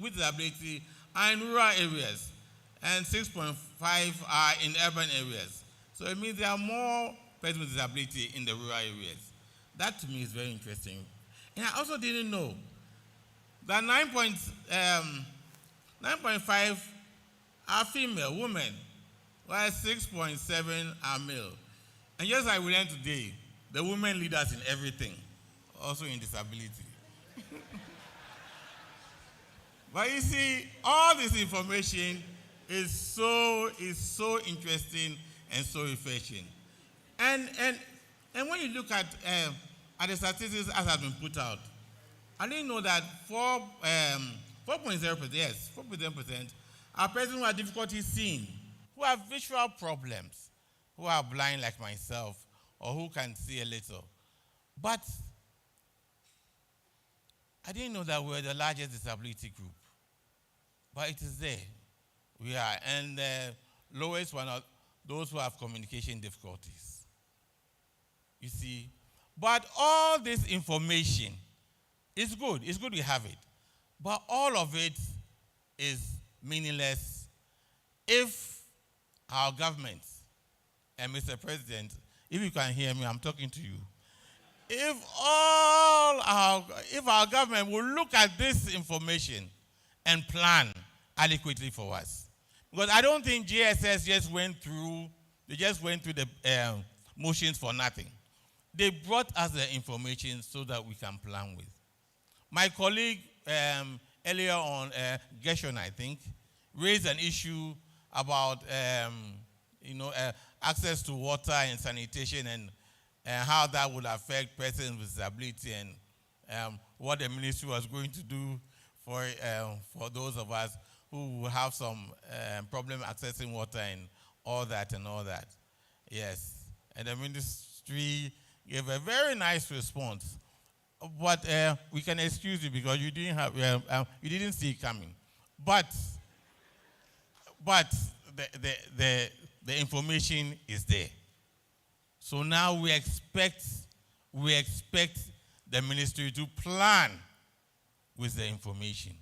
with disability are in rural areas, and 6.5% are in urban areas. So it means there are more persons with disability in the rural areas. That to me is very interesting. And I also didn't know that 9.5 are female, women, while 6.7 are male. And just like we learned today, the women lead us in everything, also in disability. But you see, all this information is so interesting and so refreshing. And when you look at the statistics as has been put out, I didn't know that 4.0%, yes, 4.0% are persons who have difficulty seeing, who have visual problems, who are blind like myself, or who can see a little. But I didn't know that we're the largest disability group. But it is there. We are. And the lowest one are those who have communication difficulties. You see? But all this information is good. It's good we have it. But all of it is meaningless if our government, and Mr. President, if you can hear me, I'm talking to you. If our government will look at this information and plan adequately for us. Because I don't think GSS just went through the motions for nothing. They brought us the information so that we can plan with. My colleague earlier on, Gershon, I think, raised an issue about access to water and sanitation and how that would affect persons with disability and what the ministry was going to do for those of us who will have some problem accessing water and all that. Yes. And the ministry gave a very nice response. But we can excuse you because you didn't see it coming. But the information is there. So now we expect the ministry to plan with the information.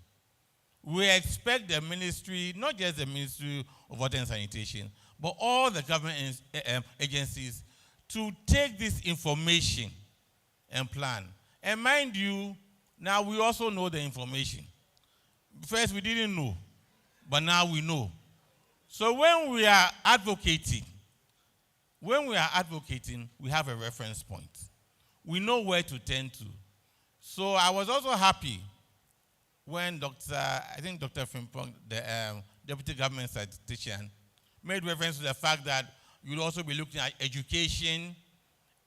We expect the ministry, not just the Ministry of Water and Sanitation, but all the government agencies to take this information and plan. And mind you, now we also know the information. First, we didn't know, but now we know. So when we are advocating, we have a reference point. We know where to turn to. So I was also happy when Dr. Frimpong, the Deputy Government Statistician, made reference to the fact that you'll also be looking at education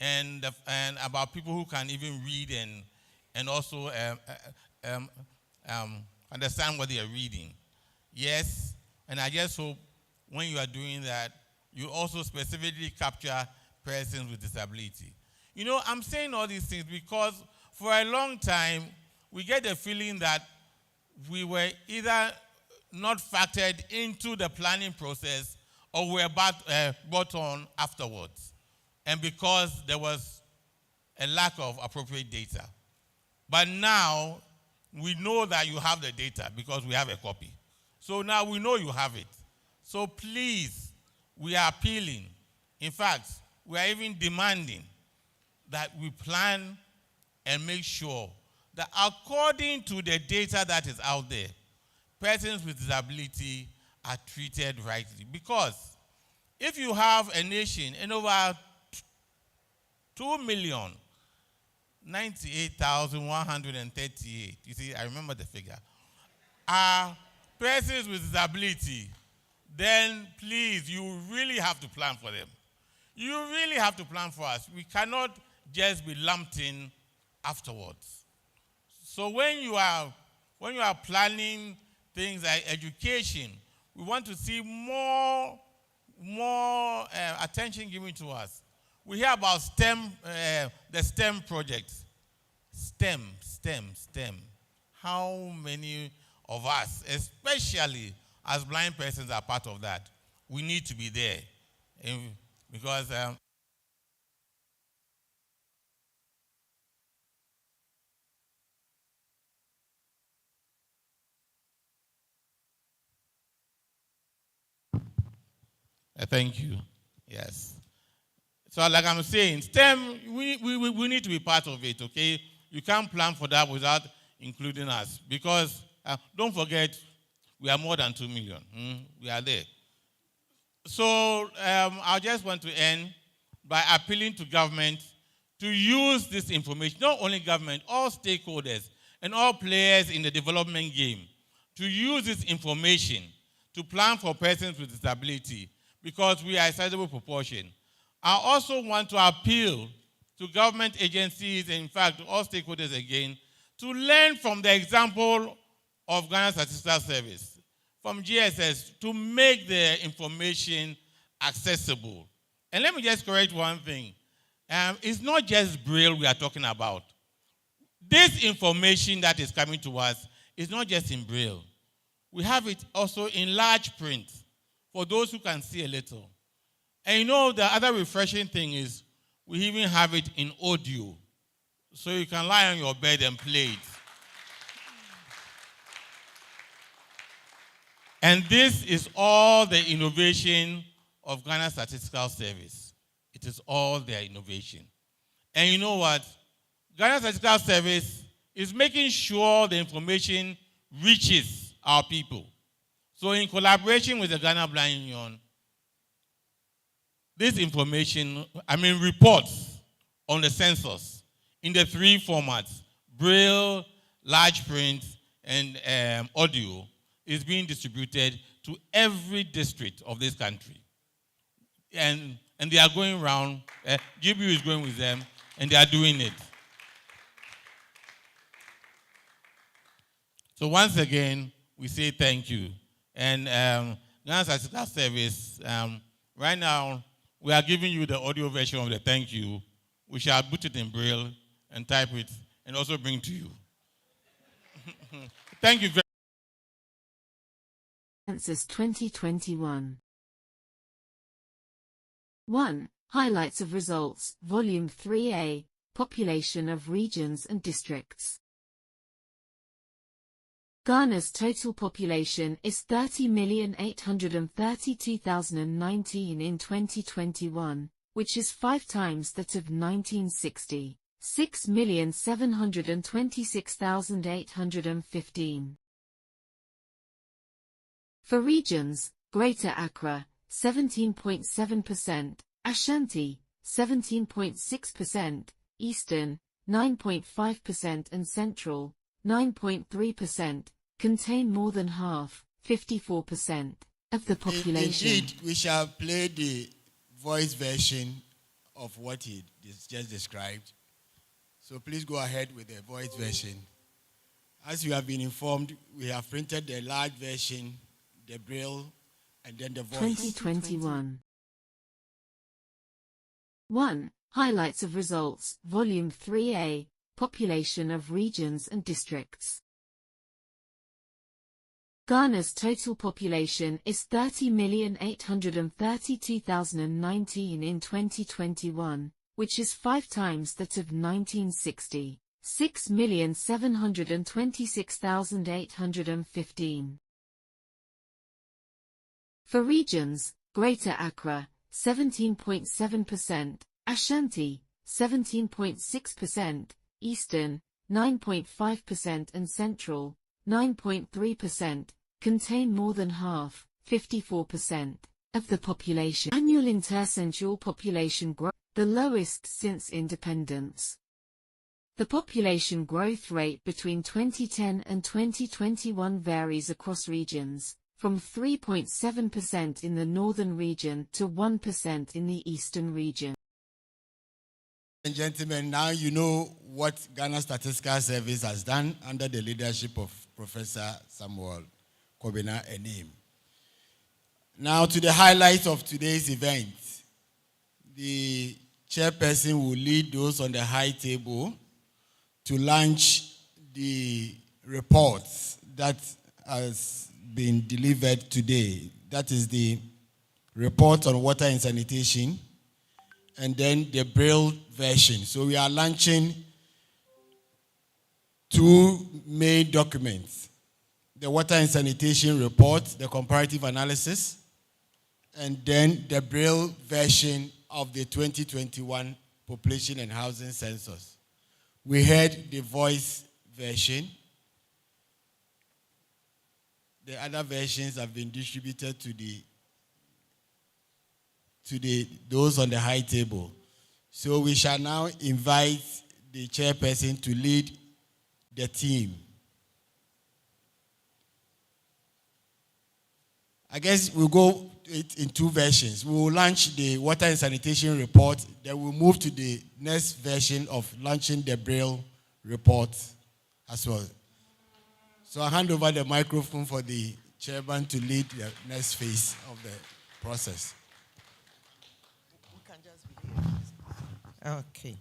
and about people who can even read and also understand what they are reading. Yes, and I just hope when you are doing that, you also specifically capture persons with disability. You know, I'm saying all these things because for a long time, we get the feeling that we were either not factored into the planning process or were brought on afterwards. And because there was a lack of appropriate data. But now, we know that you have the data because we have a copy. So now we know you have it. So please, we are appealing. In fact, we are even demanding that we plan and make sure that according to the data that is out there, persons with disability are treated rightly. Because if you have a nation in over 2,098,138, you see, I remember the figure, are persons with disability, then please, you really have to plan for them. You really have to plan for us. We cannot just be lumped in afterwards. So when you are planning things like education, we want to see more attention given to us. We hear about STEM, the STEM projects. STEM. How many of us, especially as blind persons, are part of that? We need to be there. Because thank you. Yes. So like I'm saying, STEM, we need to be part of it, okay? You can't plan for that without including us. Because don't forget, we are more than 2 million. We are there. So I just want to end by appealing to government to use this information, not only government, all stakeholders and all players in the development game, to use this information to plan for persons with disability, because we are a sizable proportion. I also want to appeal to government agencies, and in fact, to all stakeholders again, to learn from the example of Ghana Statistical Service, from GSS, to make the information accessible. And let me just correct one thing. It's not just Braille we are talking about. This information that is coming to us is not just in Braille. We have it also in large print for those who can see a little. And you know, the other refreshing thing is we even have it in audio. So you can lie on your bed and play it. And this is all the innovation of Ghana Statistical Service. It is all their innovation. And you know what? Ghana Statistical Service is making sure the information reaches our people. So in collaboration with the Ghana Blind Union, this information, reports on the census in the 3 formats, Braille, large print, and audio, is being distributed to every district of this country. And they are going around, GBU is going with them, and they are doing it. So once again, we say thank you. And Ghana Statistical Service, right now, we are giving you the audio version of the thank you. We shall put it in Braille and type it and also bring to you. Thank you very much. Census 2021. 1. Highlights of results, Volume 3A, Population of Regions and Districts. Ghana's total population is 30,832,019 in 2021, which is 5 times that of 1960, 6,726,815. For regions, Greater Accra, 17.7%, Ashanti, 17.6%, Eastern, 9.5% and Central, 9.3%, contain more than half, 54%, of the population. Indeed, we shall play the voice version of what he just described. So please go ahead with the voice version. As you have been informed, we have printed the large version, the Braille, and then the voice. 2021. 1. Highlights of results, Volume 3A, Population of Regions and Districts. Ghana's total population is 30,832,019 in 2021, which is 5 times that of 1960, 6,726,815. For regions, Greater Accra, 17.7%, Ashanti, 17.6%, Eastern, 9.5% and Central, 9.3%, contain more than half, 54%, of the population. Annual intercentual population growth, the lowest since independence. The population growth rate between 2010 and 2021 varies across regions, from 3.7% in the northern region to 1% in the eastern region. Ladies and gentlemen, now you know what Ghana Statistical Service has done under the leadership of Professor Samuel Kobina Enim. Now to the highlights of today's event. The chairperson will lead those on the high table to launch the reports that has been delivered today. That is the report on water and sanitation, and then the Braille version. So we are launching two main documents: the water and sanitation report, the comparative analysis, and then the Braille version of the 2021 population and housing census. We heard the voice version. The other versions have been distributed to those on the high table. So we shall now invite the chairperson to lead the team. I guess we'll go in two versions. We will launch the water and sanitation report, then we'll move to the next version of launching the Braille report as well. So I'll hand over the microphone for the chairman to lead the next phase of the process. Okay.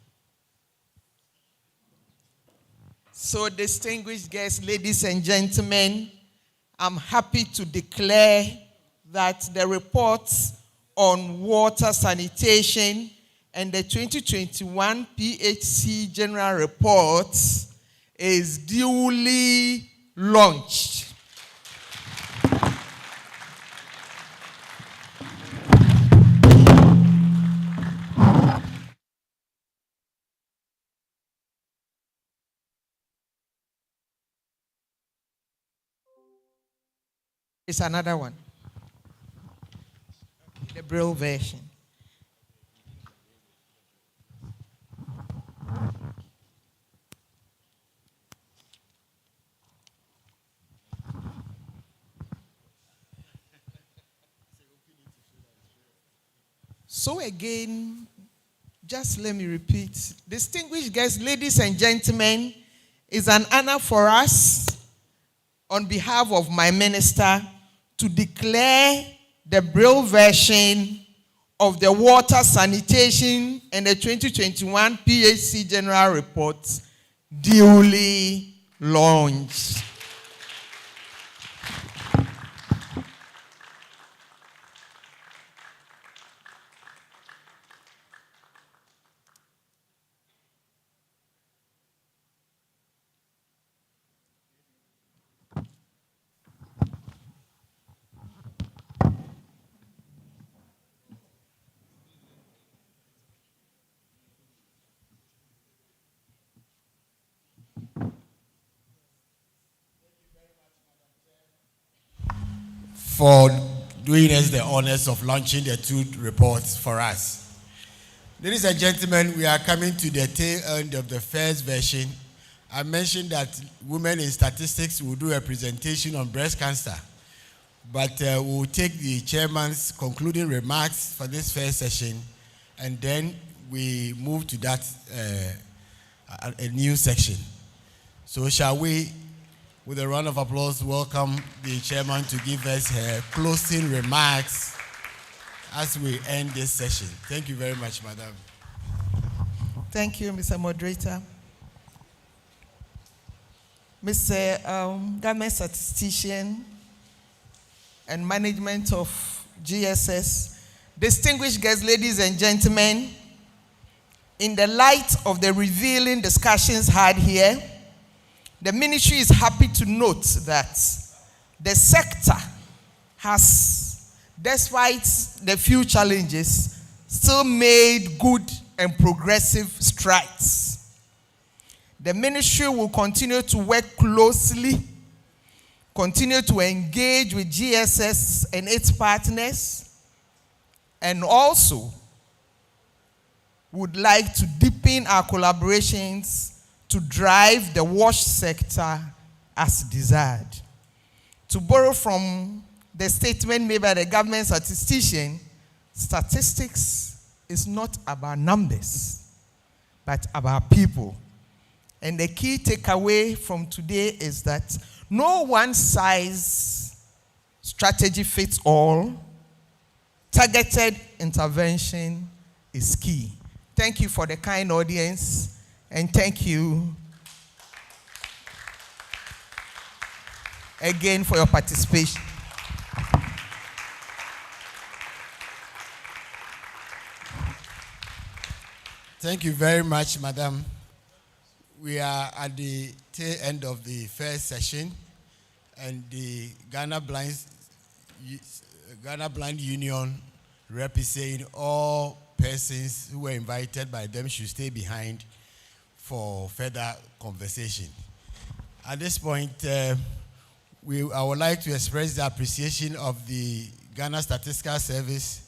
So, distinguished guests, ladies and gentlemen, I'm happy to declare that the reports on water sanitation and the 2021 PHC General Report is duly launched. It's another one. The Braille version. So again, just let me repeat. Distinguished guests, ladies and gentlemen, it's an honor for us, on behalf of my minister, to declare the Braille version of the water sanitation and the 2021 PHC General Report duly launched. For doing us the honors of launching the two reports for us. Ladies and gentlemen, we are coming to the tail end of the first version. I mentioned that women in statistics will do a presentation on breast cancer, but we'll take the chairman's concluding remarks for this first session, and then we move to that a new section. So shall we, with a round of applause, welcome the chairman to give us her closing remarks as we end this session. Thank you very much, madam. Thank you, Mr. Moderator. Mr. Government Statistician and management of GSS, distinguished guests, ladies and gentlemen, in the light of the revealing discussions had here, the ministry is happy to note that the sector has despite the few challenges, still made good and progressive strides. The ministry will continue to work closely, continue to engage with GSS and its partners, and also would like to deepen our collaborations to drive the wash sector as desired. To borrow from the statement made by the government statistician, statistics is not about numbers, but about people. And the key takeaway from today is that no one size strategy fits all. Targeted intervention is key. Thank you for the kind audience, and thank you again for your participation. Thank you very much, Madam. We are at the tail end of the first session, and the Ghana Blind Union rep is saying all persons who were invited by them should stay behind for further conversation. At this point, I would like to express the appreciation of the Ghana Statistical Service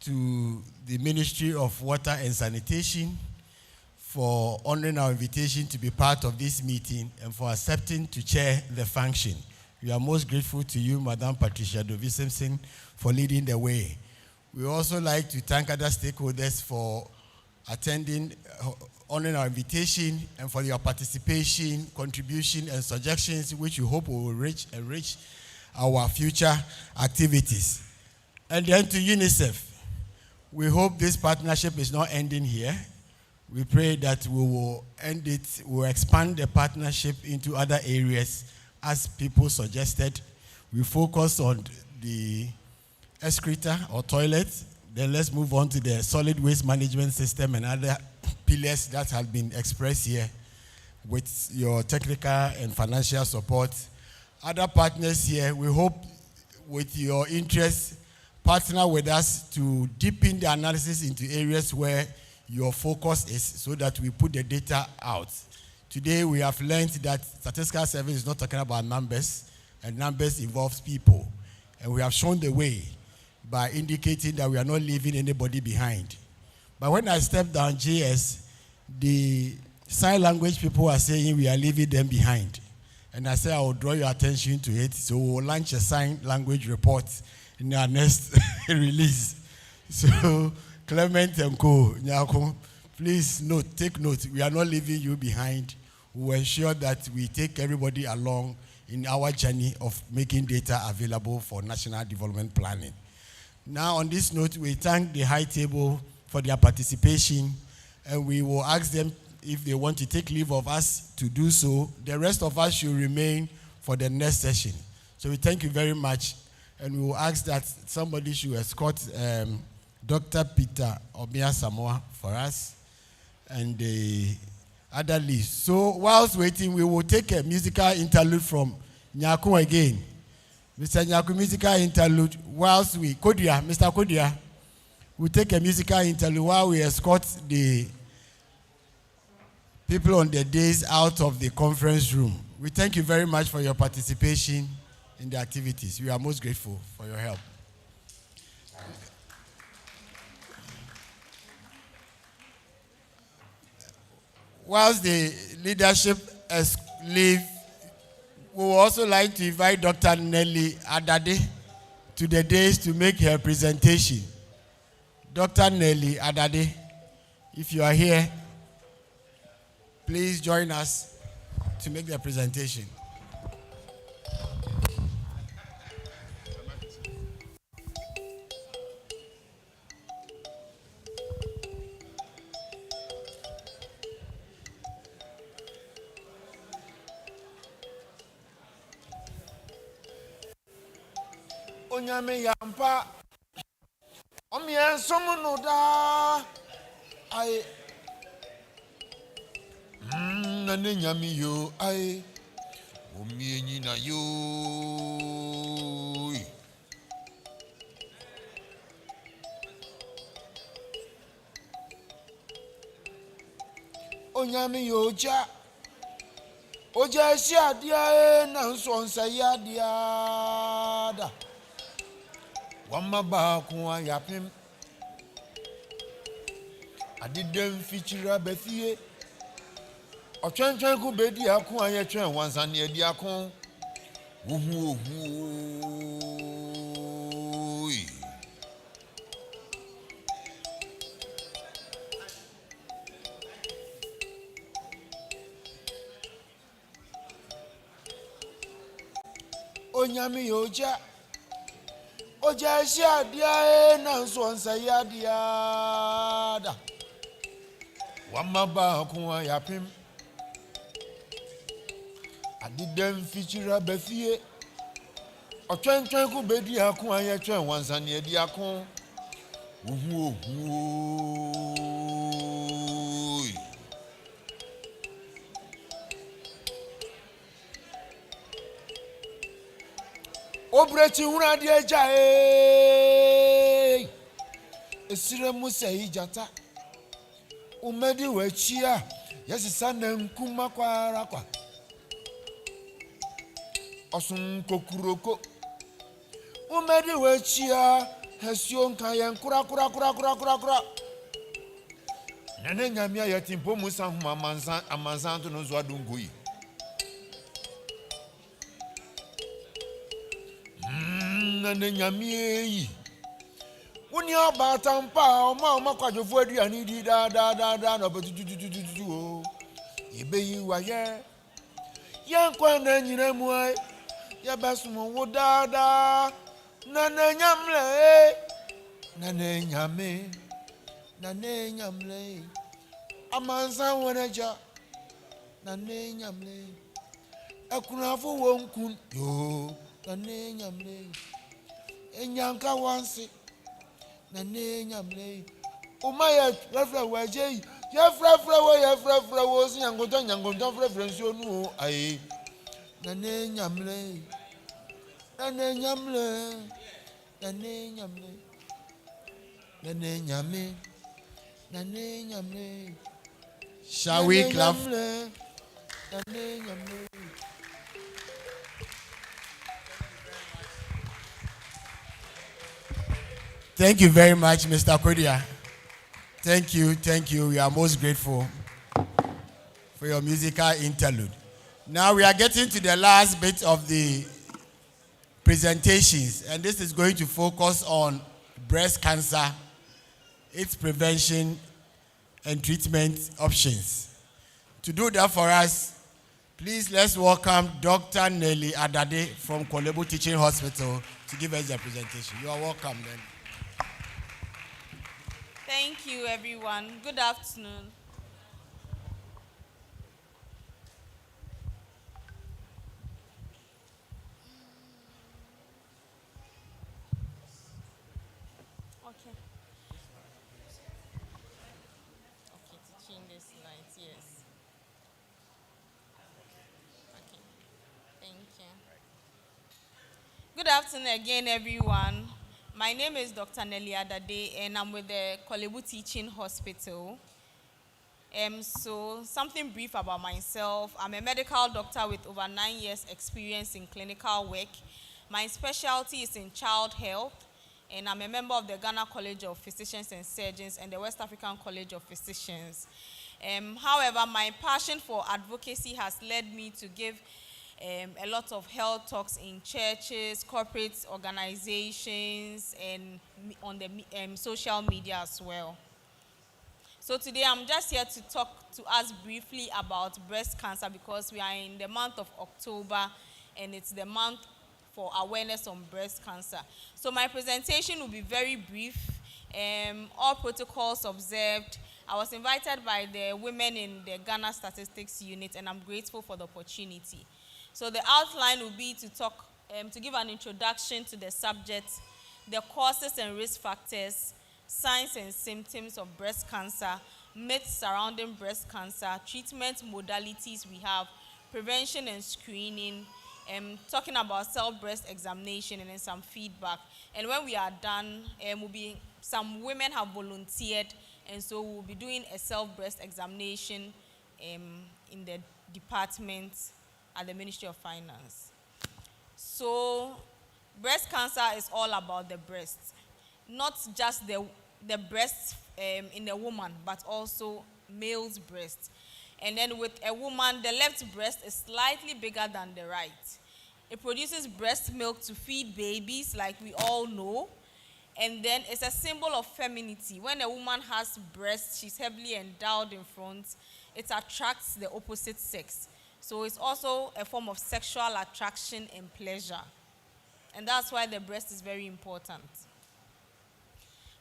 to the Ministry of Water and Sanitation for honoring our invitation to be part of this meeting and for accepting to chair the function. We are most grateful to you, Madam Patricia Dovi-Simpson, for leading the way. We also like to thank other stakeholders for attending, honoring our invitation, and for your participation, contribution, and suggestions, which we hope will enrich our future activities. And then to UNICEF, we hope this partnership is not ending here. We pray that we will end it, we will expand the partnership into other areas as people suggested. We focus on the excreta or toilet, then let's move on to the solid waste management system and other pillars that have been expressed here with your technical and financial support. Other partners here, we hope with your interest, partner with us to deepen the analysis into areas where your focus is so that we put the data out. Today we have learned that Statistical Service is not talking about numbers, and numbers involves people. And we have shown the way by indicating that we are not leaving anybody behind. But when I step down GS, the sign language people are saying we are leaving them behind. And I said I will draw your attention to it, so we will launch a sign language report in our next release. So Clement and Co, Nyako, please take note, we are not leaving you behind. We will ensure that we take everybody along in our journey of making data available for national development planning. Now, on this note, we thank the High Table for their participation, and we will ask them if they want to take leave of us to do so. The rest of us should remain for the next session. So we thank you very much, and we will ask that somebody should escort Dr. Peter Obia Samoa for us, and the other list. So whilst waiting, we will take a musical interlude from Nyaku again. Mr. Nyaku, musical interlude. Whilst we, Kodia, Mr. Kodia, we take a musical interlude while we escort the people on the days out of the conference room. We thank you very much for your participation in the activities. We are most grateful for your help. Whilst the leadership leave, we would also like to invite Dr. Nelly Adade to the days to make her presentation. Dr. Nelly Adade, if you are here, please join us to make the presentation. Onyame yampa omien somuno da ai nane nyami yo ai omien nyina yo onyame yoja oja sia dia na nso nsa ya dia da wama ba ko ayapem adidem fichira befie otwentwen ku bedi ako ayetwen wansa ne adi ako wuhu onyame yoja oja sia dia na nso nsa ya dia da wama ba ko ayapem adidem fichira befie otwentwen ku bedi ako ayetwen wansa ne adi ako wuhu obreti huna die jae esire musa ijata umedi wechia yesisa na nkuma kwara kwa osun kokuroko umedi wechia hesio nka yen kura nene nyamia yetimpo musa huma amanzan to no zo adungui nene nyamia yi uni abata mpa oma kwajofu aduani di da no betutututu o ibeyi waye yen kwa na nyina mu ai ya basumo wo da nene nyamle amanza wonaja nane nyamle akunafo wonkun yo nane nyamle enyanka wansi nane nyamle umaya refra waje ya frefra wo si nyangonto frefra nso nu ai nane nyamle Shall we clap? Thank you very much, Mr. Kodia. Thank you. We are most grateful for your musical interlude. Now we are getting to the last bit of the presentations, and this is going to focus on breast cancer, its prevention and treatment options. To do that for us, please let's welcome Dr. Nelly Adade from Kolebu Teaching Hospital to give us the presentation. You are welcome, Nelly. Thank you, everyone. Good afternoon. Okay. Okay, teaching this night, yes. Okay. Thank you. Good afternoon again, everyone. My name is Dr. Nelly Adade, and I'm with the Kolebu Teaching Hospital. So something brief about myself. I'm a medical doctor with over 9 years experience in clinical work. My specialty is in child health, and I'm a member of the Ghana College of Physicians and Surgeons and the West African College of Physicians. However, my passion for advocacy has led me to give a lot of health talks in churches, corporate organizations, and on the social media as well. So today I'm just here to talk to us briefly about breast cancer because we are in the month of October and it's the month for awareness on breast cancer. So my presentation will be very brief. All protocols observed. I was invited by the women in the Ghana Statistics unit, and I'm grateful for the opportunity. So the outline will be to talk, to give an introduction to the subject, the causes and risk factors, signs and symptoms of breast cancer, myths surrounding breast cancer, treatment modalities we have, prevention and screening, talking about self-breast examination, and then some feedback. And when we are done, some women have volunteered, and so we'll be doing a self-breast examination in the department at the Ministry of Finance. So, breast cancer is all about the breast, not just the breast in a woman, but also male's breast. And then with a woman, the left breast is slightly bigger than the right. It produces breast milk to feed babies, like we all know. And then it's a symbol of femininity. When a woman has breasts, she's heavily endowed in front. It attracts the opposite sex. So it's also a form of sexual attraction and pleasure. And that's why the breast is very important.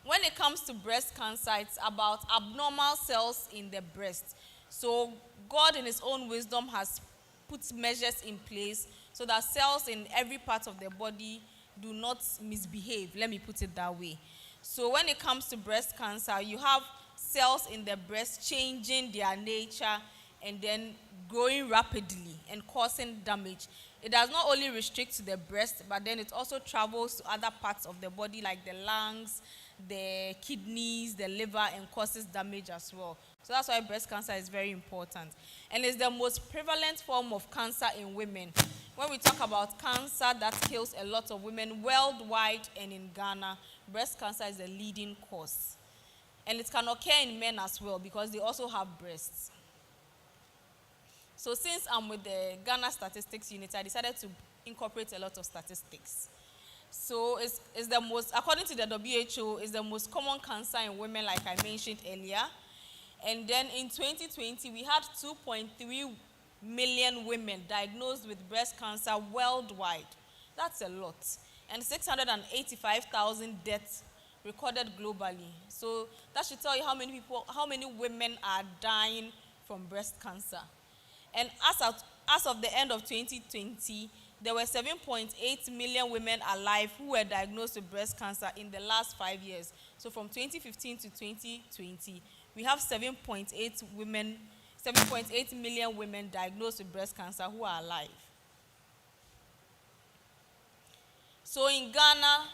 When it comes to breast cancer, it's about abnormal cells in the breast. So God in his own wisdom has put measures in place so that cells in every part of the body do not misbehave, let me put it that way. So when it comes to breast cancer, you have cells in the breast changing their nature and then growing rapidly and causing damage. It does not only restrict to the breast, but then it also travels to other parts of the body like the lungs, the kidneys, the liver, and causes damage as well. So that's why breast cancer is very important. And it's the most prevalent form of cancer in women. When we talk about cancer that kills a lot of women worldwide and in Ghana, breast cancer is the leading cause. And it can occur in men as well because they also have breasts. So since I'm with the Ghana Statistics Unit, I decided to incorporate a lot of statistics. So it's the most, according to the WHO, it's the most common cancer in women, like I mentioned earlier. And then in 2020, we had 2.3 million women diagnosed with breast cancer worldwide. That's a lot. And 685,000 deaths recorded globally. So that should tell you how many women are dying from breast cancer. And as of the end of 2020, there were 7.8 million women alive who were diagnosed with breast cancer in the last 5 years. So from 2015 to 2020, we have 7.8 million women diagnosed with breast cancer who are alive. So in Ghana,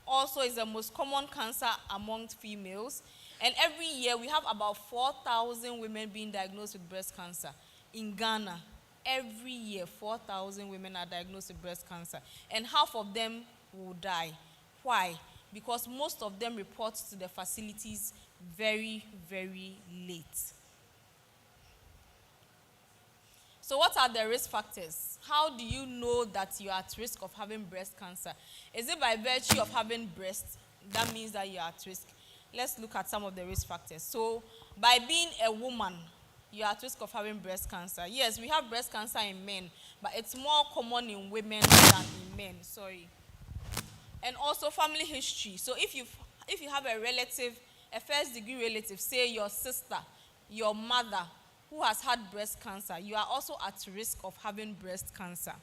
also is the most common cancer among females. And every year, we have about 4,000 women being diagnosed with breast cancer. In Ghana, every year, 4,000 women are diagnosed with breast cancer. And half of them will die. Why? Because most of them report to the facilities very, very late. So what are the risk factors? How do you know that you are at risk of having breast cancer? Is it by virtue of having breast? That means that you are at risk. Let's look at some of the risk factors. So by being a woman, you are at risk of having breast cancer. Yes, we have breast cancer in men, but it's more common in women than in men. Sorry. And also family history. So if you have a relative, a first-degree relative, say your sister, your mother, who has had breast cancer, you are also at risk of having breast cancer.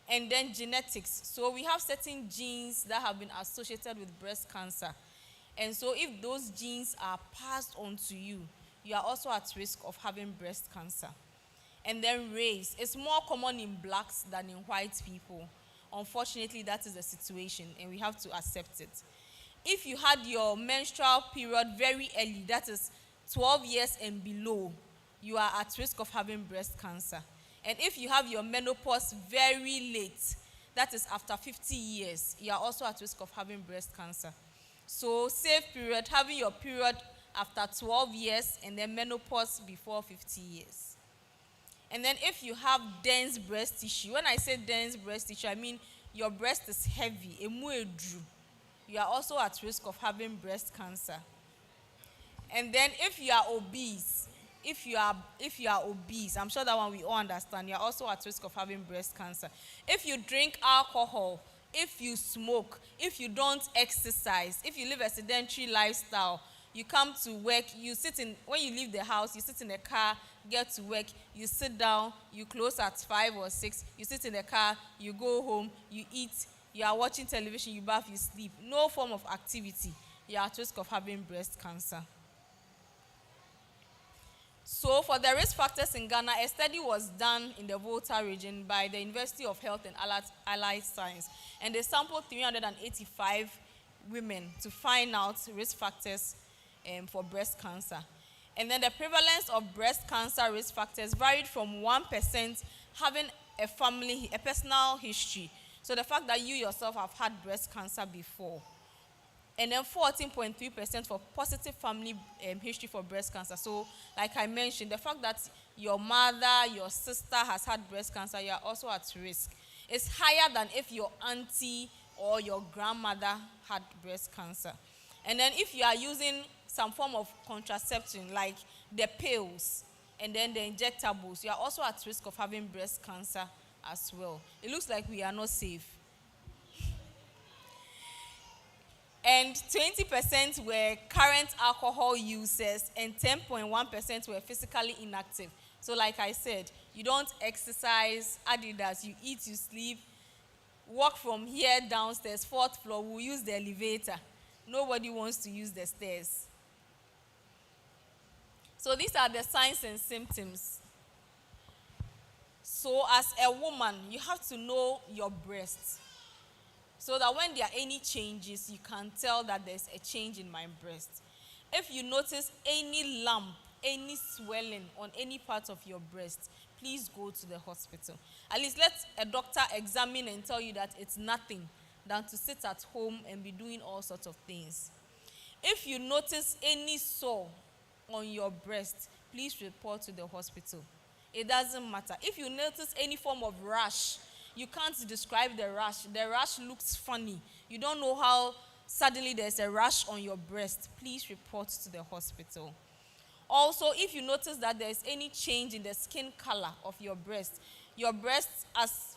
And then genetics. So we have certain genes that have been associated with breast cancer. And so if those genes are passed on to you, you are also at risk of having breast cancer. And then race. It's more common in blacks than in white people. Unfortunately, that is the situation, and we have to accept it. If you had your menstrual period very early, that is 12 years and below, you are at risk of having breast cancer. And if you have your menopause very late, that is after 50 years, you are also at risk of having breast cancer. So safe period, having your period after 12 years and then menopause before 50 years. And then if you have dense breast tissue, when I say dense breast tissue, I mean your breast is heavy, you are also at risk of having breast cancer. And then if you are obese, I'm sure that one we all understand, you are also at risk of having breast cancer. If you drink alcohol, if you smoke, if you don't exercise, if you live a sedentary lifestyle, you come to work, when you leave the house, you sit in a car, get to work, you sit down, you close at 5 or 6, you sit in the car, you go home, you eat, you are watching television, you bath, you sleep. No form of activity, you are at risk of having breast cancer. So for the risk factors in Ghana, a study was done in the Volta region by the University of Health and Allied Science, and they sampled 385 women to find out risk factors for breast cancer. And then the prevalence of breast cancer risk factors varied from 1% having a personal history. So the fact that you yourself have had breast cancer before. And then 14.3% for positive family history for breast cancer. So like I mentioned, the fact that your mother, your sister has had breast cancer, you are also at risk. It's higher than if your auntie or your grandmother had breast cancer. And then if you are using some form of contraception like the pills and then the injectables, you are also at risk of having breast cancer as well. It looks like we are not safe. And 20% were current alcohol users and 10.1% were physically inactive. So like I said, you don't exercise, Adidas, you eat, you sleep, walk from here downstairs, 4th floor, we'll use the elevator. Nobody wants to use the stairs. So these are the signs and symptoms. So as a woman, you have to know your breast. So that when there are any changes, you can tell that there's a change in my breast. If you notice any lump, any swelling on any part of your breast, please go to the hospital. At least let a doctor examine and tell you that it's nothing than to sit at home and be doing all sorts of things. If you notice any sore on your breast, please report to the hospital. It doesn't matter. If you notice any form of rash, you can't describe the rash. The rash looks funny. You don't know how suddenly there's a rash on your breast. Please report to the hospital. Also, if you notice that there's any change in the skin color of your breast, as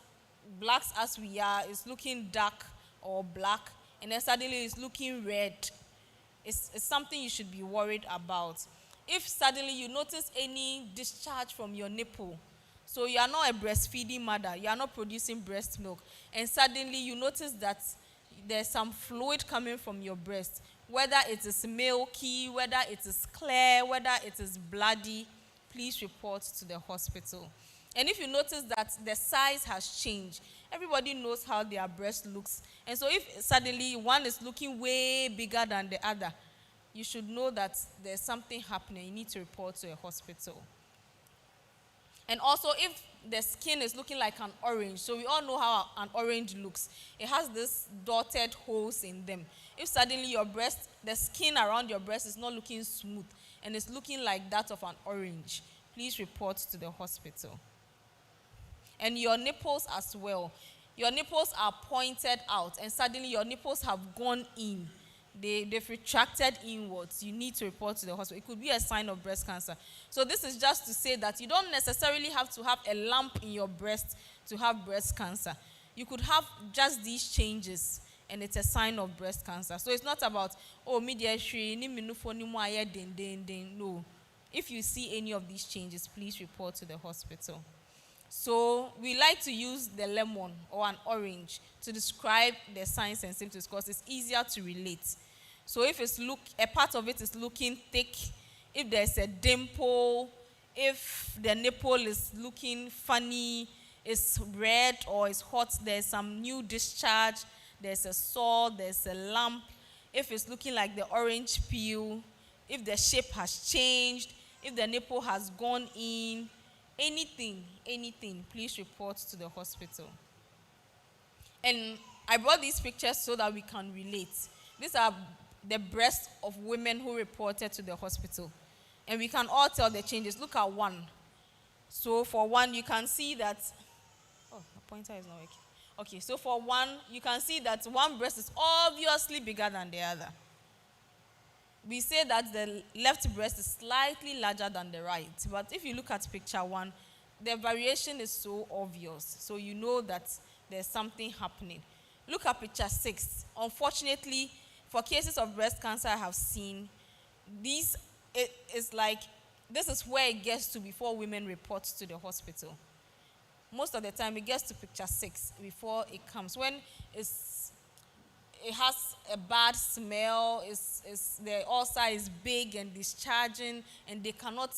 blacks as we are, is looking dark or black, and then suddenly it's looking red. It's something you should be worried about. If suddenly you notice any discharge from your nipple, so you are not a breastfeeding mother, you are not producing breast milk, and suddenly you notice that there's some fluid coming from your breast, whether it is milky, whether it is clear, whether it is bloody, please report to the hospital. And if you notice that the size has changed, everybody knows how their breast looks. And so if suddenly one is looking way bigger than the other, you should know that there's something happening. You need to report to a hospital. And also, if the skin is looking like an orange, so we all know how an orange looks. It has this dotted holes in them. If suddenly your breast, the skin around your breast is not looking smooth and it's looking like that of an orange, please report to the hospital. And your nipples as well. Your nipples are pointed out and suddenly your nipples have gone in. They've retracted inwards. You need to report to the hospital. It could be a sign of breast cancer. So this is just to say that you don't necessarily have to have a lump in your breast to have breast cancer. You could have just these changes and it's a sign of breast cancer. So it's not about, oh, no. If you see any of these changes, please report to the hospital. So we like to use the lemon or an orange to describe the signs and symptoms because it's easier to relate. So if a part of it is looking thick, if there's a dimple, if the nipple is looking funny, it's red or it's hot, there's some new discharge, there's a sore, there's a lump, if it's looking like the orange peel, if the shape has changed, if the nipple has gone in, anything, please report to the hospital. And I brought these pictures so that we can relate. These are the breasts of women who reported to the hospital. And we can all tell the changes. Look at one. So for one, you can see that, oh, my pointer is not working. Okay, so for one, you can see that one breast is obviously bigger than the other. We say that the left breast is slightly larger than the right. But if you look at picture one, the variation is so obvious. So you know that there's something happening. Look at picture 6. Unfortunately, for cases of breast cancer I have seen, this is where it gets to before women report to the hospital. Most of the time it gets to picture 6 before it comes. When it has a bad smell, the ulcer is big and discharging, and they cannot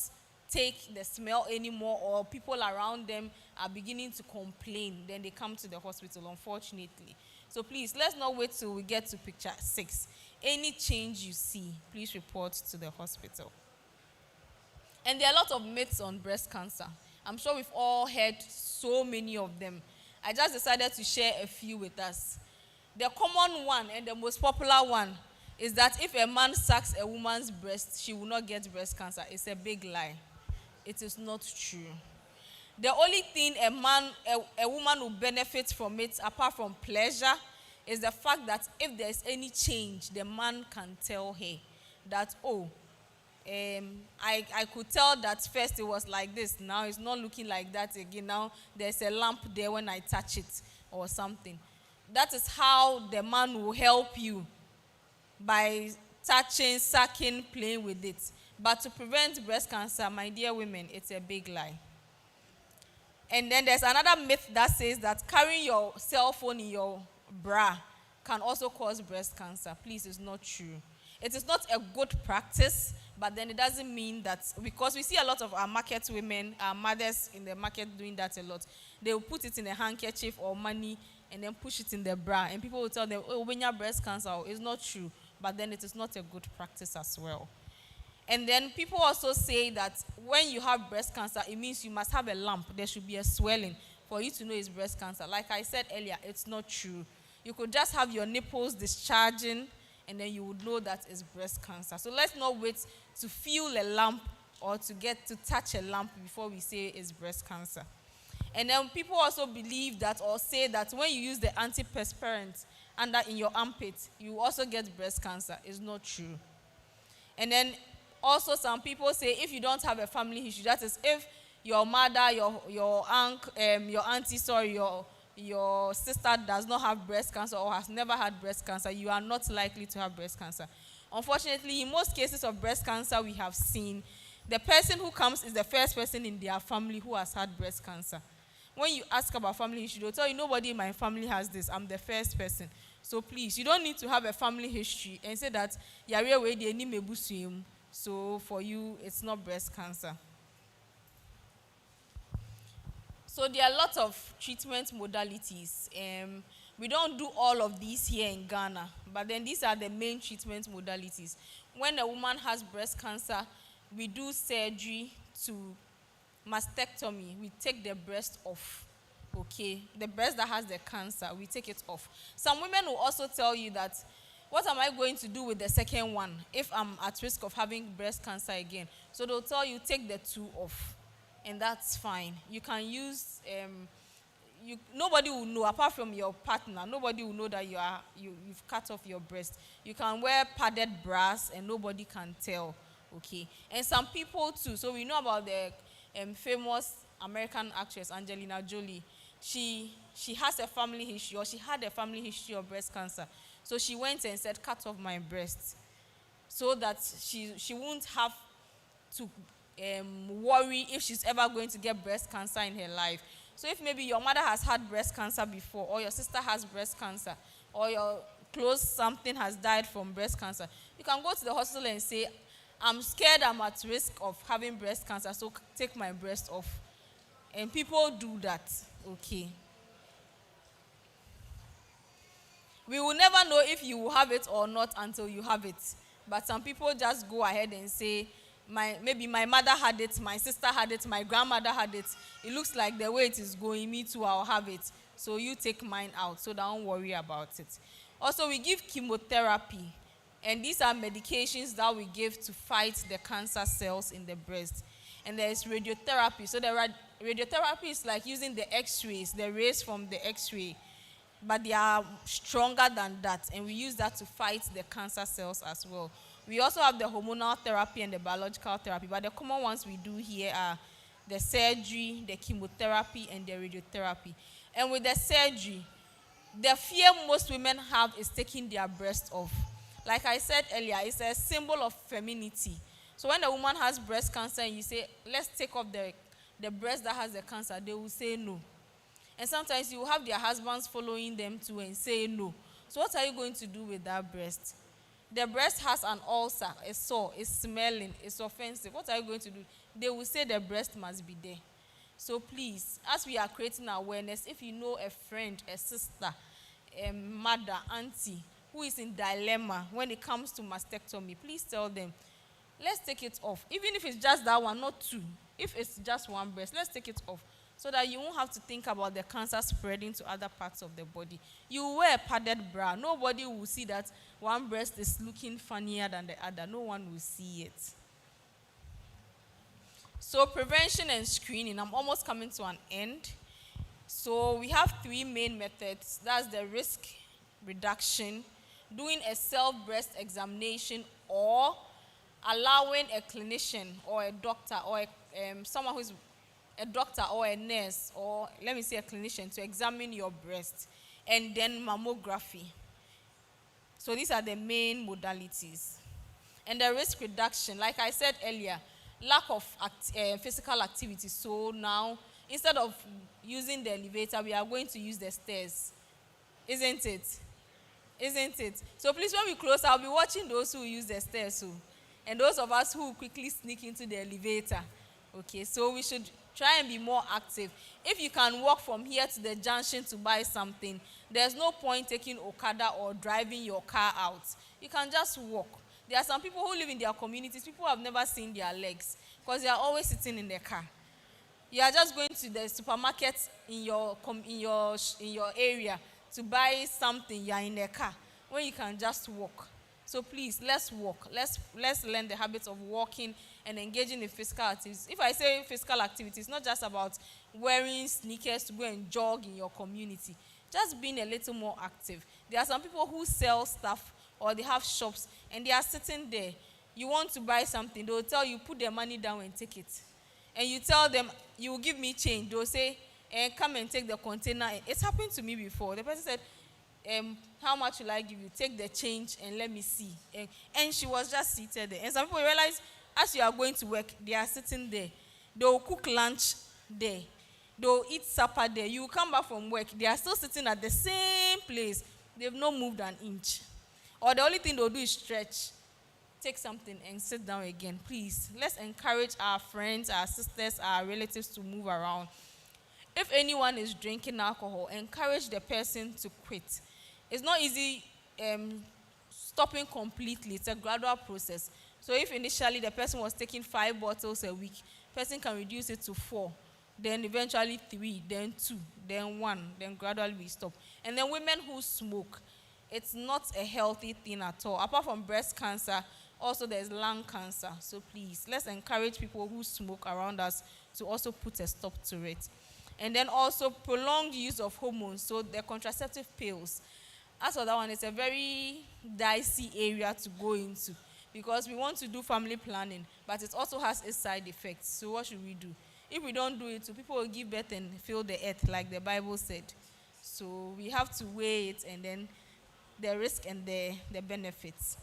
take the smell anymore, or people around them are beginning to complain, then they come to the hospital, unfortunately. So please, let's not wait till we get to picture 6. Any change you see, please report to the hospital. And there are a lot of myths on breast cancer. I'm sure we've all heard so many of them. I just decided to share a few with us. The common one and the most popular one is that if a man sucks a woman's breast, she will not get breast cancer. It's a big lie. It is not true. The only thing a woman will benefit from it, apart from pleasure, is the fact that if there's any change, the man can tell her that, oh, I could tell that first it was like this, now it's not looking like that again, now there's a lump there when I touch it or something. That is how the man will help you, by touching, sucking, playing with it. But to prevent breast cancer, my dear women, it's a big lie. And then there's another myth that says that carrying your cell phone in your bra can also cause breast cancer. Please, it's not true. It is not a good practice, but then it doesn't mean that, because we see a lot of our market women, our mothers in the market doing that a lot. They will put it in a handkerchief or money and then push it in the bra, and people will tell them, oh, when you have breast cancer, it's not true, but then it is not a good practice as well. And then people also say that when you have breast cancer, it means you must have a lump. There should be a swelling for you to know it's breast cancer. Like I said earlier, it's not true. You could just have your nipples discharging, and then you would know that it's breast cancer. So let's not wait to feel a lump or to get to touch a lump before we say it's breast cancer. And then people also believe that, or say that, when you use the antiperspirant in your armpit, you also get breast cancer. It's not true. And then also some people say if you don't have a family history, that is, if your mother, your auntie, your sister does not have breast cancer or has never had breast cancer, you are not likely to have breast cancer. Unfortunately, in most cases of breast cancer we have seen, the person who comes is the first person in their family who has had breast cancer. When you ask about family history, they'll tell you, nobody in my family has this. I'm the first person. So please, you don't need to have a family history and say that so for you, it's not breast cancer. So there are a lot of treatment modalities. We don't do all of these here in Ghana, but then these are the main treatment modalities. When a woman has breast cancer, we do surgery to mastectomy. We take the breast off. Okay, the breast that has the cancer, we take it off. Some women will also tell you that, what am I going to do with the second one if I'm at risk of having breast cancer again? So they'll tell you, take the two off, and that's fine. You can use, nobody will know, apart from your partner, nobody will know that you've cut off your breast. You can wear padded bras and nobody can tell, okay? And some people too, so we know about the famous American actress Angelina Jolie. She has a family history, or she had a family history of breast cancer. So she went and said, cut off my breast, so that she won't have to worry if she's ever going to get breast cancer in her life. So if maybe your mother has had breast cancer before, or your sister has breast cancer, or your close something has died from breast cancer, you can go to the hospital and say, I'm scared I'm at risk of having breast cancer, so take my breast off. And people do that, okay? We will never know if you will have it or not until you have it. But some people just go ahead and say, maybe my mother had it, my sister had it, my grandmother had it. It looks like the way it is going, me too, I'll have it. So you take mine out, so don't worry about it. Also, we give chemotherapy. And these are medications that we give to fight the cancer cells in the breast. And there is radiotherapy. So radiotherapy is like using the x-rays, the rays from the x-ray. But they are stronger than that, and we use that to fight the cancer cells as well. We also have the hormonal therapy and the biological therapy, but the common ones we do here are the surgery, the chemotherapy, and the radiotherapy. And with the surgery, the fear most women have is taking their breast off. Like I said earlier, it's a symbol of femininity. So when a woman has breast cancer and you say, let's take off the breast that has the cancer, they will say no. And sometimes you will have their husbands following them too and say no. So what are you going to do with that breast? The breast has an ulcer, a sore, it's smelling, it's offensive. What are you going to do? They will say the breast must be there. So please, as we are creating awareness, if you know a friend, a sister, a mother, auntie, who is in dilemma when it comes to mastectomy, please tell them, let's take it off. Even if it's just that one, not two. If it's just one breast, let's take it off so that you won't have to think about the cancer spreading to other parts of the body. You wear a padded bra. Nobody will see that one breast is looking funnier than the other. No one will see it. So prevention and screening, I'm almost coming to an end. So we have three main methods. That's the risk reduction, doing a self-breast examination, or allowing a clinician or a doctor or someone who's a doctor or a nurse, or let me say a clinician, to examine your breast, and then mammography. So these are the main modalities. And the risk reduction, like I said earlier, lack of physical activity. So now, instead of using the elevator, we are going to use the stairs. Isn't it? Isn't it? So please, when we close, I'll be watching those who use the stairs too, and those of us who quickly sneak into the elevator. Okay, so we should try and be more active. If you can walk from here to the junction to buy something, there's no point taking Okada or driving your car out. You can just walk. There are some people who live in their communities, people have never seen their legs because they are always sitting in the car. You are just going to the supermarket in your area to buy something, you are in the car, when you can just walk. So please, let's walk. Let's learn the habits of walking and engaging in physical activities. If I say physical activities, it's not just about wearing sneakers to go and jog in your community. Just being a little more active. There are some people who sell stuff or they have shops and they are sitting there. You want to buy something, they'll tell you, put the money down and take it. And you tell them, you will give me change. They'll say, come and take the container. It's happened to me before. The person said, how much will I give you? Take the change and let me see. And she was just seated there. And some people realize, as you are going to work, they are sitting there. They will cook lunch there. They will eat supper there. You will come back from work. They are still sitting at the same place. They've not moved an inch. Or the only thing they'll do is stretch, take something and sit down again. Please, let's encourage our friends, our sisters, our relatives to move around. If anyone is drinking alcohol, encourage the person to quit. It's not easy stopping completely. It's a gradual process. So if initially the person was taking 5 bottles a week, person can reduce it to 4, then eventually 3, then 2, then 1, then gradually we stop. And then women who smoke, it's not a healthy thing at all. Apart from breast cancer, also there's lung cancer. So please, let's encourage people who smoke around us to also put a stop to it. And then also prolonged use of hormones, so the contraceptive pills. As for that one, it's a very dicey area to go into because we want to do family planning, but it also has its side effects. So what should we do? If we don't do it, so people will give birth and fill the earth, like the Bible said. So we have to weigh it, and then the risk and the benefits.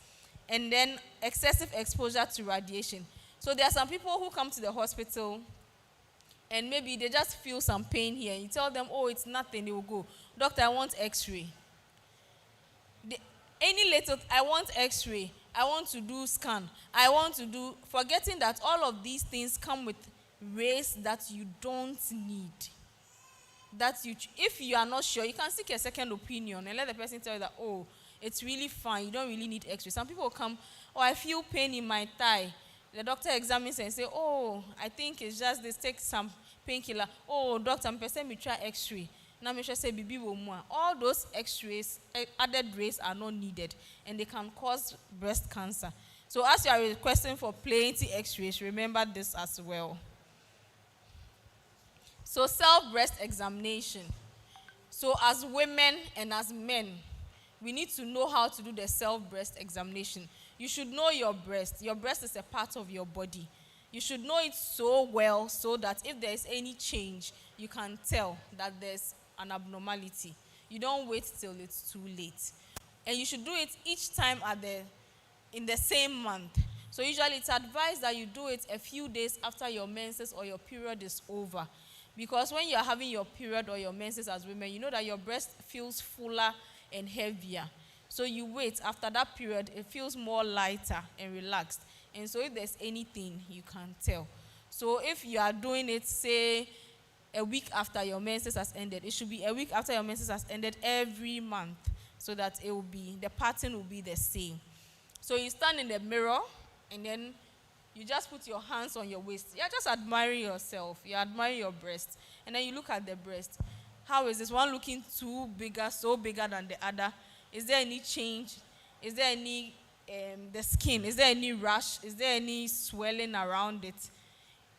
And then excessive exposure to radiation. So there are some people who come to the hospital and maybe they just feel some pain here. You tell them, oh, it's nothing, they will go. Doctor, I want x-ray. Any little, I want x-ray. I want to do scan. I want to do, forgetting that all of these things come with rays that you don't need. If you are not sure, you can seek a second opinion and let the person tell you that, oh, it's really fine, you don't really need x-ray. Some people come, oh, I feel pain in my thigh. The doctor examines and say, oh, I think it's just this, take some painkiller. Oh, doctor, I'm person me try x-ray. Now me say bibi wo mu. All those x-rays, added rays are not needed and they can cause breast cancer. So as you are requesting for plenty x-rays, remember this as well. So self-breast examination. So as women and as men, we need to know how to do the self-breast examination. You should know your breast. Your breast is a part of your body. You should know it so well so that if there is any change, you can tell that there's an abnormality. You don't wait till it's too late. And you should do it each time in the same month. So usually it's advised that you do it a few days after your menses or your period is over. Because when you're having your period or your menses as women, you know that your breast feels fuller and heavier. So you wait after that period, it feels more lighter and relaxed. And so if there's anything, you can tell. So if you are doing it, say, a week after your menses has ended, it should be a week after your menses has ended every month so that the pattern will be the same. So you stand in the mirror and then You just put your hands on your waist. You're just admiring yourself. You're admiring your breast. And then you look at the breast. How is this one looking too bigger, so bigger than the other? Is there any change? Is there any, the skin? Is there any rash? Is there any swelling around it?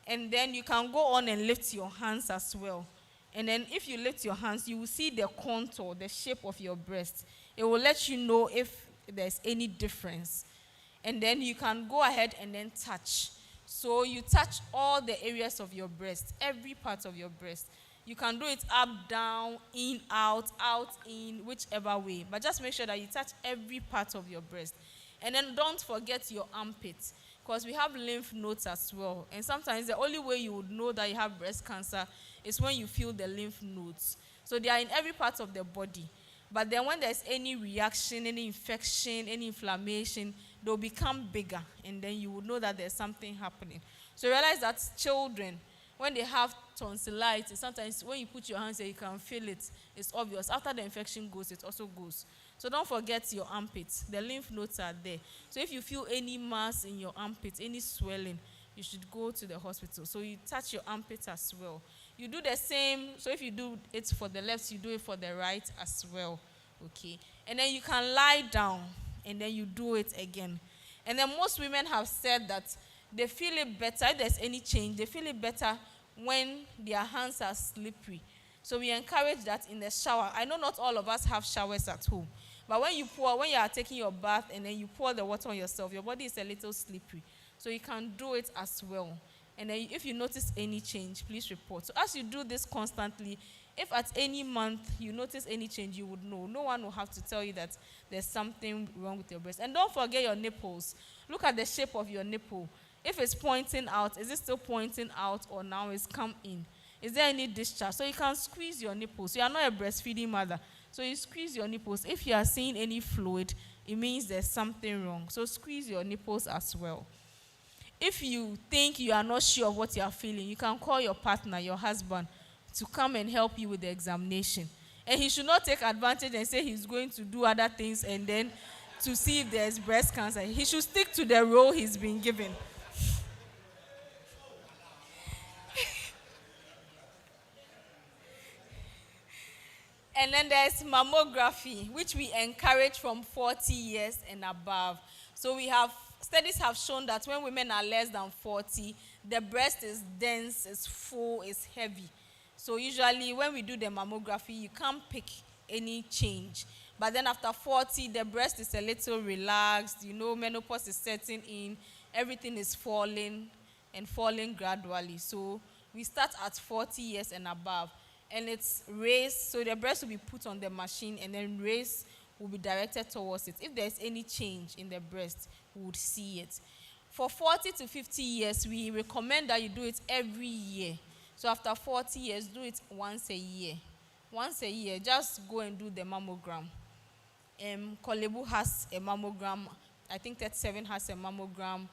And then you can go on and lift your hands as well. And then if you lift your hands, you will see the contour, the shape of your breast. It will let you know if there's any difference. And then you can go ahead and then touch. So you touch all the areas of your breast, every part of your breast. You can do it up, down, in, out, in, whichever way. But just make sure that you touch every part of your breast. And then don't forget your armpits, because we have lymph nodes as well. And sometimes the only way you would know that you have breast cancer is when you feel the lymph nodes. So they are in every part of the body. But then when there's any reaction, any infection, any inflammation, they'll become bigger. And then you will know that there's something happening. So realize that children, when they have tonsillitis, sometimes when you put your hands there, you can feel it. It's obvious. After the infection goes, it also goes. So don't forget your armpits. The lymph nodes are there. So if you feel any mass in your armpit, any swelling, you should go to the hospital. So you touch your armpit as well. You do the same. So if you do it for the left, you do it for the right as well. Okay. And then you can lie down and then you do it again. And then most women have said that they feel it better. If there's any change, they feel it better when their hands are slippery. So we encourage that in the shower. I know not all of us have showers at home. But when you are taking your bath and then you pour the water on yourself, your body is a little slippery. So you can do it as well. And then if you notice any change, please report. So as you do this constantly, if at any month you notice any change, you would know. No one will have to tell you that there's something wrong with your breast. And don't forget your nipples. Look at the shape of your nipple. If it's pointing out, is it still pointing out or now it's come in? Is there any discharge? So you can squeeze your nipples. You are not a breastfeeding mother. So you squeeze your nipples. If you are seeing any fluid, it means there's something wrong. So squeeze your nipples as well. If you think you are not sure of what you are feeling, you can call your partner, your husband, to come and help you with the examination. And he should not take advantage and say he's going to do other things and then to see if there's breast cancer. He should stick to the role he's been given. And then there's mammography, which we encourage from 40 years and above. So studies have shown that when women are less than 40, the breast is dense, is full, is heavy. So usually when we do the mammography, you can't pick any change. But then after 40, the breast is a little relaxed. Menopause is setting in. Everything is falling and falling gradually. So we start at 40 years and above. And it's raised, so the breast will be put on the machine and then raised will be directed towards it. If there's any change in the breast, we would see it. For 40 to 50 years, we recommend that you do it every year. So after 40 years, do it once a year. Once a year, just go and do the mammogram. Kolebu has a mammogram. I think 37 has a mammogram.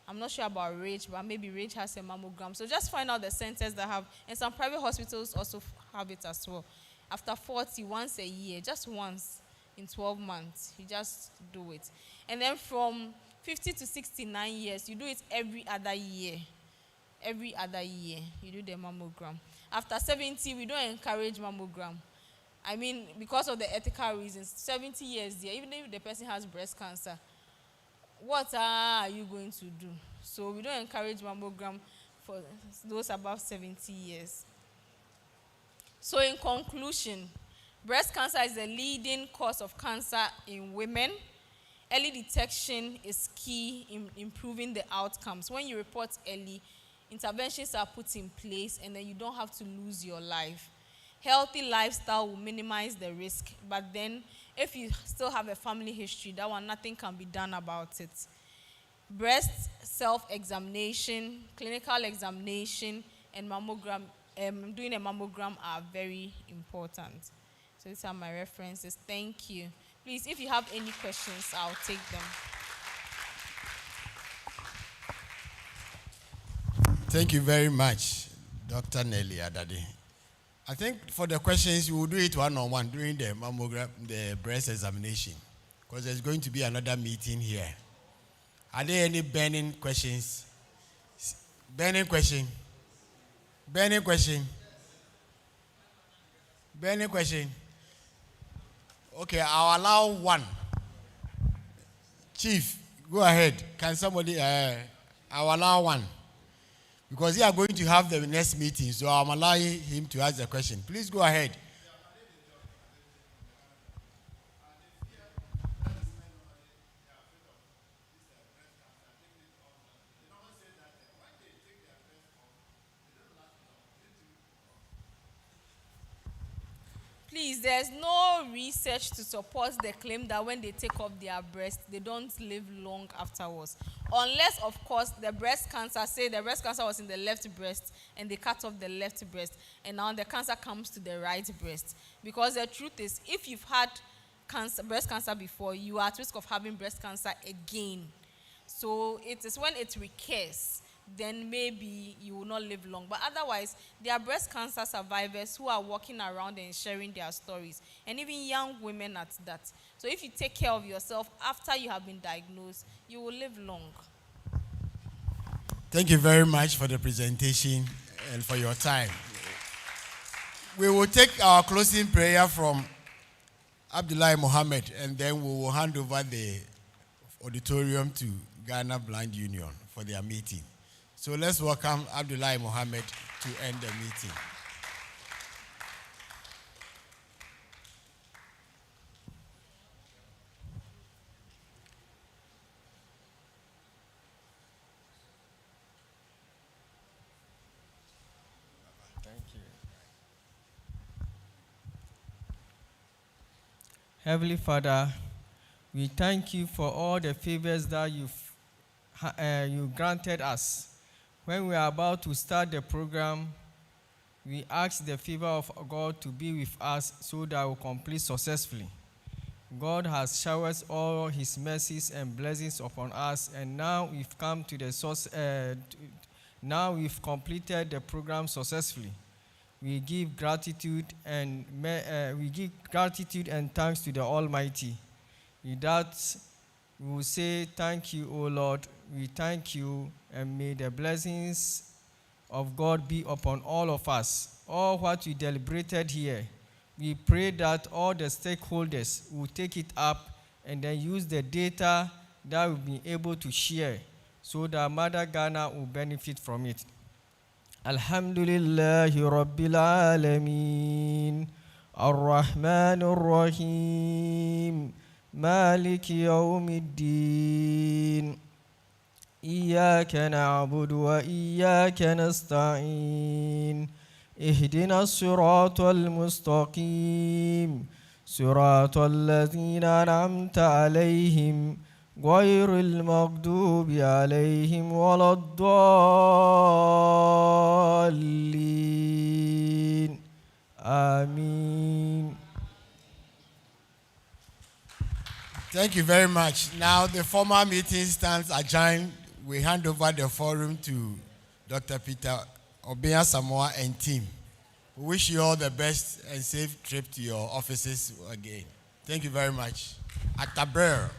I'm not sure about Rage, but maybe Rage has a mammogram. So just find out the centers that have, and some private hospitals also have it as well. After 40, once a year, just once in 12 months, you just do it. And then from 50 to 69 years, you do it every other year. Every other year, you do the mammogram. After 70, we don't encourage mammogram. I mean, because of the ethical reasons, 70 years there, even if the person has breast cancer, what are you going to do? So we don't encourage mammogram for those above 70 years. So in conclusion, breast cancer is the leading cause of cancer in women. Early detection is key in improving the outcomes. When you report early, interventions are put in place and then you don't have to lose your life. Healthy lifestyle will minimize the risk, but then if you still have a family history, that one, nothing can be done about it. Breast self-examination, clinical examination, and mammogram, doing a mammogram are very important. So these are my references. Thank you. Please, if you have any questions, I'll take them. Thank you very much, Dr. Nelly Adade. I think for the questions, we will do it one-on-one during the mammogram, the breast examination, because there's going to be another meeting here. Are there any burning questions Burning question. Burning question. Burning question. Okay, I'll allow one. Chief, go ahead. Can somebody? I'll allow one. Because we are going to have the next meeting, so I'm allowing him to ask the question. Please go ahead. Please, there's no research to support the claim that when they take off their breast, they don't live long afterwards. Unless, of course, the breast cancer, say the breast cancer was in the left breast and they cut off the left breast, and now the cancer comes to the right breast. Because the truth is, if you've had breast cancer before, you are at risk of having breast cancer again. So it is when it recurs, then maybe you will not live long. But otherwise, there are breast cancer survivors who are walking around and sharing their stories, and even young women at that. So if you take care of yourself after you have been diagnosed, you will live long. Thank you very much for the presentation and for your time. We will take our closing prayer from Abdullahi Mohammed, and then we will hand over the auditorium to Ghana Blind Union for their meeting. So let's welcome Abdullahi Mohammed to end the meeting. Thank you. Heavenly Father, we thank you for all the favors that you granted us. When we are about to start the program, we ask the favor of God to be with us so that we will complete successfully. God has showered all his mercies and blessings upon us, and now we've come to the source. Now we've completed the program successfully. We give gratitude and thanks to the Almighty. With that, we will say thank you, O Lord. We thank you, and may the blessings of God be upon all of us. All what we deliberated here, we pray that all the stakeholders will take it up and then use the data that we'll be able to share so that Mother Ghana will benefit from it. Alhamdulillahi Rabbil Alameen, Ar-Rahmanur Rahim, Maliki Yawmiddin. إياك نعبد وإياك نستعين اهدنا الصراط المستقيم صراط الذين أنعمت عليهم غير المغضوب عليهم ولا الضالين آمين. Thank you very much. Now the formal meeting stands adjourned. We hand over the forum to Dr. Peter Obia Samoa and team. We wish you all the best and safe trip to your offices again. Thank you very much. Ataber.